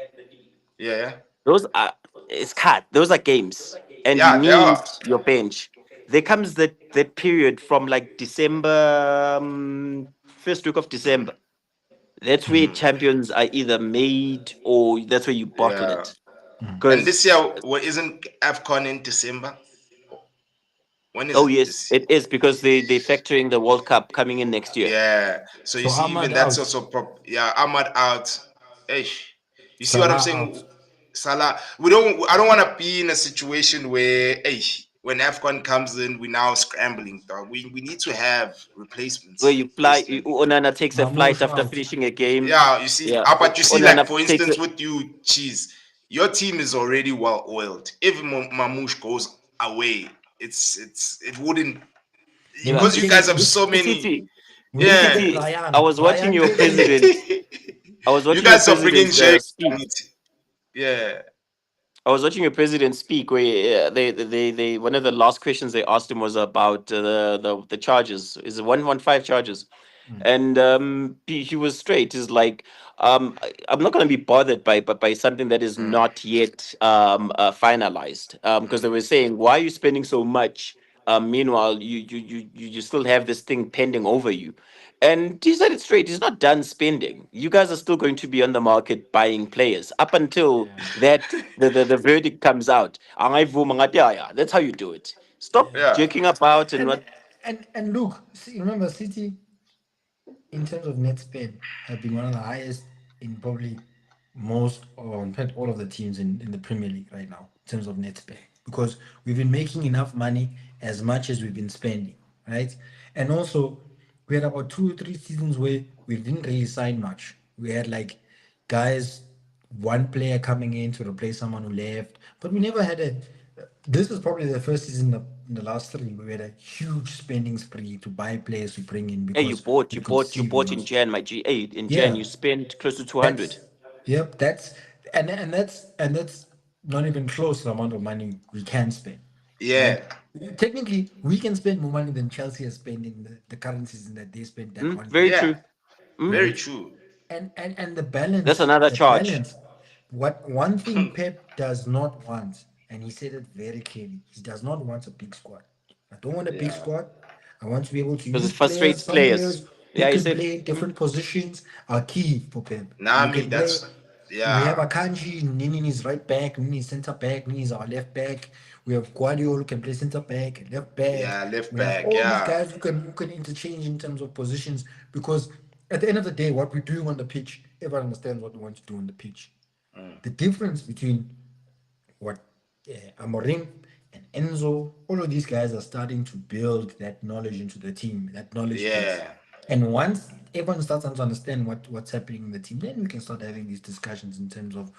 [SPEAKER 1] yeah, yeah,
[SPEAKER 3] Those are it's cut. Those are games, and you
[SPEAKER 1] yeah. They
[SPEAKER 3] need
[SPEAKER 1] are.
[SPEAKER 3] your bench. There comes that period from like December, first week of December. That's where
[SPEAKER 1] Hmm,
[SPEAKER 3] champions are either made or that's where you bottle
[SPEAKER 1] yeah.
[SPEAKER 3] it.
[SPEAKER 1] And this
[SPEAKER 3] Because
[SPEAKER 1] year, what isn't AFCON in December? When is
[SPEAKER 3] oh
[SPEAKER 1] it
[SPEAKER 3] yes,
[SPEAKER 1] this year?
[SPEAKER 3] it is because they're factoring the World Cup coming in next year.
[SPEAKER 1] Yeah. So you
[SPEAKER 2] So
[SPEAKER 1] see,
[SPEAKER 2] Ahmad
[SPEAKER 1] even that's
[SPEAKER 2] out,
[SPEAKER 1] also yeah. Ahmad out. Hey, you see what I'm
[SPEAKER 2] Salah out.
[SPEAKER 1] saying? Salah. I don't want to be in a situation where hey, when AFCON comes in, we're now scrambling. Dog. We need to have
[SPEAKER 3] Where
[SPEAKER 1] replacements
[SPEAKER 3] you fly,
[SPEAKER 1] personally.
[SPEAKER 3] Onana takes a flight
[SPEAKER 2] Marmoush
[SPEAKER 3] after
[SPEAKER 2] out.
[SPEAKER 3] finishing a game.
[SPEAKER 1] Yeah. You see,
[SPEAKER 3] Yeah,
[SPEAKER 1] but you see, like
[SPEAKER 3] Onana
[SPEAKER 1] for
[SPEAKER 3] takes
[SPEAKER 1] instance,
[SPEAKER 3] a.
[SPEAKER 1] with you, cheese, your team is already well oiled. If Mamouche goes away, it wouldn't
[SPEAKER 2] Then we
[SPEAKER 3] Yeah,
[SPEAKER 1] because you
[SPEAKER 2] take
[SPEAKER 1] guys have so many.
[SPEAKER 3] City.
[SPEAKER 2] we need to
[SPEAKER 1] Yeah.
[SPEAKER 2] take
[SPEAKER 3] City. I
[SPEAKER 2] Ryan.
[SPEAKER 3] was watching
[SPEAKER 2] Ryan
[SPEAKER 3] your
[SPEAKER 2] take over.
[SPEAKER 3] president. I was
[SPEAKER 1] You
[SPEAKER 3] watching your
[SPEAKER 1] guys are bringing
[SPEAKER 3] president
[SPEAKER 1] Jay.
[SPEAKER 3] speak.
[SPEAKER 1] Yeah.
[SPEAKER 3] I was watching your president speak where they one of the last questions they asked him was about the charges. Is it 115 charges?
[SPEAKER 2] Mm.
[SPEAKER 3] And he was straight. He's like, I'm not going to be bothered by something that is
[SPEAKER 1] Mm,
[SPEAKER 3] not yet finalized. Because they
[SPEAKER 1] mm.
[SPEAKER 3] were saying, why are you spending so much? Meanwhile, you still have this thing pending over you. And he said it straight. He's not done spending. You guys are still going to be on the market buying players up until
[SPEAKER 2] Yeah.
[SPEAKER 3] that the verdict comes out. Angayivuma ngathi, "Yeah, yeah, that's how you do it. Stop
[SPEAKER 2] Yeah.
[SPEAKER 1] Yeah.
[SPEAKER 3] jerking about and
[SPEAKER 2] And
[SPEAKER 3] what."
[SPEAKER 2] and look, see, remember City in terms of net spend have been one of the highest in probably most or in fact all of the teams in the Premier League right now in terms of net spend because we've been making enough money as much as we've been spending, right? And also we had about 2 or 3 seasons where we didn't really sign much. We had like guys, one player coming in to replace someone who left, but we never had a. This was probably the first season in the last three where we had a huge spending spree to buy players to bring in
[SPEAKER 3] Hey,
[SPEAKER 2] because we could
[SPEAKER 3] you
[SPEAKER 2] see we
[SPEAKER 3] bought in
[SPEAKER 2] lost.
[SPEAKER 3] Jan, my G. Hey, in Jan,
[SPEAKER 2] Yeah,
[SPEAKER 3] you spent close to 200.
[SPEAKER 2] that's yep. That's and that's not even close to the amount of money we can spend, right?
[SPEAKER 1] Yeah.
[SPEAKER 2] Technically, we can spend more money than Chelsea has spent in the current season that they spent that one
[SPEAKER 3] Very
[SPEAKER 2] player,
[SPEAKER 1] Yeah.
[SPEAKER 3] true. Mm,
[SPEAKER 1] Very
[SPEAKER 2] right?
[SPEAKER 1] true.
[SPEAKER 2] And the
[SPEAKER 3] that's
[SPEAKER 2] balance,
[SPEAKER 3] another
[SPEAKER 2] the
[SPEAKER 3] charge.
[SPEAKER 2] balance. What one thing Pep does not want and he said it very clearly. He does not want a big squad. I don't want a big
[SPEAKER 1] Yeah.
[SPEAKER 2] squad. I want to be able to
[SPEAKER 3] Because
[SPEAKER 2] use
[SPEAKER 3] it frustrates
[SPEAKER 2] players. Some
[SPEAKER 3] players.
[SPEAKER 2] players who
[SPEAKER 3] Yeah, he
[SPEAKER 2] can
[SPEAKER 3] said.
[SPEAKER 2] play in different positions are key for Pep. You
[SPEAKER 1] Nami,
[SPEAKER 2] can play.
[SPEAKER 1] that's
[SPEAKER 2] We have
[SPEAKER 1] yeah.
[SPEAKER 2] Akanji, Nini is right back, Nini is centre back, Nini is our left back. We have Guardiola who can play centre back, left back.
[SPEAKER 1] Yeah, left
[SPEAKER 2] We have
[SPEAKER 1] back,
[SPEAKER 2] all these
[SPEAKER 1] yeah.
[SPEAKER 2] guys who can interchange in terms of positions because at the end of the day, what we're doing on the pitch, everyone understands what we want to do on the pitch. The difference between what Amorim and Enzo, all of these guys are starting to build that knowledge into the team, that knowledge base.
[SPEAKER 1] Yeah.
[SPEAKER 2] And once everyone starts to understand what's happening in the team, then we can start having these discussions in terms of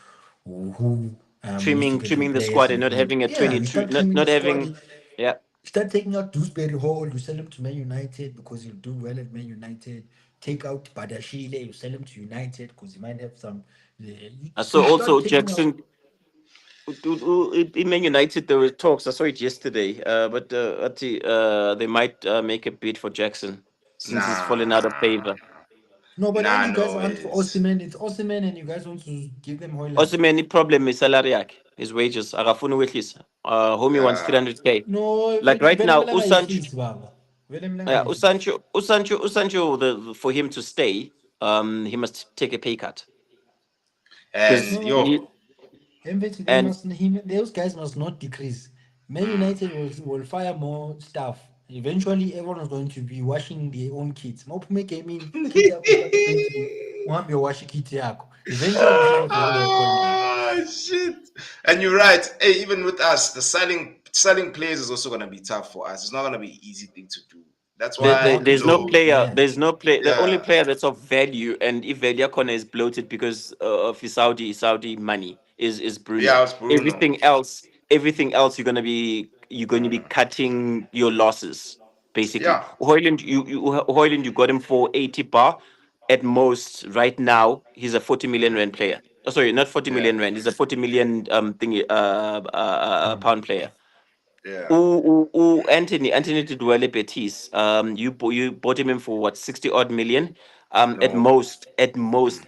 [SPEAKER 2] who needs to get the
[SPEAKER 3] Trimming the
[SPEAKER 2] players
[SPEAKER 3] squad and
[SPEAKER 2] and
[SPEAKER 3] not
[SPEAKER 2] who.
[SPEAKER 3] having a
[SPEAKER 2] Yeah, you
[SPEAKER 3] 22,
[SPEAKER 2] start trimming
[SPEAKER 3] not
[SPEAKER 2] the squad.
[SPEAKER 3] having, yeah.
[SPEAKER 2] Start taking out Dewsbury Hall, you sell him to Man United because he'll do well at Man United. Take out Badashile, you sell him to United because he might have some.
[SPEAKER 3] So
[SPEAKER 2] You start
[SPEAKER 3] also
[SPEAKER 2] taking out.
[SPEAKER 3] Jackson in Man United, there were talks. I saw it yesterday, but they might make a bid for Jackson since he's fallen out of
[SPEAKER 1] Nah.
[SPEAKER 3] favor.
[SPEAKER 2] No, but then
[SPEAKER 1] Nah,
[SPEAKER 2] you guys
[SPEAKER 1] no
[SPEAKER 2] aren't for
[SPEAKER 1] ways.
[SPEAKER 2] Osimhen. It's Osimhen, and you guys want to give them Hoyland.
[SPEAKER 3] Also, many problem is salary yakhe, his wages. Akafuna ukwehlisa. Homie wants
[SPEAKER 1] Yeah.
[SPEAKER 3] 300K.
[SPEAKER 2] No,
[SPEAKER 3] Like right
[SPEAKER 2] vele
[SPEAKER 3] now,
[SPEAKER 2] mlanga yehlisi baba. Vele mlanga yehlisi.
[SPEAKER 3] Usancho, for him to stay, he must take a pay cut because
[SPEAKER 1] And
[SPEAKER 2] No,
[SPEAKER 3] he
[SPEAKER 1] yo,
[SPEAKER 2] Mveti,
[SPEAKER 3] and
[SPEAKER 2] those guys must not decrease. Man United will fire more staff. Eventually, everyone is going to be washing their own kits. Mawuphume gaming, kit yakho ifake ebhentshini, uhambe washe kit yakho. Eventually, usazothola leyo contract.
[SPEAKER 1] oh shit. And you're right. Hey, even with us, the selling players is also gonna be tough for us. It's not gonna be an easy thing to do. That's why
[SPEAKER 3] there's no
[SPEAKER 1] low.
[SPEAKER 3] player.
[SPEAKER 2] Yeah.
[SPEAKER 3] There's no play. The only
[SPEAKER 1] Yeah.
[SPEAKER 3] player that's of value, and if Corner is bloated because of his Saudi money, is Bruno.
[SPEAKER 1] Yeah, it's Bruno.
[SPEAKER 3] Everything else, you're going to be cutting your losses. Basically,
[SPEAKER 1] Yeah.
[SPEAKER 3] Hoyland, you got him for 80 bar at most. Right now, he's a 40 million rand player. Oh, sorry, not 40
[SPEAKER 1] Yeah.
[SPEAKER 3] million rand. He's a 40 million pound player.
[SPEAKER 1] Yeah.
[SPEAKER 3] Anthony did well at Betis. You bought him in for what, 60 odd million? At
[SPEAKER 1] No.
[SPEAKER 3] most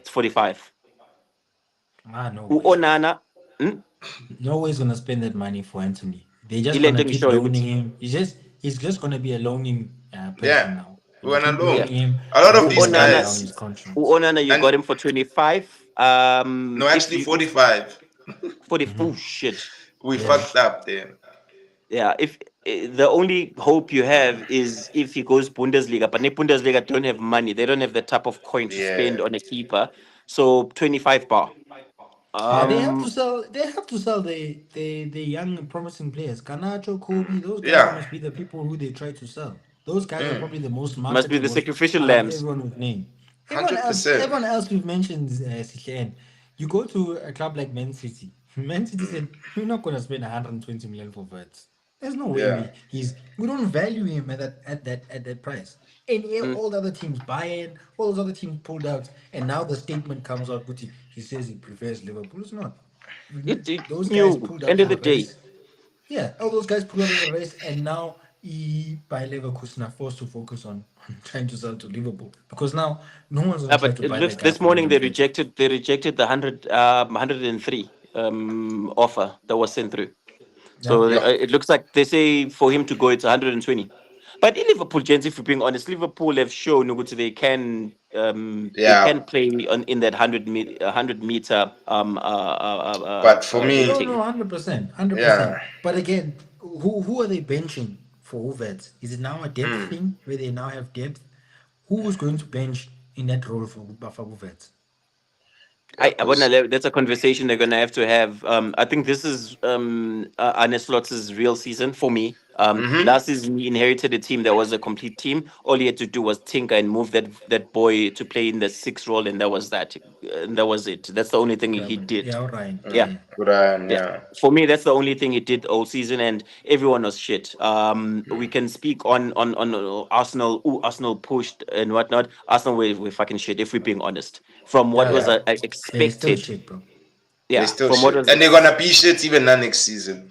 [SPEAKER 3] 45.
[SPEAKER 2] No way.
[SPEAKER 3] Onana,
[SPEAKER 2] No way he's gonna spend that money for Anthony. They're just gonna
[SPEAKER 3] Ilending
[SPEAKER 2] keep
[SPEAKER 3] show
[SPEAKER 2] loaning him. He's just gonna be a loaning
[SPEAKER 1] Yeah.
[SPEAKER 2] person now.
[SPEAKER 1] We
[SPEAKER 2] They'll
[SPEAKER 1] wanna
[SPEAKER 2] keep loaning
[SPEAKER 3] yeah.
[SPEAKER 1] loan.
[SPEAKER 2] him
[SPEAKER 1] A lot of
[SPEAKER 2] until
[SPEAKER 1] these
[SPEAKER 2] he runs
[SPEAKER 3] Onana,
[SPEAKER 2] down his
[SPEAKER 1] guys,
[SPEAKER 2] contract.
[SPEAKER 3] Onana, you
[SPEAKER 1] and
[SPEAKER 3] got him for 25.
[SPEAKER 1] no,
[SPEAKER 3] If
[SPEAKER 1] actually
[SPEAKER 3] you
[SPEAKER 1] 45.
[SPEAKER 3] 40, oh shit.
[SPEAKER 1] We
[SPEAKER 2] Yeah.
[SPEAKER 1] fucked up there.
[SPEAKER 3] Yeah, if the only hope you have is if he goes Bundesliga, but Bundesliga don't have money. They don't have the type of coin to
[SPEAKER 1] Yeah.
[SPEAKER 3] spend on a keeper. So 25 bar.
[SPEAKER 2] Yeah, they have to
[SPEAKER 3] Um,
[SPEAKER 2] sell. They have to sell the young and promising players. Garnacho, Kobe, those guys
[SPEAKER 1] Yeah.
[SPEAKER 2] must be the people who they try to sell. Those guys are probably the most
[SPEAKER 3] must be the
[SPEAKER 2] marketable
[SPEAKER 3] sacrificial
[SPEAKER 2] out of
[SPEAKER 3] lambs.
[SPEAKER 2] everyone we've named.
[SPEAKER 1] 100%.
[SPEAKER 2] Everyone else we've mentioned, Sihlen. You go to a club like Man City. Man City said we're not going to spend 120 million for Verts. There's no way
[SPEAKER 1] Yeah.
[SPEAKER 2] we don't value him at that price. And all the other teams, Bayern, all those other teams pulled out, and now the statement comes out. Guti, he says he prefers Liverpool. It's not. Those guys
[SPEAKER 3] New
[SPEAKER 2] pulled out
[SPEAKER 3] end of
[SPEAKER 2] of
[SPEAKER 3] the
[SPEAKER 2] the
[SPEAKER 3] day.
[SPEAKER 2] race. Yeah, all those guys pulled out of the race, and now by Leverkusen are forced to focus on trying to sell to Liverpool because now no one's gonna try
[SPEAKER 3] But
[SPEAKER 2] to
[SPEAKER 3] it
[SPEAKER 2] buy the
[SPEAKER 3] looks
[SPEAKER 2] guy
[SPEAKER 3] this
[SPEAKER 2] for
[SPEAKER 3] morning
[SPEAKER 2] 120.
[SPEAKER 3] they rejected the 103 offer that was sent through. So
[SPEAKER 2] Yeah.
[SPEAKER 1] Yeah.
[SPEAKER 3] it looks like they say for him to go it's 120. But in Liverpool, gents, if we're being honest, Liverpool have shown Uguti, they
[SPEAKER 1] Yeah.
[SPEAKER 3] can play in that 100 meter
[SPEAKER 1] But for me,
[SPEAKER 2] No,
[SPEAKER 3] thing.
[SPEAKER 2] 100%, 100%.
[SPEAKER 1] yeah.
[SPEAKER 2] But again, who are they benching for Overts? Is it now a depth
[SPEAKER 1] Hmm.
[SPEAKER 2] thing where they now have depth? Who is going to bench in that role for Overts?
[SPEAKER 1] Yeah,
[SPEAKER 3] I wanna
[SPEAKER 1] 'cause-
[SPEAKER 3] that's a conversation they're gonna have to have. I think this is Arne Slot's real season for me. Last season he inherited a team that was a complete team. All he had to do was tinker and move that boy to play in the sixth role, and that was that. And that was it. That's the only thing he did.
[SPEAKER 2] Yeah, all right.
[SPEAKER 3] Yeah.
[SPEAKER 1] Brian,
[SPEAKER 3] Yeah.
[SPEAKER 1] yeah.
[SPEAKER 3] For me, that's the only thing he did all season, and everyone was shit. We can speak on Arsenal. Arsenal pushed and whatnot. Arsenal were fucking shit. If we're being honest, from what was
[SPEAKER 1] Yeah.
[SPEAKER 2] They're still
[SPEAKER 3] expected.
[SPEAKER 2] shit, bro.
[SPEAKER 1] They
[SPEAKER 3] Yeah,
[SPEAKER 1] still
[SPEAKER 3] from what
[SPEAKER 1] shit.
[SPEAKER 3] was
[SPEAKER 1] And they're gonna be shit even next season.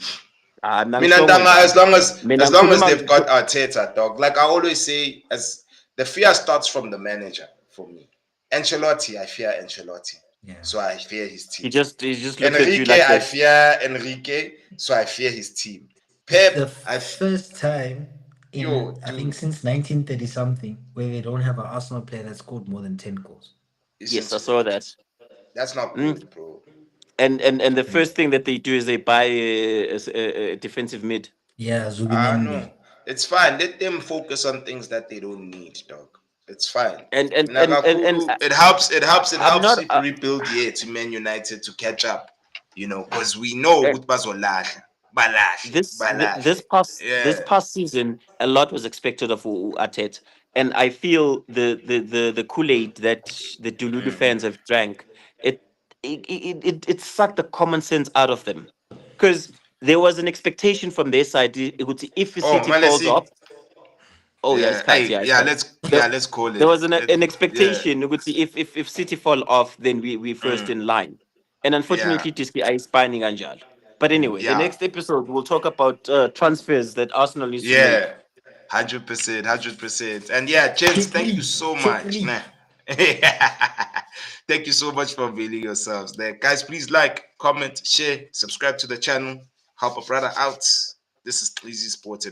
[SPEAKER 3] Mina
[SPEAKER 1] Minantama, as long as
[SPEAKER 3] ngikhuluma-
[SPEAKER 1] they've got Arteta, dog. Like I always say, as the fear starts from the manager for me. Ancelotti, I fear Ancelotti.
[SPEAKER 2] Yeah.
[SPEAKER 1] so I fear his
[SPEAKER 3] He
[SPEAKER 1] team.
[SPEAKER 3] just looks at you
[SPEAKER 1] Enrique,
[SPEAKER 3] like
[SPEAKER 1] I
[SPEAKER 3] that.
[SPEAKER 1] fear Enrique, so I fear his team.
[SPEAKER 2] It's
[SPEAKER 1] Pep,
[SPEAKER 2] the
[SPEAKER 1] I
[SPEAKER 2] first time in,
[SPEAKER 1] yo,
[SPEAKER 2] I think,
[SPEAKER 1] dude,
[SPEAKER 2] since 1930 something, where they don't have an Arsenal player that scored more than 10 goals.
[SPEAKER 1] listen
[SPEAKER 3] Yes, I
[SPEAKER 1] to
[SPEAKER 3] saw
[SPEAKER 1] me.
[SPEAKER 3] that.
[SPEAKER 1] That's not
[SPEAKER 3] Mm.
[SPEAKER 1] good, bro.
[SPEAKER 3] And the first thing that they do is they buy a defensive mid.
[SPEAKER 2] Yeah,
[SPEAKER 1] Ah,
[SPEAKER 2] Zubinambi.
[SPEAKER 1] no. It's fine. Let them focus on things that they don't need, dog. It's fine.
[SPEAKER 3] And
[SPEAKER 1] Nagakulu, it helps
[SPEAKER 3] I'm not.
[SPEAKER 1] it rebuild here to Man United to catch up. Because we know
[SPEAKER 3] Uh,
[SPEAKER 1] ukuthi bazolahla. Balahle.
[SPEAKER 3] this
[SPEAKER 1] Yeah.
[SPEAKER 3] past season, a lot was expected of Arteta, and I feel the Kool-Aid that the Dululu fans have drank, it sucked the common sense out of them, because there was an expectation from their side. It would if
[SPEAKER 1] Oh,
[SPEAKER 3] City falls
[SPEAKER 1] Malesi.
[SPEAKER 3] off, oh yeah, it's
[SPEAKER 1] Yeah.
[SPEAKER 3] cut,
[SPEAKER 1] Hey,
[SPEAKER 3] yeah, it's
[SPEAKER 1] yeah,
[SPEAKER 3] cut.
[SPEAKER 1] let's call
[SPEAKER 3] There
[SPEAKER 1] it.
[SPEAKER 3] was an
[SPEAKER 1] Yeah.
[SPEAKER 3] expectation. You could see if City fall off, then we first in line. And
[SPEAKER 1] Yeah.
[SPEAKER 3] unfortunately, Tiski is spinning Anjal. But anyway, the
[SPEAKER 1] Yeah.
[SPEAKER 3] next episode we'll talk about transfers that Arsenal needs to make.
[SPEAKER 1] Yeah. 100%, 100%. And yeah, gents, thank you so much. Nah. Thank you so much for availing yourselves there. Guys, please like, comment, share, subscribe to the channel. Help a brother out. This is Easy Sports.